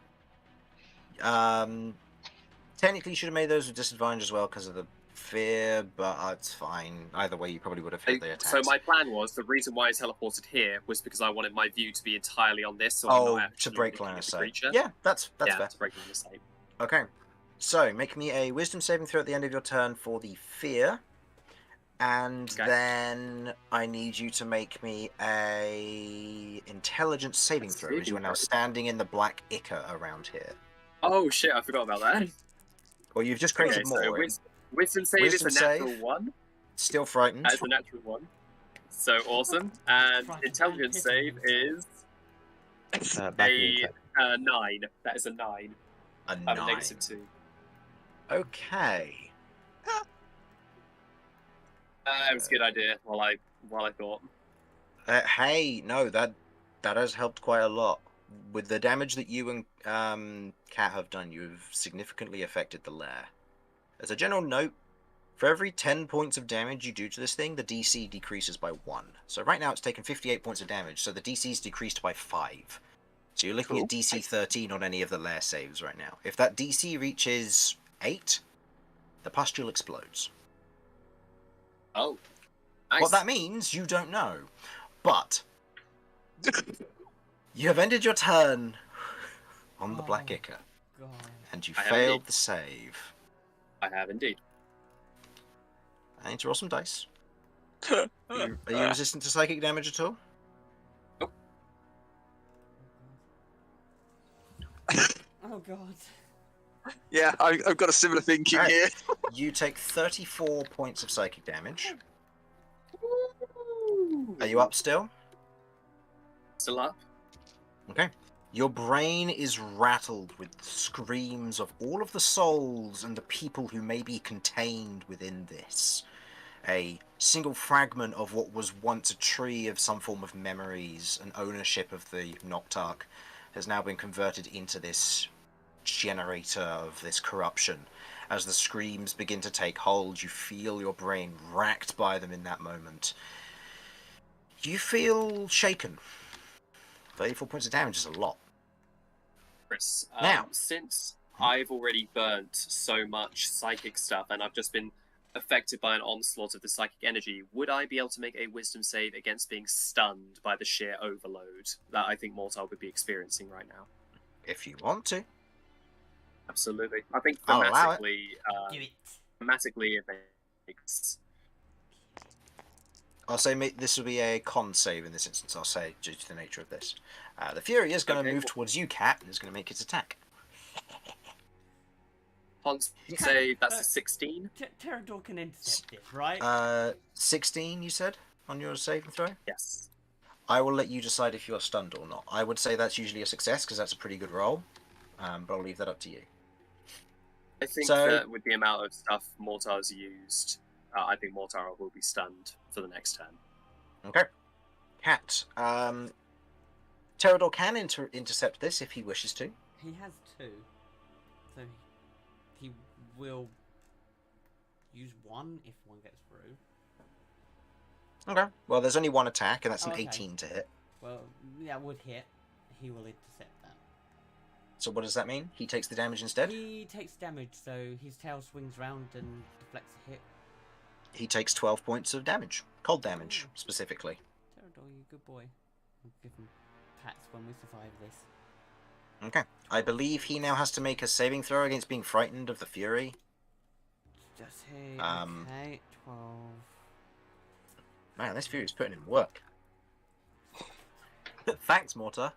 technically you should have made those with disadvantage as well because of the fear, but it's fine. Either way, you probably would have hit the attacks. So my plan was, the reason why I teleported here was because I wanted my view to be entirely on this, so Oh, I'm not to actually break looking line at of the sight. creature. Yeah, that's yeah, fair. to break line of sight. Okay, so make me a Wisdom saving throw at the end of your turn for the fear, and Okay. then I need you to make me a Intelligence saving throw, as you are now Saving throw. standing in the black ichor around here. Oh shit, I forgot about that. Well, you've just created Okay, more. so Wisdom save Wisdom is a natural save. 1. Still frightened. That is a natural 1. So awesome. And Frightened Intelligence and save pitiful. is Back in the a 9. That is a 9. A I'm 9. a negative 2. Okay. It was a good idea. While I thought. Hey, no, that has helped quite a lot. With the damage that you and Kat have done, you've significantly affected the lair. As a general note, for every 10 points of damage you do to this thing, the DC decreases by 1. So right now it's taken 58 points of damage, so the DC's decreased by 5. So you're looking at DC 13 on any of the lair saves right now. If that DC reaches 8, the pustule explodes. Oh. Nice. What that means, you don't know. But you have ended your turn on the Black Oh. Ichor, God. and you I have failed indeed. the save. I have indeed. I need to roll some dice. Are you resistant to psychic damage at all? Oh God. Yeah, I've got a similar thinking Alright. here. You take 34 points of psychic damage. Are you up still? Still up? Okay. Your brain is rattled with screams of all of the souls and the people who may be contained within this. A single fragment of what was once a tree of some form of memories and ownership of the Noctarch has now been converted into this generator of this corruption. As the screams begin to take hold, you feel your brain racked by them in that moment. You feel shaken. 34 points of damage is a lot. Chris, Now. since I've already burnt so much psychic stuff and I've just been affected by an onslaught of the psychic energy, would I be able to make a wisdom save against being stunned by the sheer overload that I think Mortal would be experiencing right now? If you want to. Absolutely. I think I'll allow it. Do it. thematically it makes... I'll say this will be a con save in this instance, I'll say, due to the nature of this. The Fury is going to Okay, move cool. towards you, Cat, and is going to make its attack. Save, that's a 16? Pterodor can intercept it, right? 16, you said, on your saving throw? Yes. I will let you decide if you are stunned or not. I would say that's usually a success, because that's a pretty good roll, but I'll leave that up to you. I think So- that with the amount of stuff Mortar's used, I think Mortar will be stunned for the next turn. Okay. Cat, Pterodor can intercept this if he wishes to. He has 2, so he will use 1 if 1 gets through. Okay. Well, there's only one attack, and that's an Okay. 18 to hit. Well, that would hit. He will intercept that. So what does that mean? He takes the damage instead? He takes damage, so his tail swings round and deflects a hit. He takes 12 points of damage. Cold damage, specifically. Pterodor, you good boy. We'll give him pats when we survive this. Okay. I believe he now has to make a saving throw against being frightened of the Fury. Just hit. Um, Okay, 12. Man, this Fury's putting in work. Thanks, Mortar.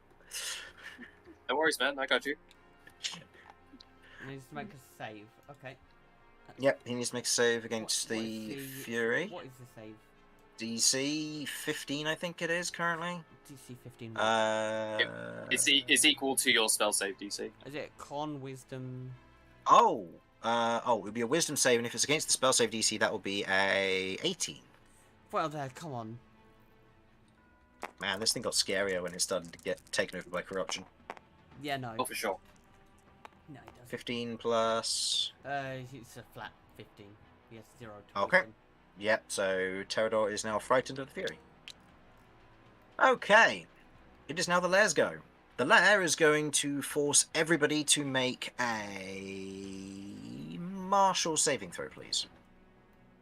No worries, man. I got you. He needs to make a save. Okay. Yep, he needs to make a save against What is the the- Fury. What is the save? DC 15, I think it is currently. DC 15. It's equal to your spell save DC. Is it con, wisdom? Oh, it would be a Wisdom save, and if it's against the spell save DC, that will be a 18. Well, there, come on. Man, this thing got scarier when it started to get taken over by corruption. Yeah, no. Oh, for sure. No, he doesn't. 15 plus. It's a flat 15. He has 0 to Okay. wisdom. Yep, so Pterodor is now frightened of the Fury. Okay, it is now the Lair's go. The Lair is going to force everybody to make a martial saving throw, please.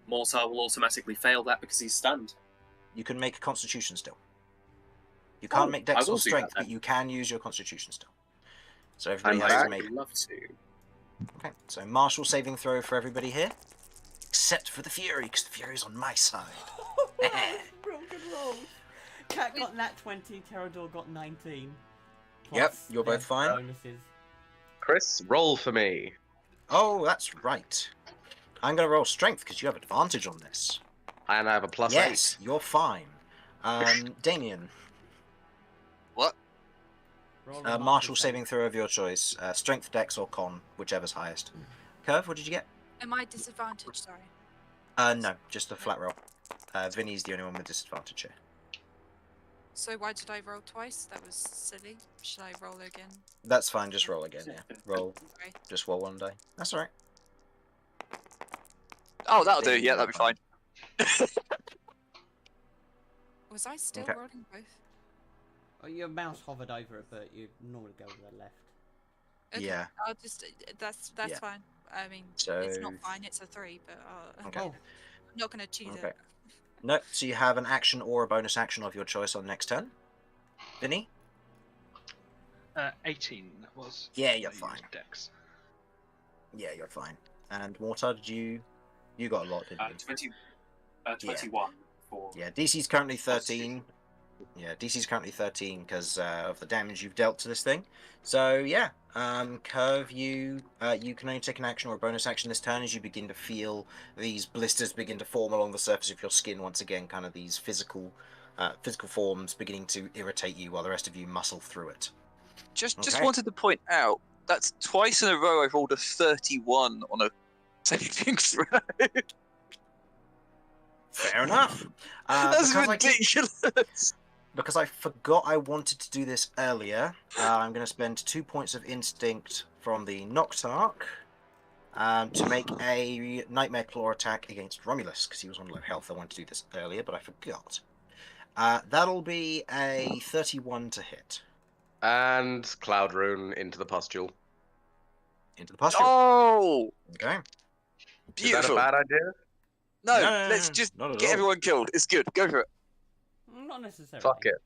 Mortar will automatically fail that because he's stunned. You can make a Constitution still. You can't make I Dex will or do that Strength, then. but you can use your Constitution still. So everybody I'm has to back. make. I'd love to. Okay, so martial saving throw for everybody here, except for the Fury, because the Fury's on my side. Real good rolls. Cat got nat 20, Pterodor got 19. Yep, Plus you're both their fine. Bonuses. Chris, roll for me. Oh, that's right. I'm going to roll Strength because you have advantage on this. And I have a plus Yes, you're fine. Damien, What? Roll a martial save. saving throw of your choice. Strength, Dex, or Con, whichever's highest. Curve, what did you get? Am I disadvantaged? Sorry. No, just a flat roll. Vinny's the only one with disadvantage here. So why did I roll twice? That was silly. Should I roll again? That's fine, just roll again, yeah. Roll, Sorry. just roll one die. That's alright. Oh, that'll do. Yeah, that'll be fine. Was I still Okay. rolling both? Oh, your mouse hovered over it, but you normally go to the left. Okay, Yeah. I'll just. That's Yeah. fine. I mean, So, it's not fine. It's a 3, but Okay. Oh, I'm not gonna choose Okay. it. No, so you have an action or a bonus action of your choice on next turn. Vinny? 18 was. Yeah, you're I used fine. Dex. Yeah, you're fine. And Mortar, did you got a lot, didn't you? 21 for. Yeah, DC's currently 13. Yeah, DC's currently 13 because of the damage you've dealt to this thing. So yeah, Curve, you can only take an action or a bonus action this turn as you begin to feel these blisters begin to form along the surface of your skin once again, kind of these physical forms beginning to irritate you while the rest of you muscle through it. Just Okay. wanted to point out that's twice in a row I've rolled a 31 on a saving throw. Fair enough. That's because I keep- ridiculous. Because I forgot I wanted to do this earlier, I'm going to spend 2 points of instinct from the Noctarch to make a Nightmare Claw attack against Romulus, because he was on low health. I wanted to do this earlier, but I forgot. That'll be a 31 to hit. And Cloud Rune into the pustule. Into the pustule. Oh, Okay. beautiful. Is that a bad idea? No, No, let's just not at get all. everyone killed. It's good. Go for it. not necessarily. Fuck it.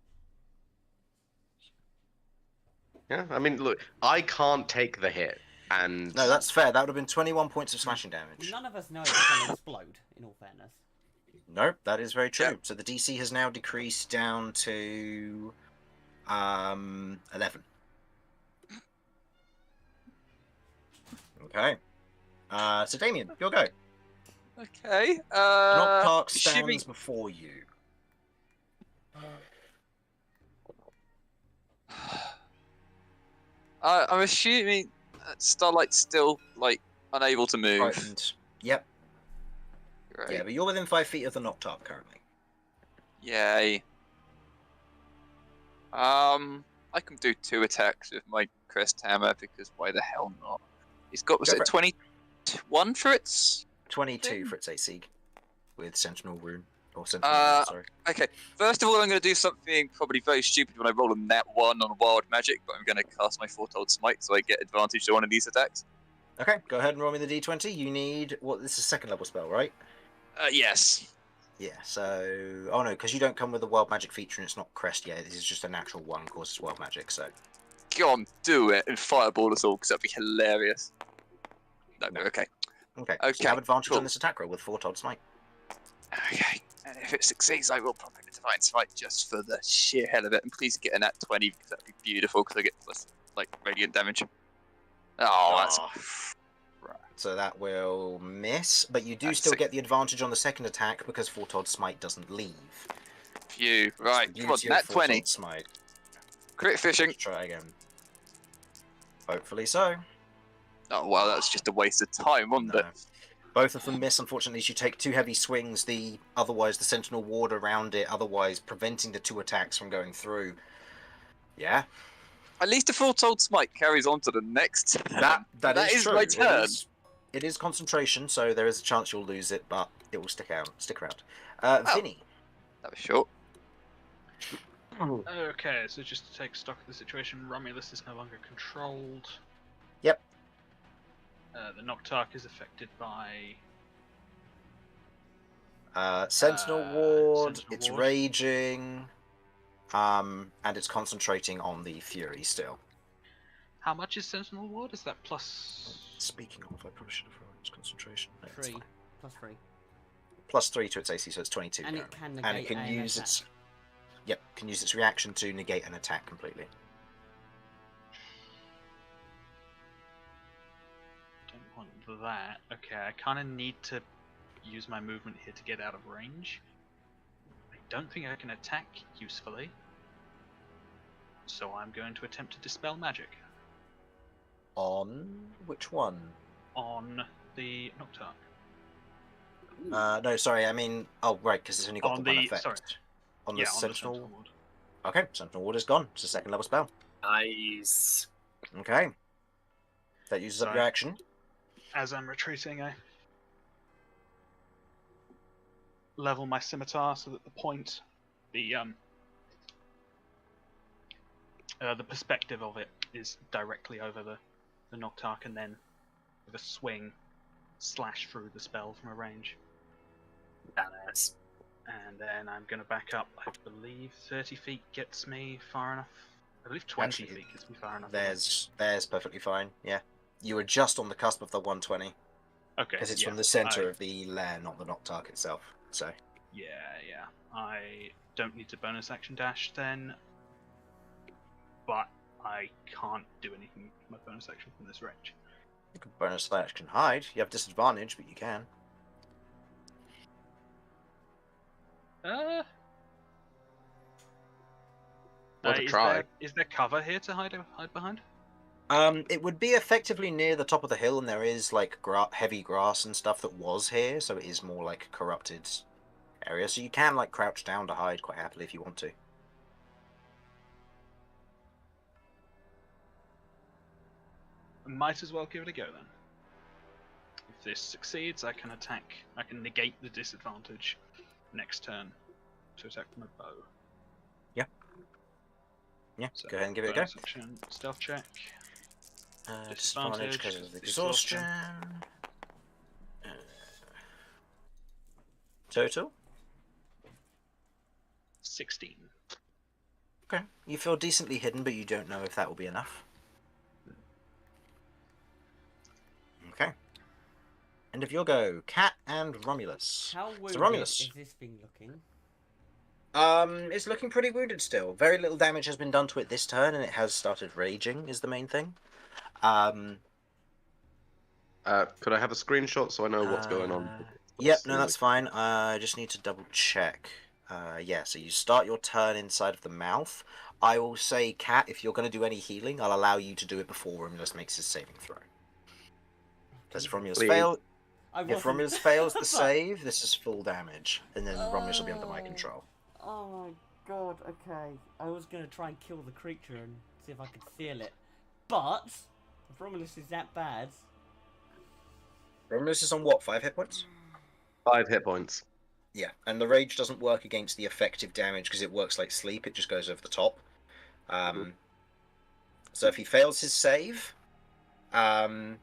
Yeah, I mean, look, I can't take the hit, and No, that's fair. That would have been 21 points of slashing damage. None of us know it's going to explode, in all fairness. Nope, that is very true. Yeah. So the DC has now decreased down to 11. Okay. So Damien, your go. Okay. Noctarch stands assuming- before you. I'm assuming Starlight's still like unable to move. Frightened. Yep. Right. Yeah, but you're within 5 feet of the Noctarch currently. Yay. I can do 2 attacks with my crest hammer because why the hell not? He's got was Go it for it. 21 for its? 22 for its AC with Sentinel Rune. Or Sentinel Ward, sorry. Okay, first of all, I'm going to do something probably very stupid when I roll a net 1 on Wild Magic, but I'm going to cast my Foretold Smite so I get advantage to one of these attacks. Okay, go ahead and roll me the d20. You need... This is a second level spell, right? Yes. Yeah, so... Oh no, because you don't come with a Wild Magic feature and it's not Crest yet. This is just a natural one, causes Wild Magic, so... Go on, do it, and fireball us all, because that'd be hilarious. No, okay. Okay, Okay, so you have advantage cool. on this attack roll with Foretold Smite. Okay, and if it succeeds, I will pop in a Divine Smite just for the sheer hell of it, and please get in at 20, because that'd be beautiful, because I get plus, like, radiant damage. Oh, that's... Right. So that will miss, but you do That's still sick. get the advantage on the second attack because Foretold Smite doesn't leave. Phew, right, It's the come on, beauty of nat 20. Foretold Smite. Crit fishing. Let's try again. Hopefully so. Oh, well, that's just a waste of time, wasn't No. it? Both of them miss, unfortunately. You take 2 heavy swings, otherwise the Sentinel Ward around it, otherwise preventing the 2 attacks from going through. Yeah. At least a Foretold Smite carries on to the next turn. That is true. my turn. It is concentration, so there is a chance you'll lose it, but it will stick around. Vinny. That was short. Okay, so just to take stock of the situation, Romulus is no longer controlled. Yep. The Noctarch is affected by... Sentinel Ward, Sentinel it's Ward. raging, and it's concentrating on the Fury still. How much is Sentinel Ward? Is that plus... Speaking of, I probably should have rolled its concentration. No, it's 3. fine. Plus 3. Plus 3 to its AC, so it's 22 And it currently. can And it negate can an use attack. its... Yep, can use its reaction to negate an attack completely. Don't want that. Okay, I kind of need to use my movement here to get out of range. I don't think I can attack usefully. So I'm going to attempt to dispel magic On which one? on the Noctarch. No, sorry, I mean... Oh, right, because it's only got On the one the- effect. sorry. On the Yeah, on the Sentinel... Sentinel Ward. Okay, Sentinel Ward is gone. It's a second level spell. Nice. Okay. That uses up So- your action. As I'm retreating, I level my scimitar so that the point, the perspective of it is directly over the Noctarch, and then with a swing, slash through the spell from a range. Badass. And then I'm going to back up. I believe 30 feet gets me far enough. I believe 20 Actually, feet gets me far enough. There's perfectly fine, yeah. You were just on the cusp of the 120, Okay. because it's yeah, from the centre I- of the lair, not the Noctarch itself, so... Yeah. I don't need to bonus action dash then, but I can't do anything with my bonus action from this range. You can bonus action hide. You have disadvantage, but you can. Worth a try. Is there cover here to hide behind? It would be effectively near the top of the hill, and there is like heavy grass and stuff that was here, so it is more like a corrupted area. So you can like crouch down to hide quite happily if you want to. Might as well give it a go then. If this succeeds, I can attack. I can negate the disadvantage next turn to attack with my bow. Yeah, So, go ahead and give it a go. bonus action, stealth check. Disadvantage because of the exhaustion. Total? 16. Okay. You feel decently hidden, but you don't know if that will be enough. Okay. End of your go. Cat and Romulus. How wounded Romulus. is this thing looking? It's looking pretty wounded still. Very little damage has been done to it this turn, and it has started raging, is the main thing. Could I have a screenshot so I know what's going on? Yep, no, that's fine. I just need to double check. Yeah, so you start your turn inside of the mouth. I will say, Cat, if you're going to do any healing, I'll allow you to do it before Romulus makes his saving throw. Because if Romulus Please. if Romulus fails the save, this is full damage, and then Romulus will be under my control. Oh my god, okay. I was going to try and kill the creature and see if I could feel it. But, if Romulus is that bad... Romulus is on what, 5 hit points? 5 hit points. Yeah, and the rage doesn't work against the effective damage because it works like sleep. It just goes over the top. So if he fails his save, which You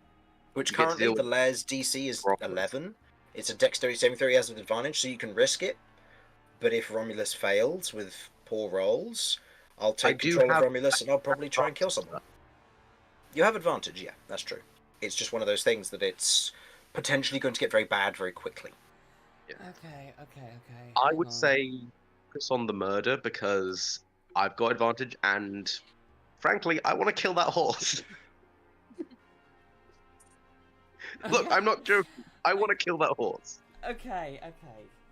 get to currently deal the with Lair's DC is Romulus. 11, it's a dexterity saving throw. He has an advantage, so you can risk it. But if Romulus fails with poor rolls, I'll take control of Romulus and I'll probably try and kill someone. You have advantage, yeah, that's true. It's just one of those things that it's potentially going to get very bad very quickly. Yeah. Okay. I hang would on. say focus on the murder because I've got advantage, and frankly, I want to kill that horse. Look, Okay. I'm not joking. I want to kill that horse. Okay.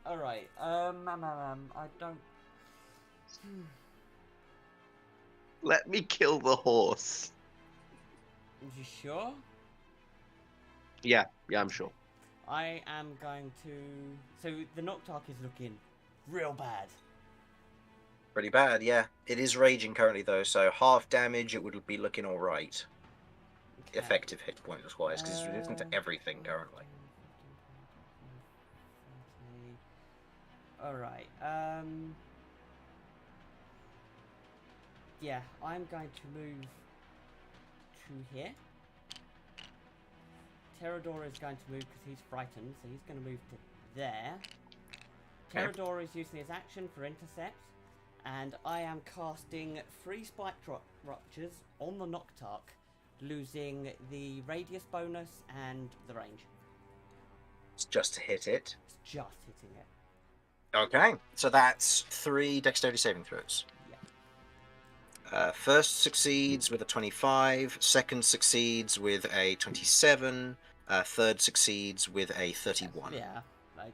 All right. I don't. Let me kill the horse. You sure? Yeah, I'm sure. I am going to. So the Noctarch is looking real bad. Pretty bad, yeah. It is raging currently, though, so half damage, it would be looking alright. Okay. Effective hit points wise, because it's resistant to everything currently. Alright, yeah, I'm going to move to here. Terrador is going to move because he's frightened, so he's going to move to there. Terrador is using his action for intercept, and I am casting 3 spike ruptures on the Noctarch, losing the radius bonus and the range. It's just to hit it. It's just hitting it. Okay, so that's 3 dexterity saving throws. Yeah. First succeeds with a 25, second succeeds with a 27, third succeeds with a 31. Yeah, like...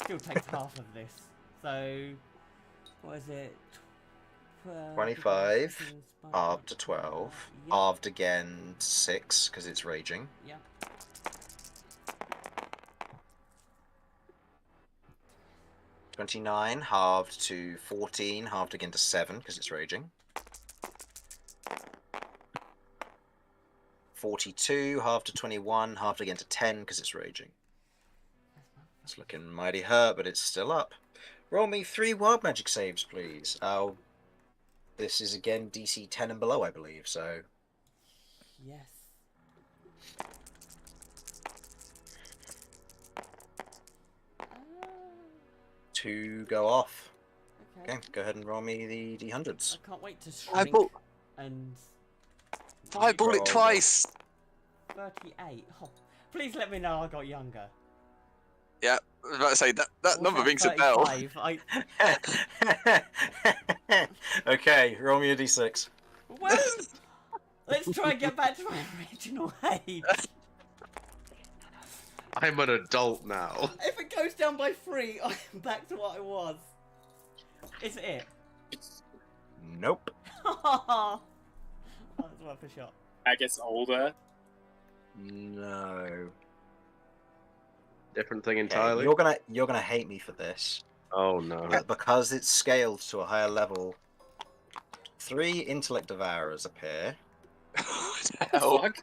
Still takes half of this. So, what is it? 25, halved to 12, Yep. halved again to 6, because it's raging. Yeah. 29, halved to 14, halved again to 7, because it's raging. 42, halved to 21, halved again to 10, because it's raging. It's looking mighty hurt, but it's still up. Roll me 3 wild magic saves, please. This is again DC 10 and below, I believe, so... Yes. Two go off. Okay. Okay, go ahead and roll me the D100s. I can't wait to I shrink bought and... Fireball it Roll. twice. 38. Oh, please let me know I got younger. Yeah, I was about to say that What number was rings a that, bell. 35? Okay, roll me a D6. Well, let's try and get back to my original age. I'm an adult now. If it goes down by 3, I'm back to what I was. Is it? Nope. Oh, that's worth a shot. I guess older. No. Different thing Okay, entirely. you're gonna hate me for this, Oh no. but because it's scaled to a higher level, 3 intellect devourers appear. What the hell? Fuck.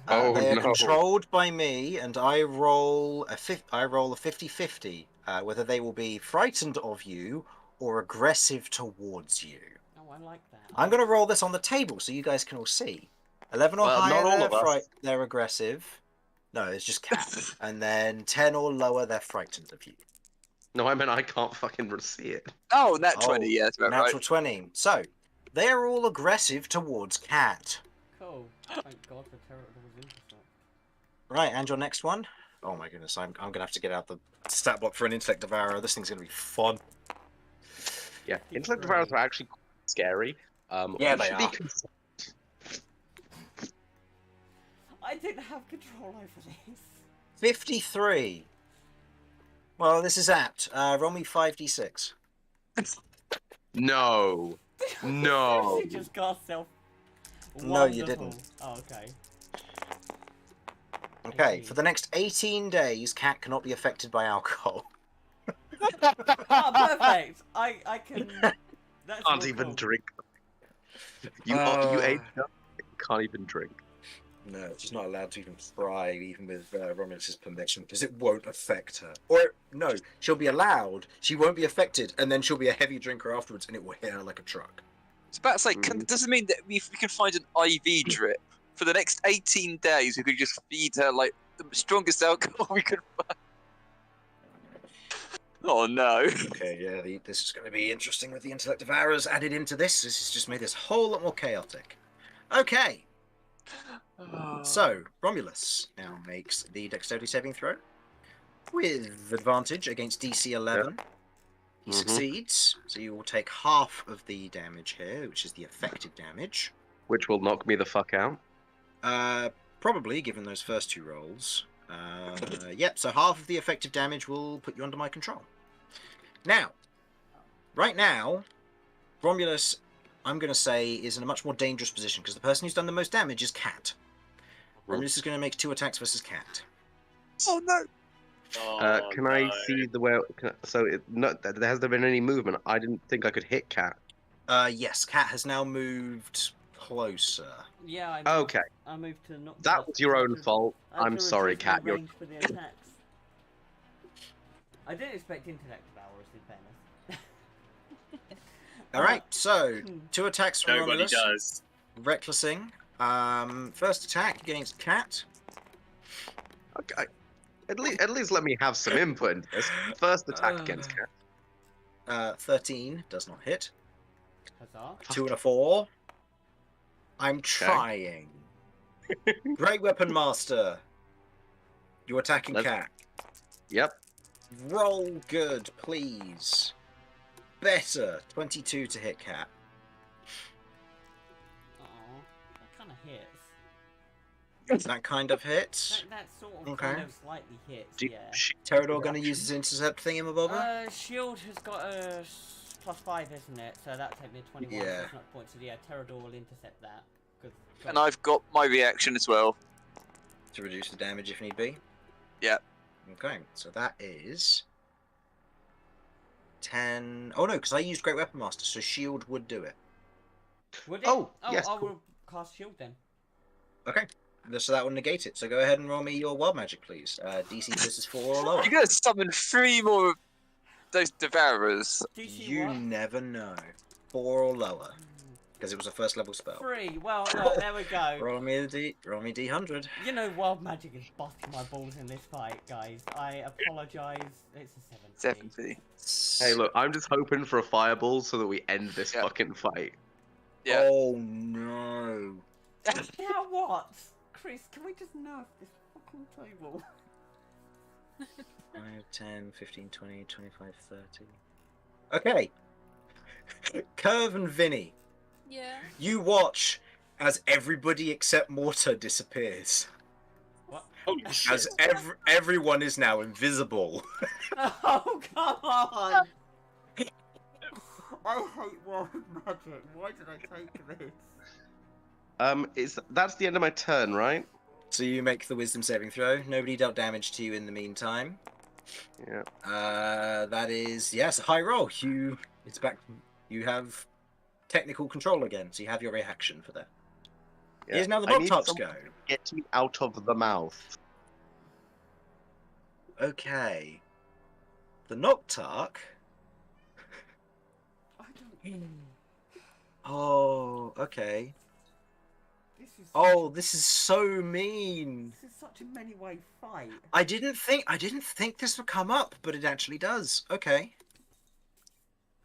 Oh, They are no. controlled by me, and I roll a 50-50 whether they will be frightened of you or aggressive towards you. Oh, I like that. I'm going to roll this on the table so you guys can all see. 11 or Well, higher, not all of us. they're aggressive. No, it's just cat. And then 10 or lower, they're frightened of you. No, I meant I can't fucking see it. Oh, nat Oh, 20, yeah, that's about Natural right. 20. So, they are all aggressive towards cat. Cool. Thank God for Terrador's intercept. Right, and your next one? Oh my goodness, I'm going to have to get out the stat block for an intellect devourer. This thing's going to be fun. Yeah, intellect devourers are actually quite scary. Yeah, we they should be are. concerned. I didn't have control over this. 53. Well, this is apt. Roll me 5d6. No. No. She just cast self. No, you Wonderful. didn't. Oh, okay. Okay, 18. for the next 18 days, cat cannot be affected by alcohol. Oh, perfect. I can. That's Can't real even cool. drink. You aged up. You can't even drink. No, she's not allowed to even try, even with Romulus's permission, because it won't affect her. Or, no, she'll be allowed, she won't be affected, and then she'll be a heavy drinker afterwards, and it will hit her like a truck. It's about to say, does it mean that if we can find an IV drip for the next 18 days, we could just feed her like the strongest alcohol we could find? Oh no. Okay, yeah, this is going to be interesting with the intellect devourers added into this. This has just made this whole lot more chaotic. Okay. So, Romulus now makes the dexterity saving throw with advantage against DC 11. He succeeds, so you will take half of the damage here, which is the affected damage. Which will knock me the fuck out. Probably, given those first two rolls. Yep, so half of the effective damage will put you under my control. Now, right now, Romulus, I'm going to say, is in a much more dangerous position, because the person who's done the most damage is Cat. Romulus is going to make 2 attacks versus Cat. Oh no! Can I see the where? So has there been any movement? I didn't think I could hit Cat. Yes, Cat has now moved closer. Yeah, Okay. I moved to not. That was your own fault. I'm sorry, Cat. You're... For the attacks. I didn't expect intellect devourers, in fairness. Alright, so 2 attacks from Nobody Romulus. does. Recklessing. First attack against Cat. Okay. At least let me have some input into this. First attack against Cat. 13 does not hit. Huzzah. 2 and a 4. I'm trying. Great Weapon Master. You're attacking Cat. Yep. Roll good, please. Better. 22 to hit Cat. Aw, that kind of hits. That kind of hits. That sort of Okay. kind of slightly hits, Do yeah. Pterodor going to use his intercept thingamabobber? Shield has got a +5, isn't it? So that'll take me to 21. Yeah. So it's not points. So yeah, Pterodor will intercept that. And I've got my reaction as well. To reduce the damage if need be? Yeah. Okay, so that is 10. Oh no, because I used Great Weapon Master, so shield would do it. Would it? Oh, yes, I cool. will cast shield then. Okay, so that will negate it. So go ahead and roll me your wild magic, please. DC versus 4 or lower. You're going to summon 3 more of those devourers. DC You what? never know. 4 or lower, because it was a first level spell. 3. Well, look, there we go. Roll me D100. You know, wild magic is busting my balls in this fight, guys. I apologise. It's a 70. 70. Hey, look, I'm just hoping for a fireball so that we end this Yeah. fucking fight. Yeah. Oh no. Now what? Chris, can we just nerf this fucking table? 5, 10, 15, 20, 25, 30. Okay. Curve and Vinny, Yeah. you watch as everybody except Mortar disappears. What? Holy shit. As everyone is now invisible. Oh, come on! I hate wild magic. Why did I take this? That's the end of my turn, right? So you make the wisdom saving throw. Nobody dealt damage to you in the meantime. Yeah. That is, yes, a high roll. It's back. You have technical control again, so you have your reaction for that. Yeah. Here's now the I need Noctops someone go. to Get me out of the mouth. Okay. The Noctark. I don't. Oh, okay. This is. Oh, this is so mean. This is such a many-way fight. I didn't think this would come up, but it actually does. Okay.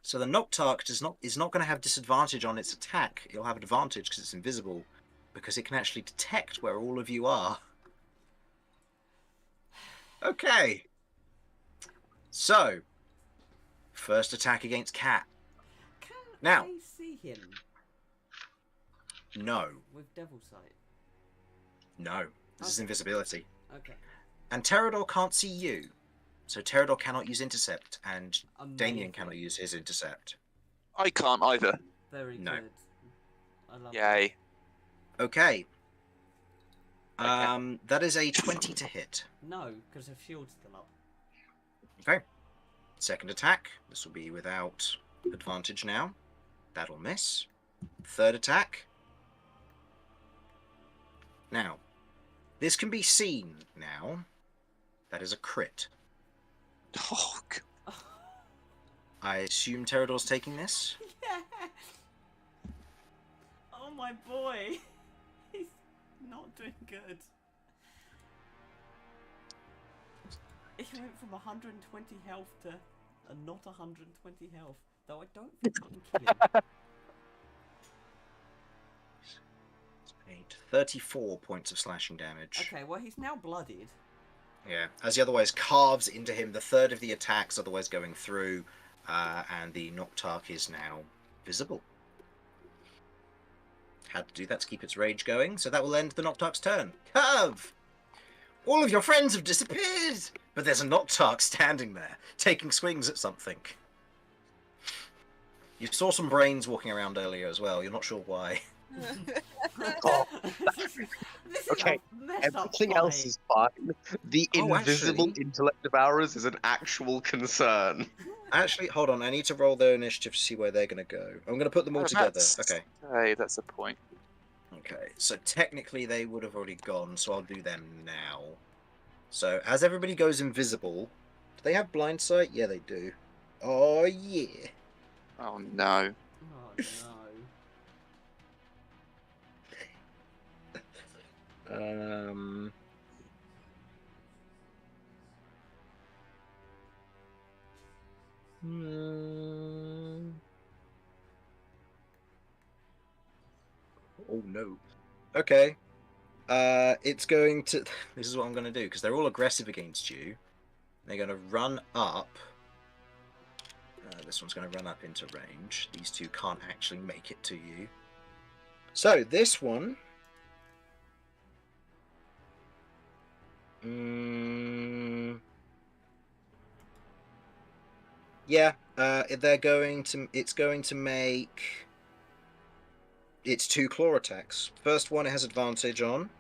So the Noctark is not going to have disadvantage on its attack. It'll have advantage because it's invisible, because it can actually detect where all of you are. Okay. So, first attack against Cat. Can Now. I see him No, with Devil Sight? no. This is Okay. invisibility. Okay. And Pterodor can't see you. So Pterodor cannot use intercept, and Damien Amazing. cannot use his intercept. I can't either. Very No. good. I love Yay. Okay. That is a 20 to hit. It. No, because the shield's still up. Okay. Second attack. This will be without advantage now. That'll miss. Third attack. Now, This can be seen now. That is a crit. Oh, I assume Terador's taking this? Yeah. Oh my boy. He's not doing good. He went from 120 health to not 120 health. Though I don't think I can kill him. 34 points of slashing damage. Okay, well he's now bloodied. Yeah, as he otherwise carves into him the third of the attacks, otherwise going through, and the Noctarch is now visible. Had to do that to keep its rage going, so that will end the Noctarch's turn. Curve! All of your friends have disappeared! But there's a Noctarch standing there, taking swings at something. You saw some brains walking around earlier as well, you're not sure why. Oh, This is okay, a messed up everything else fight. is fine. The Oh, invisible actually- intellect devourers is an actual concern. Actually, hold on, I need to roll their initiative to see where they're going to go. I'm going to put them all together. Okay. Hey, that's a point. Okay, so technically they would have already gone, so I'll do them now. So, as everybody goes invisible, do they have blind sight? Yeah, they do. Oh, yeah. Oh no. Oh no. Um... Oh no. Okay. It's going to... This is what I'm going to do, because they're all aggressive against you. They're going to run up. This one's going to run up into range. These two can't actually make it to you. So, this one... Yeah, they're going to... It's going to make... It's 2 claw attacks. First one it has advantage on.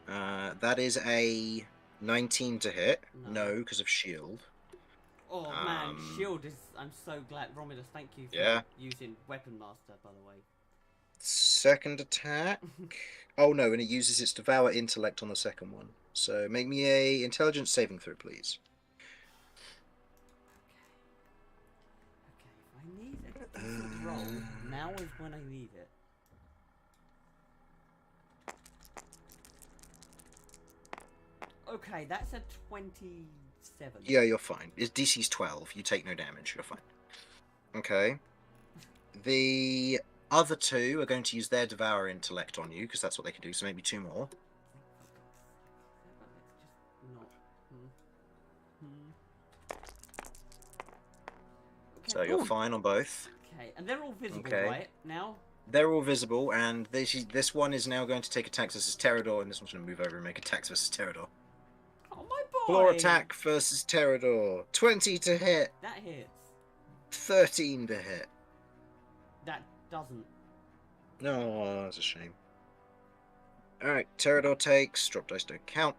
That is a 19 to hit. No, because of shield. Oh man, shield is... I'm so glad. Romulus, thank you for using Weapon Master, by the way. Second attack. Oh no, and it uses its Devour Intellect on the second one. So make me a Intelligence saving throw, please. Okay, if I need a decent roll, now is when I need it. Okay, that's a 27. Yeah, you're fine. It's DC's 12. You take no damage. You're fine. Okay. The other two are going to use their Devour Intellect on you, because that's what they can do, so maybe 2 more. So you're fine on both. Okay, and they're all visible, Okay. right? Now? They're all visible, and this one is now going to take attacks versus Terador, and this one's going to move over and make attacks versus Terador. Oh my boy! Claw attack versus Terador. 20 to hit. That hits. 13 to hit. That doesn't. No, that's a shame. Alright, Terador takes. Drop dice don't count.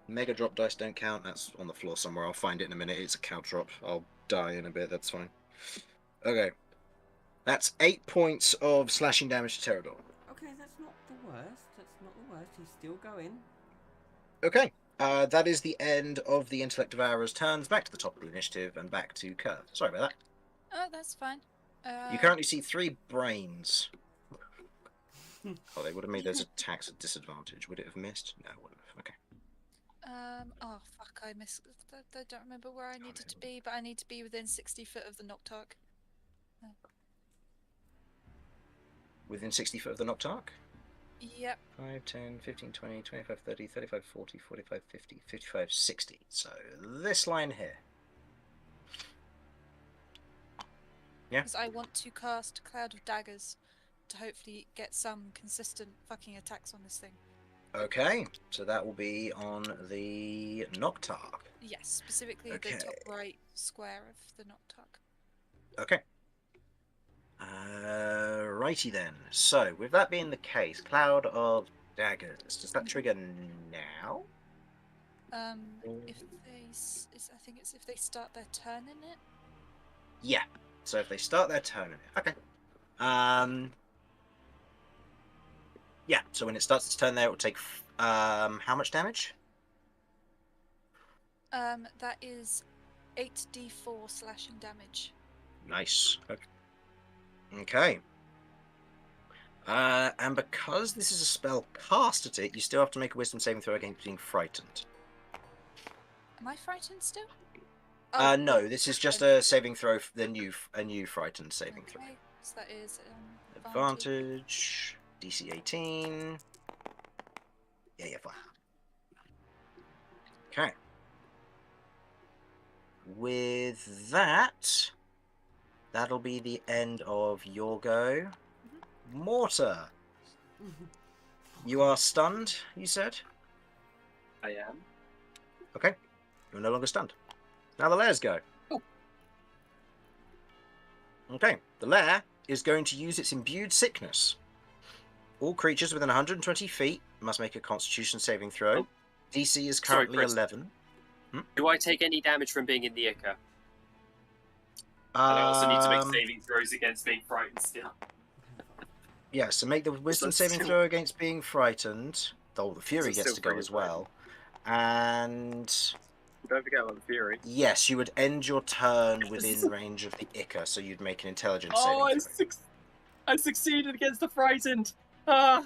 Mega drop dice don't count. That's on the floor somewhere. I'll find it in a minute. It's a cow drop. I'll die in a bit. That's fine. Okay. That's 8 points of slashing damage to Terador. Okay, that's not the worst. That's not the worst. He's still going. Okay. That is the end of the Intellect Devourer's turns. Back to the top of the initiative and back to Curve. Sorry about that. Oh, that's fine. You currently see 3 brains. Oh, they would have made those attacks at disadvantage. Would it have missed? No, it wouldn't have. Okay. Oh fuck! I missed. I don't remember where I needed to be, but I need to be within 60 foot of the Noctarch. Within 60 foot of the Noctarch? Yep. 5, 10, 15, 20, 25, 30, 35, 40, 45, 50, 55, 60. So this line here. Yeah. Because I want to cast Cloud of Daggers to hopefully get some consistent fucking attacks on this thing. Okay, so that will be on the Noctarch. Yes, specifically Okay. the top right square of the Noctarch. Okay. Righty then. So, with that being the case, Cloud of Daggers, does that trigger now? If they, I think it's if they start their turn in it. Yeah. So if they start their turn in it. Okay. Yeah, so when it starts its turn there, it will take How much damage? That is 8d4 slashing damage. Nice. Okay. And because this is a spell cast at it, you still have to make a wisdom saving throw against being frightened. Am I frightened still? No, this is just a saving throw, a new frightened saving throw. Okay, so that is Advantage, DC 18. Yeah, fine. Okay. With that, that'll be the end of your go. Mortar, you are stunned, you said? I am. Okay. You're no longer stunned. Now the lair's go. Oh. Okay. The lair is going to use its imbued sickness. All creatures within 120 feet must make a Constitution saving throw. Oh. DC is Sorry, currently Chris. 11. Do I take any damage from being in the Ica? And I also need to make saving throws against being frightened still. Yeah, so make the wisdom that's saving still- throw against being frightened. Oh, the Fury That's gets still to go pretty as well. And Don't forget about the Fury. yes, you would end your turn within range of the Ica, so you'd make an intelligence saving throw. I succeeded against the frightened. Ah,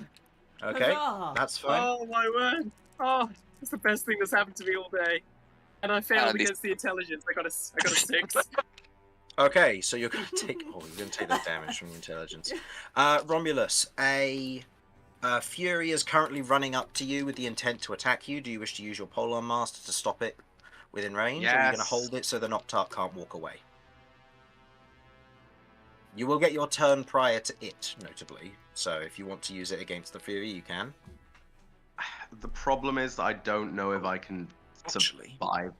Okay, Huzzah! that's fine. oh my word. Oh, it's the best thing that's happened to me all day. And I failed At least- against the intelligence. I got a 6. Okay, so you're going to take. Oh, you're going to take that damage from the intelligence. Romulus, a Fury is currently running up to you with the intent to attack you. Do you wish to use your Polearm Master to stop it within range, or are you going to Yes. hold it so the Noctarch can't walk away? You will get your turn prior to it, notably. So if you want to use it against the Fury, you can. The problem is that I don't know if I can Actually, survive.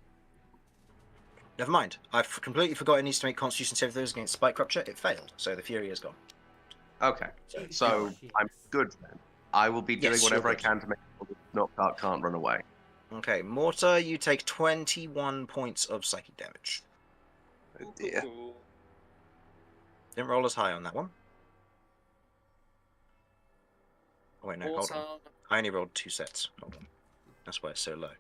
never mind. I've completely forgotten it needs to make Constitution saving throws against Spike Rupture. It failed, so the Fury is gone. Okay, so I'm good then. I will be doing Yes, whatever you're I good. can to make sure that Noctarch can't run away. Okay, Mortar, you take 21 points of psychic damage. Oh dear. Didn't roll as high on that one. Oh, wait, no, hold on. Mortar, I only rolled 2 sets. Hold on. That's why it's so low.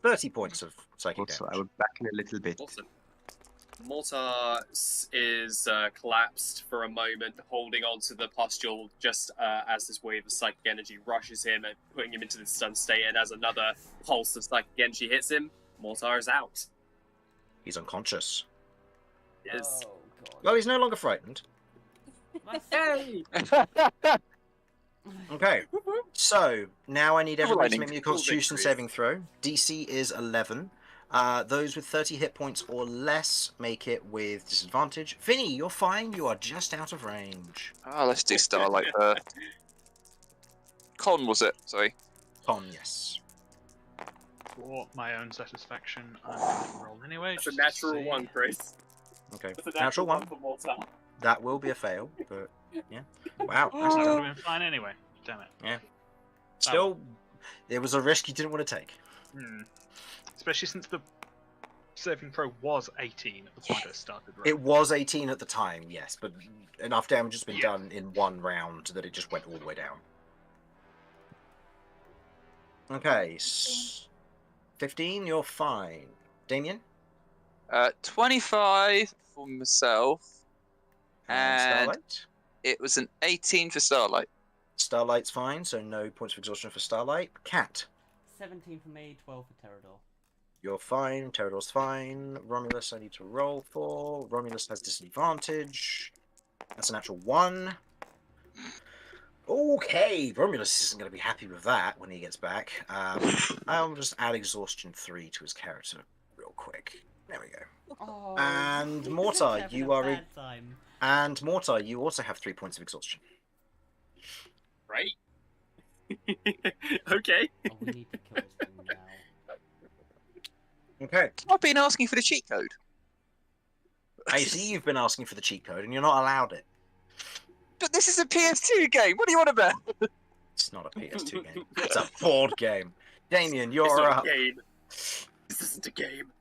30 points of psychic Also, I damage. will back in a little bit. awesome. Mortar is collapsed for a moment, holding on to the pustule just as this wave of psychic energy rushes him and putting him into this stunned state. And as another pulse of psychic energy hits him, Mortar is out. He's unconscious. Yes. Oh, God. Well, he's no longer frightened. My Hey! Okay, so now I need everybody to Overriding. make me a Full Constitution victories. saving throw. DC is 11. Those with 30 hit points or less make it with disadvantage. Vinny, you're fine. You are just out of range. Oh, let's do Starlight first. Con was it? Sorry. Con, yes. For my own satisfaction, I'm going to roll anyway. That's a just to natural see. one, Chris. Okay, That's a natural one. for Mortar. That will be a fail, but yeah. Wow, That that's would done. have been fine anyway. Damn it. Still, it was a risk you didn't want to take. Especially since the saving throw was 18 at the point I started. Right? It was 18 at the time, yes, but enough damage has been Yeah. done in one round that it just went all the way down. Okay, 15, you're fine. Damien? 25 for myself, And And- Starlight? it was an 18 for Starlight. Starlight's fine, so no points of exhaustion for Starlight. Cat? 17 for me, 12 for Terador. You're fine. Pterodor's fine. Romulus, I need to roll for. Romulus has disadvantage. That's a natural 1. Okay, Romulus isn't going to be happy with that when he gets back. I'll just add exhaustion 3 to his character real quick. There we go. Oh, And he's Mortar, having you a are bad time. And Mortar, you also have 3 points of exhaustion. Right? Okay. Oh, we need to kill this thing now. Okay. I've been asking for the cheat code. I see you've been asking for the cheat code and you're not allowed it. But this is a PS2 game. What do you want about? It's not a PS2 game. It's a board game. Damien, It's you're not up. a game. This isn't a game.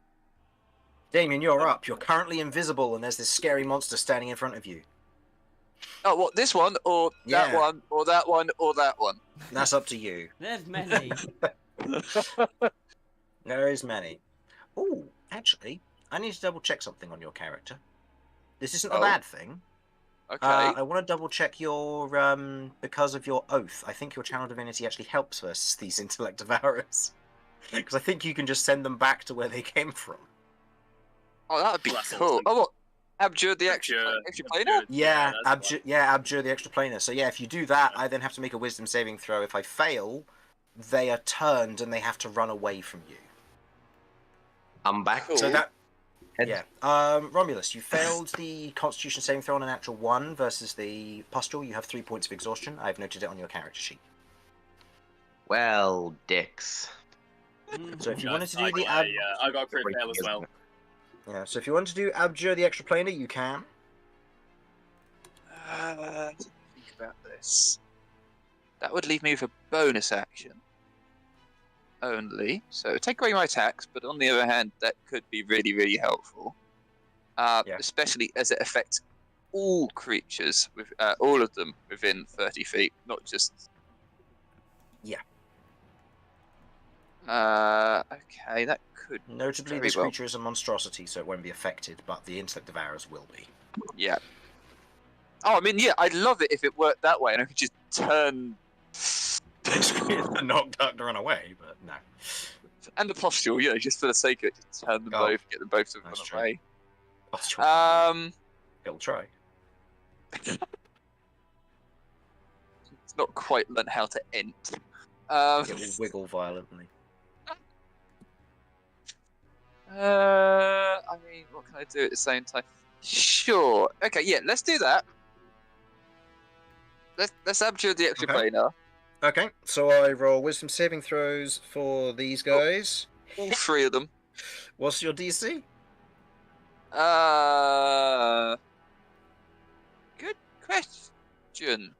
Damien, you're up. You're currently invisible and there's this scary monster standing in front of you. Oh, what, this one, or that Yeah. one, or that one, or that one? That's up to you. There's many. There is many. Oh, actually, I need to double check something on your character. This isn't a Oh. bad thing. Okay. I want to double check your because of your oath. I think your channel divinity actually helps versus these intellect devourers. Because I think you can just send them back to where they came from. Oh, that would be That's cool. awesome. Oh, what? Abjure the extra planar? Yeah, that's fine. abjure the extra planar. So yeah, if you do that, I then have to make a wisdom saving throw. If I fail, they are turned and they have to run away from you. I'm back. Cool. So that Head. yeah. Romulus, you failed the Constitution saving throw on a natural 1 versus the pustule. You have 3 points of exhaustion. I've noted it on your character sheet. Well, dicks. So if you wanted to I do the got I got a crit fail as well. yeah, so if you wanted to do abjure the extra planar, you can. Let me think about this. That would leave me with a bonus action only. So take away my attacks, but on the other hand, that could be really, really helpful. Yeah. Especially as it affects all creatures, with all of them within 30 feet, not just. Yeah. Okay, that could. Notably, Very this well. creature is a monstrosity, so it won't be affected, but the intellect devourers will be. Yeah. Oh, I mean, yeah, I'd love it if it worked that way, and I could just turn. Knocked out to run away, but no. And the posture, you know, just for the sake of it, just turn them Oh, both, get them both to that's run true. away. It'll try. It's not quite learned how to ent. It will wiggle violently. I mean, what can I do at the same time? Sure. Okay, yeah, let's do that. Let's abjure the extra Okay. planar. Okay, so I roll wisdom saving throws for these guys. All three of them. What's your DC? Good question.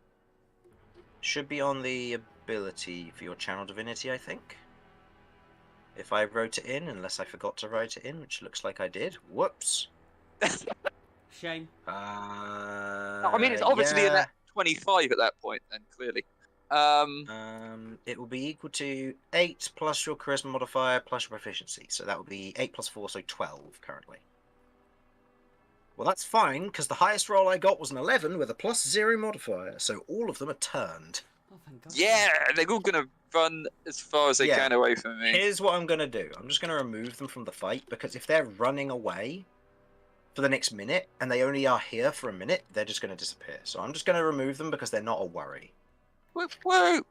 Should be on the ability for your channel divinity, I think. If I wrote it in, unless I forgot to write it in, which looks like I did. Whoops. Shame. I mean, it's obviously in that 25 at that point, then clearly. It will be equal to 8 plus your charisma modifier plus your proficiency. So that would be 8 plus 4, so 12 currently. Well, that's fine, because the highest roll I got was an 11 with a +0 modifier, so all of them are turned. Oh, thank God. Yeah, they're all gonna run as far as they Yeah. can away from me. Here's what I'm going to do. I'm just going to remove them from the fight, because if they're running away for the next minute, and they only are here for a minute, they're just going to disappear. So I'm just going to remove them because they're not a worry. Whoop whoop.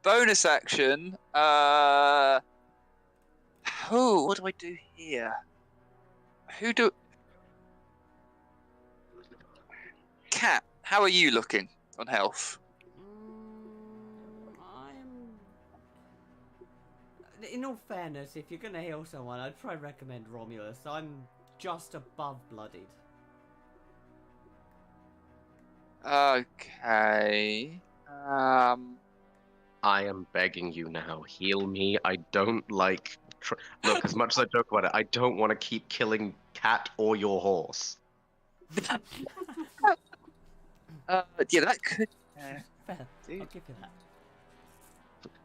Bonus action. What do I do here? Cat, how are you looking on health? In all fairness, if you're gonna heal someone, I'd probably recommend Romulus. I'm just above bloodied. Okay. I am begging you now, heal me. I don't like. Look, as much as I joke about it, I don't want to keep killing Cat or your horse. Yeah, that could. Fair. I'll give you that.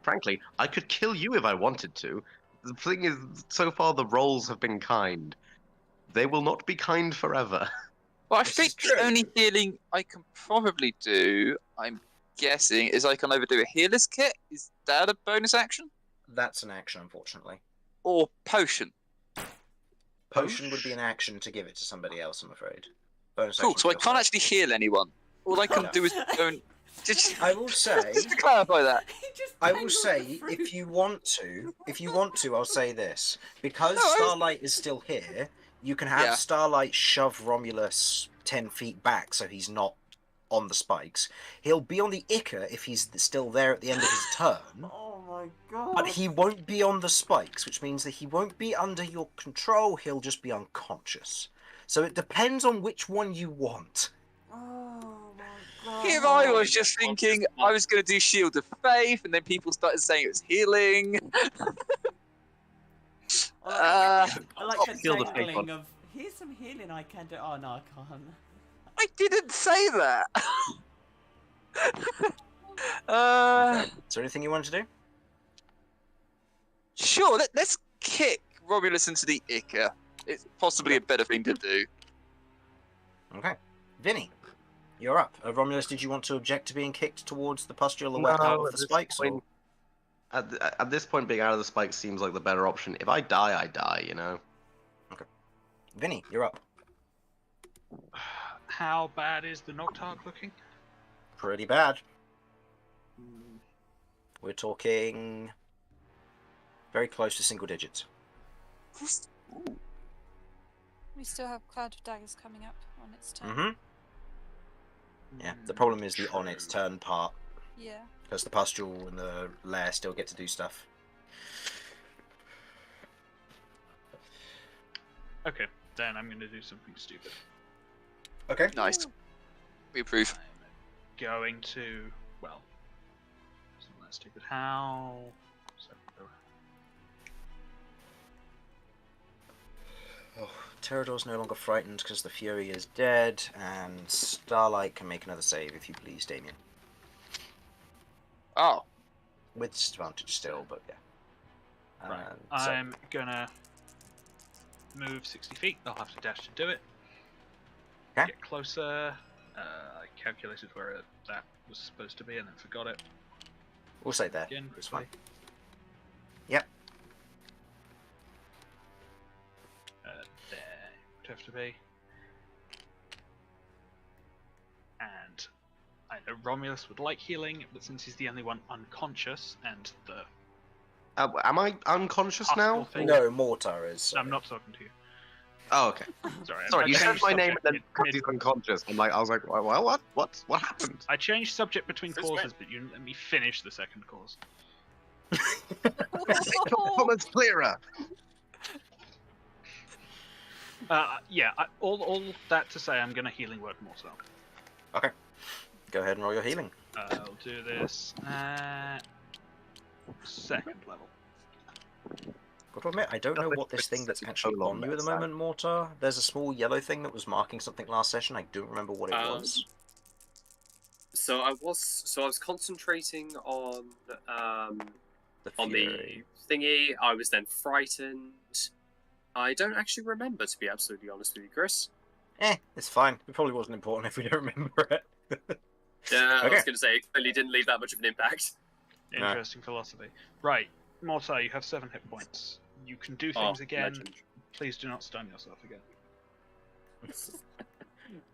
Frankly, I could kill you if I wanted to. The thing is, so far the rolls have been kind. They will not be kind forever. Well, I This think is the true. only healing I can probably do, I'm guessing, is I can either do a healer's kit. Is that a bonus action? That's an action, unfortunately. Or potion? Potion would be an action to give it to somebody else, I'm afraid. Bonus Cool, action so I for can't yourself. actually heal anyone. All I can No. do is don't. Just, I will say, just to clarify that. He just I will tangled say, the fruit. if you want to, I'll say this. Because No, I- Starlight is still here, you can have Yeah. Starlight shove Romulus 10 feet back so he's not on the spikes. He'll be on the Ica if he's still there at the end of his turn, Oh my God. but he won't be on the spikes, which means that he won't be under your control, he'll just be unconscious. So it depends on which one you want. Oh my God. Here I was just thinking I was going to do Shield of Faith, and then people started saying it was healing. I like the Shield of Faith dangling on. of, here's some healing I can do. Oh no, I can't. I didn't say that. Okay. Is there anything you wanted to do? Sure. Let's kick Romulus into the Ica. It's possibly a better thing to do. Okay. Vinny, you're up. Romulus, did you want to object to being kicked towards the pustule away out No, of at the this spikes? point- At this point, being out of the spikes seems like the better option. If I die, I die, you know? Vinny, you're up. How bad is the Noctarch looking? Pretty bad. We're talking very close to single digits. We still have Cloud of Daggers coming up on its turn. Mm-hmm. Yeah, the problem is the on its turn part, Yeah. because the pustule and the lair still get to do stuff. Okay, then I'm going to do something stupid. Okay. Nice. We approve. I'm going to, well, it's not that stupid. How? Oh, Terador's no longer frightened because the Fury is dead, and Starlight can make another save if you please, Damien. Oh. With disadvantage still, but yeah. Right. So- I'm gonna move 60 feet. I'll have to dash to do it. Okay. Get closer. I calculated where that was supposed to be and then forgot it. We'll say there. Again, It's fine. quickly. Yep. There would have to be. And I know Romulus would like healing, but since he's the only one unconscious and the Am I unconscious now? hostile thing, No, Mortar is. I'm not talking to you. Oh, okay. Sorry, I Sorry, you said changed my name and subject then mid- because he's unconscious. I was like, well, what happened? I changed subject between Since clauses, but you didn't let me finish the second clause. Comments clearer. Yeah, all that to say, I'm going to healing word more so. Go ahead and roll your healing. I'll do this at second level. Got to admit, I don't know what this thing that's actually on you at the moment, Mortar. There's a small yellow thing that was marking something last session. I don't remember what it was. So I was concentrating on The on Fury. the thingy. I was then frightened. I don't actually remember, to be absolutely honest with you, Chris. It's fine. It probably wasn't important if we don't remember it. Yeah, I Okay. was going to say, it clearly didn't leave that much of an impact. No. Interesting philosophy. Right, Mortar, you have 7 hit points. You can do things again. Legend. Please do not stun yourself again.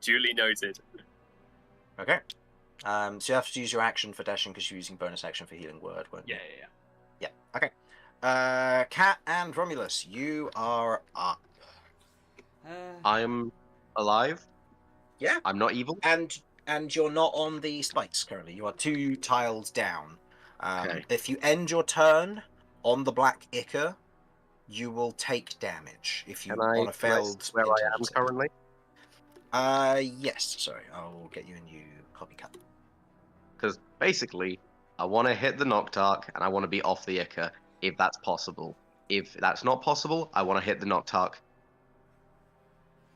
Duly noted. Okay. So you have to use your action for dashing because you're using bonus action for healing word, won't you? Yeah. Yeah. Okay. Cat and Romulus, you are up. I'm alive. Yeah. I'm not evil. And you're not on the spikes currently. You are 2 tiles down. Okay. If you end your turn on the black Ica, you will take damage. If you Can I on a failed rest where I am intelligence save. currently? Yes. Sorry, I'll get you a new copycat. Because basically, I want to hit the Noctarch and I want to be off the Ica, if that's possible. If that's not possible, I want to hit the Noctarch.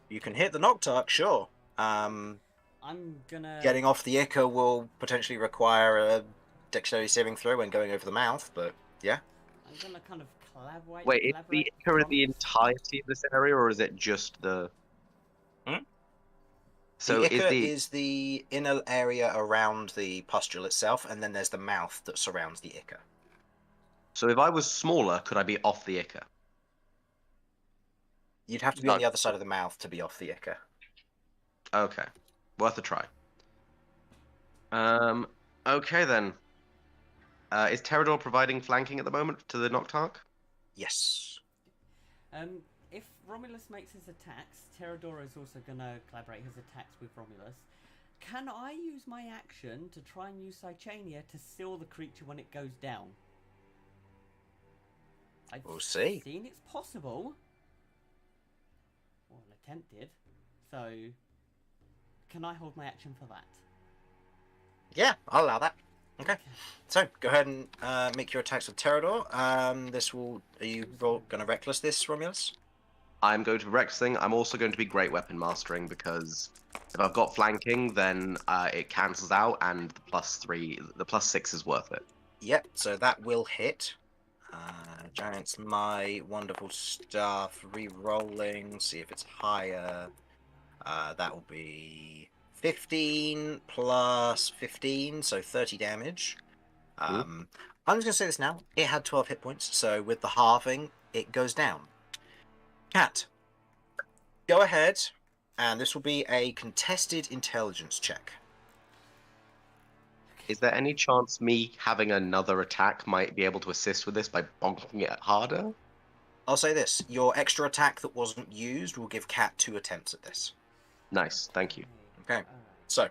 You can hit the Noctarch, sure. I'm gonna. Getting off the Ica will potentially require a dexterity saving throw when going over the mouth, but yeah. I'm gonna kind of collaborate. Wait, is the Ica in the Romulus. entirety of this area, or is it just the... Hmm? So the Ica is is the inner area around the pustule itself, and then there's the mouth that surrounds the Ica. So if I was smaller, could I be off the Ica? You'd have to be on the other side of the mouth to be off the Ica. Okay. Worth a try. Okay then. Is Terador providing flanking at the moment to the Noctarch? Yes. If Romulus makes his attacks, Terador is also gonna collaborate his attacks with Romulus. Can I use my action to try and use Sychania to seal the creature when it goes down? I've We'll see. seen it's possible. Or an attempt did. So, can I hold my action for that? Yeah, I'll allow that. Okay. So, go ahead and make your attacks with Terador. Are you going to reckless this, Romulus? I'm going to Rex thing. I'm also going to be great weapon mastering because if I've got flanking, then it cancels out, and the +6 is worth it. Yep, so that will hit. Giants, my wonderful stuff. Re-rolling, see if it's higher. That will be 15 plus 15, so 30 damage. I'm just going to say this now. It had 12 hit points, so with the halving, it goes down. Cat, go ahead, and this will be a contested intelligence check. Is there any chance me having another attack might be able to assist with this by bonking it harder? I'll say this. Your extra attack that wasn't used will give Cat 2 attempts at this. Nice, thank you. Okay, Alright. so,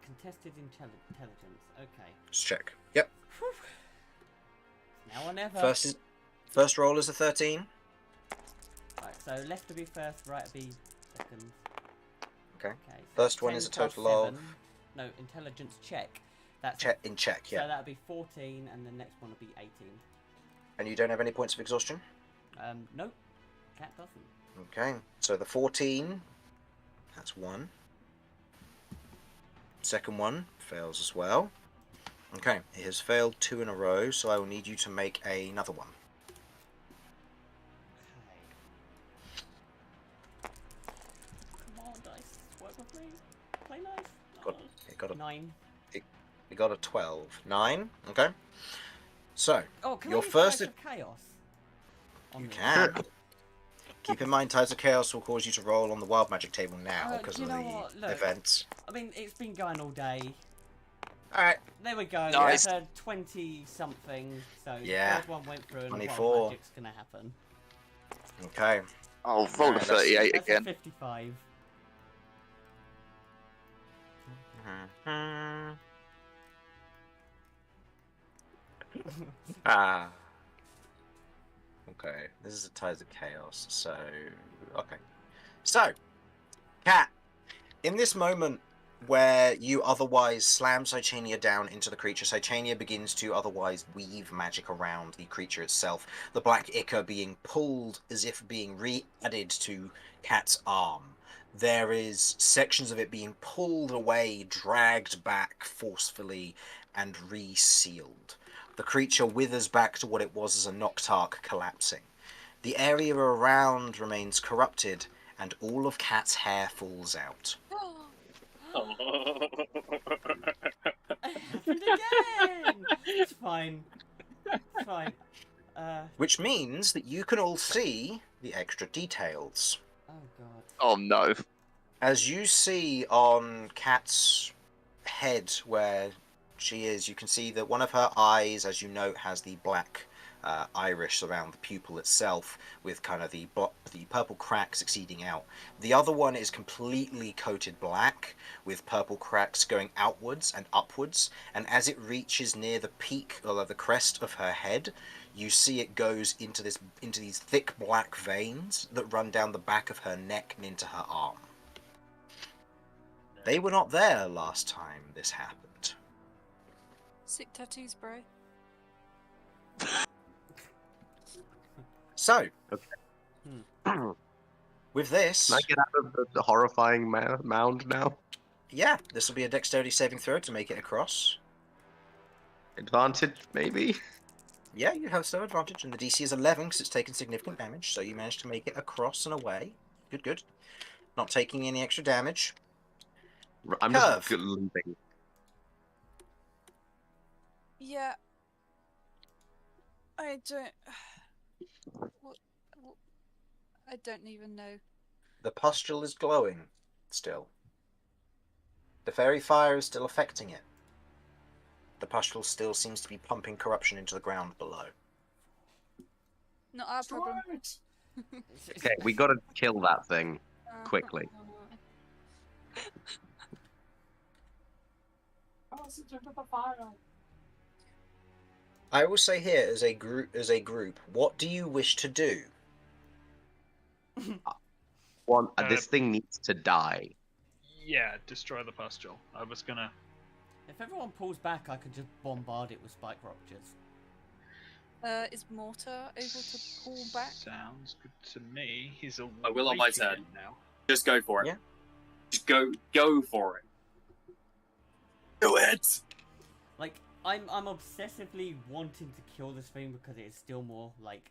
Contested intelligence. Okay. let's check. Yep. Whew. Now or never. First roll is a 13. Right, so left to be first, right to be second. Okay. So First one 10 is a plus total of- 7. No, intelligence check. That's Check, yeah. So that'll be 14, and the next one will be 18. And you don't have any points of exhaustion? Nope. Cat doesn't. Okay, so the 14, that's 1. Second one fails as well. Okay, it has failed 2 in a row, so I will need you to make another one. Okay. Come on, dice. Work with me. Play nice. It got a 9. It got a 12. 9, okay. So, Oh, can your I use first Tides of Chaos? On you this? can. Keep in mind, Tides of Chaos will cause you to roll on the wild magic table now because do you of know the what? Look. events. I mean, it's been going all day. Alright, There we go. Nice. That's a 20-something. So Yeah. the first one went through, and 24. wild magic's gonna happen. okay. I'll roll a Alright, 38 That's again. a 55. Ah. Okay, this is a Tides of Chaos, so... Okay. So, Cat, in this moment where you otherwise slam Cychania down into the creature, Cychania begins to otherwise weave magic around the creature itself, the black ichor being pulled as if being re-added to Cat's arm. There is sections of it being pulled away, dragged back forcefully, and resealed. The creature withers back to what it was as a Noctarch collapsing. The area around remains corrupted, and all of Cat's hair falls out. It happened again! It's fine. It's fine. Which means that you can all see the extra details. Oh god. Oh no. As you see on Cat's head where she is, you can see that one of her eyes, as you note, has the black iris around the pupil itself with kind of the purple cracks exceeding out. The other one is completely coated black with purple cracks going outwards and upwards, and as it reaches near the peak or the crest of her head, you see it goes into these thick black veins that run down the back of her neck and into her arm. They were not there last time this happened. Sick tattoos, bro. So, Okay. with this, Can I get out of the horrifying mound now? yeah, this will be a dexterity saving throw to make it across. Advantage, maybe? Yeah, you have some advantage, and the DC is 11 because it's taken significant damage, so you managed to make it across and away. Good, good. Not taking any extra damage. I'm Curve. just limping. Yeah. I don't. What? I don't even know. The pustule is glowing still. The fairy fire is still affecting it. The pustule still seems to be pumping corruption into the ground below. Not our problem. Okay, we gotta kill that thing quickly. I will say here, as a group, what do you wish to do? This thing needs to die. Yeah, destroy the pustule. I was gonna. If everyone pulls back, I could just bombard it with spike ruptures. Is Mortar able to pull back? Sounds good to me. He's a I will on my turn. now. Just go for it. Yeah. Just go for it. Do it! Like, I'm obsessively wanting to kill this thing because it is still more, like,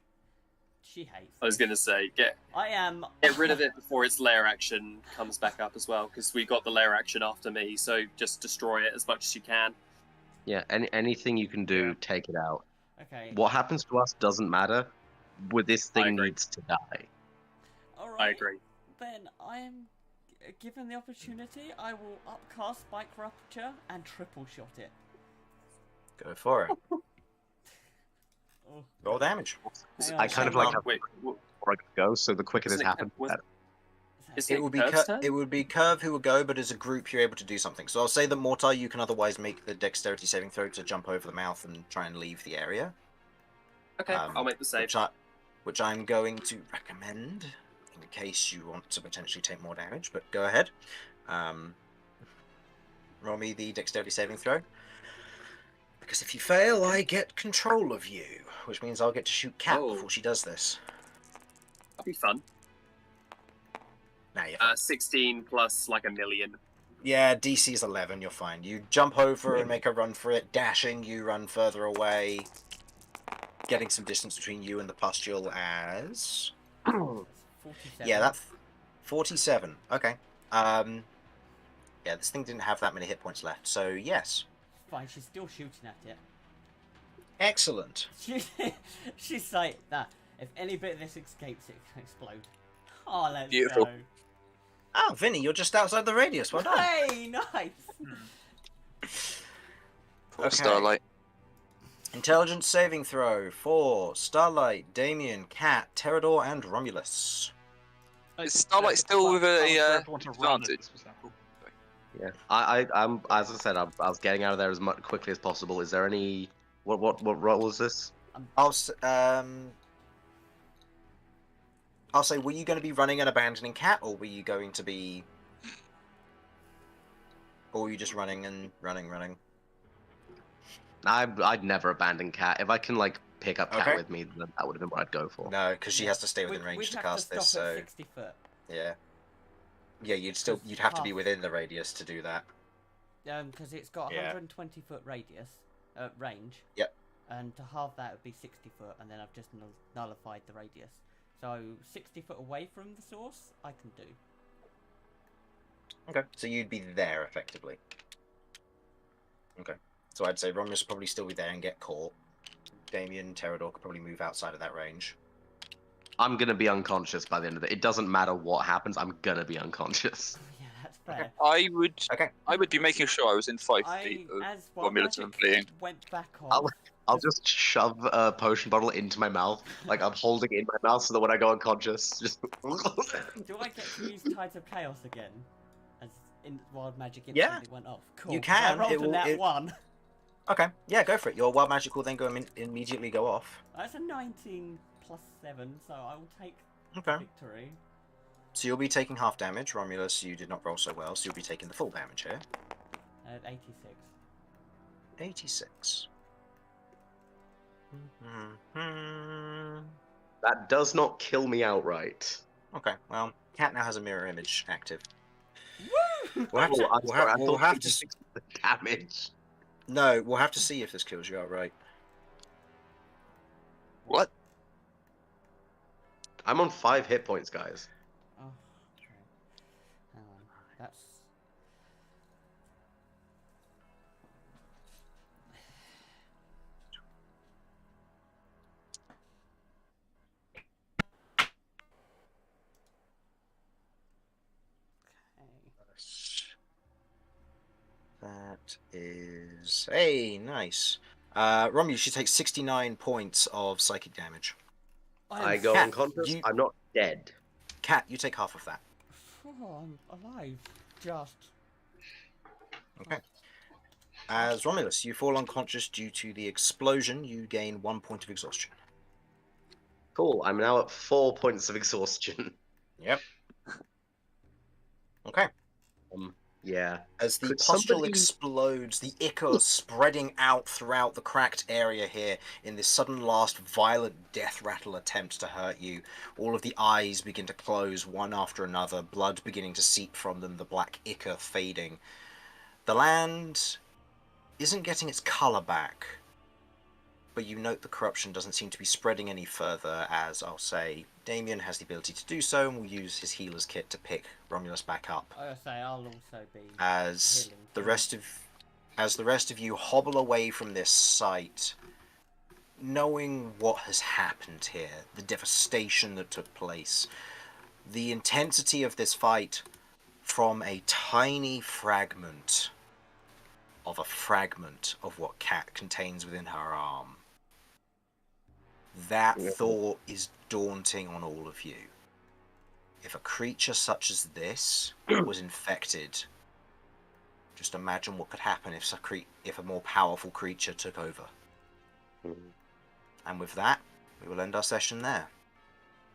she hates I was this. gonna say, get rid of it before its lair action comes back up as well, because we got the lair action after me, so just destroy it as much as you can. Yeah, anything you can do, take it out. Okay. What happens to us doesn't matter. With this I thing agree. needs to die. Alright. I agree. Then I am given the opportunity, I will upcast Spike Rupture and triple shot it. Go for it. Oh, Roll damage. hang I on, kind of hang like on. how Wait, before I go, so the quicker this Isn't it- happens, was- the better. is It would be Curve's turn? it would be Curve who will go, but as a group you're able to do something. So I'll say that Mortar, you can otherwise make the dexterity saving throw to jump over the mouth and try and leave the area. Okay, I'll make the save. Which I'm going to recommend in case you want to potentially take more damage. But go ahead. Roll me the dexterity saving throw. Because if you fail, I get control of you, which means I'll get to shoot Cat Oh. before she does this. That'll be fun. Now you're fine. 16 plus like a million. Yeah, DC's 11, you're fine. You jump over and make a run for it. Dashing, you run further away. Getting some distance between you and the pustule as... 47. Yeah, that's 47. Okay. Yeah, this thing didn't have that many hit points left, so yes. Fine, she's still shooting at it. Excellent. She's like that. If any bit of this escapes, it can explode. Oh, let's Beautiful. go. Oh, Vinny, you're just outside the radius. Well done. Hey, nice. Poor Okay. Starlight. Intelligence saving throw for Starlight, Damien, Cat, Terador, and Romulus. Is Starlight still with a advantage? advantage? Yeah, I'm as I said, I was getting out of there as much quickly as possible. Is there any what role was this? I'll say, were you going to be running and abandoning Cat, or were you going to be... Or were you just running and running? I'd never abandon Cat. If I can like pick up Cat Okay. with me, then that would have been what I'd go for. No, because she has to stay within We'd range to have cast to this, stop so... at 60 foot. Yeah. Yeah, you'd have to be within the radius to do that. Because it's got Yeah. 120 foot radius, range. Yep. And to halve that would be 60 foot, and then I've just nullified the radius. So 60 foot away from the source, I can do. Okay, so you'd be there, effectively. Okay. So I'd say Romulus would probably still be there and get caught. Damien, Terador could probably move outside of that range. I'm gonna be unconscious by the end of it. It doesn't matter what happens. I'm gonna be unconscious. Yeah, that's fair. I would Okay. be making sure I was in 5 feet of As Wild Romulus and Magic fleeing. went back off. I'll just shove a potion bottle into my mouth, like I'm holding it in my mouth, so that when I go unconscious, just. Do I get to use Tides of Chaos again? As in Wild Magic Yeah. instantly went off. Cool. You 'cause I can, rolled it will- that it- one. Okay, yeah, go for it. Your wild magic will then go immediately go off. That's a 19 plus 7, so I will take Okay. victory. So you'll be taking half damage. Romulus, you did not roll so well, so you'll be taking the full damage here. At 86. 86. That does not kill me outright. Okay, well, Cat now has a mirror image active. Woo! We'll have to, I'm sorry, I we'll thought have it to was the damage. No, we'll have to see if this kills you outright. What? I'm on 5 hit points, guys. Oh, okay. Hang on. That's. That is... Hey, nice. Romulus, you take 69 points of psychic damage. I go Cat, unconscious. you- I'm not dead. Cat, you take half of that. Oh, I'm alive. Just. Okay. As Romulus, you fall unconscious due to the explosion. You gain 1 point of exhaustion. Cool. I'm now at 4 points of exhaustion. Yep. Okay. Yeah. As the Could pustule somebody- explodes, the ichor spreading out throughout the cracked area here in this sudden last violent death rattle attempt to hurt you. All of the eyes begin to close one after another, blood beginning to seep from them, the black ichor fading. The land isn't getting its colour back, but you note the corruption doesn't seem to be spreading any further, as I'll say Damien has the ability to do so and will use his healer's kit to pick Romulus back up. I say I'll also be As healing the too. rest of you hobble away from this site, knowing what has happened here, the devastation that took place, the intensity of this fight from a tiny fragment of what Cat contains within her arm. That thought is daunting on all of you. If a creature such as this was infected, just imagine what could happen if a more powerful creature took over. And with that, we will end our session there.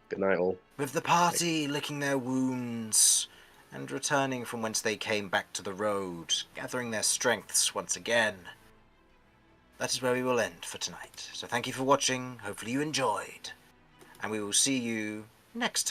Good night, all. With the party licking their wounds and returning from whence they came back to the road, gathering their strengths once again. That is where we will end for tonight. So thank you for watching, hopefully you enjoyed, and we will see you next time.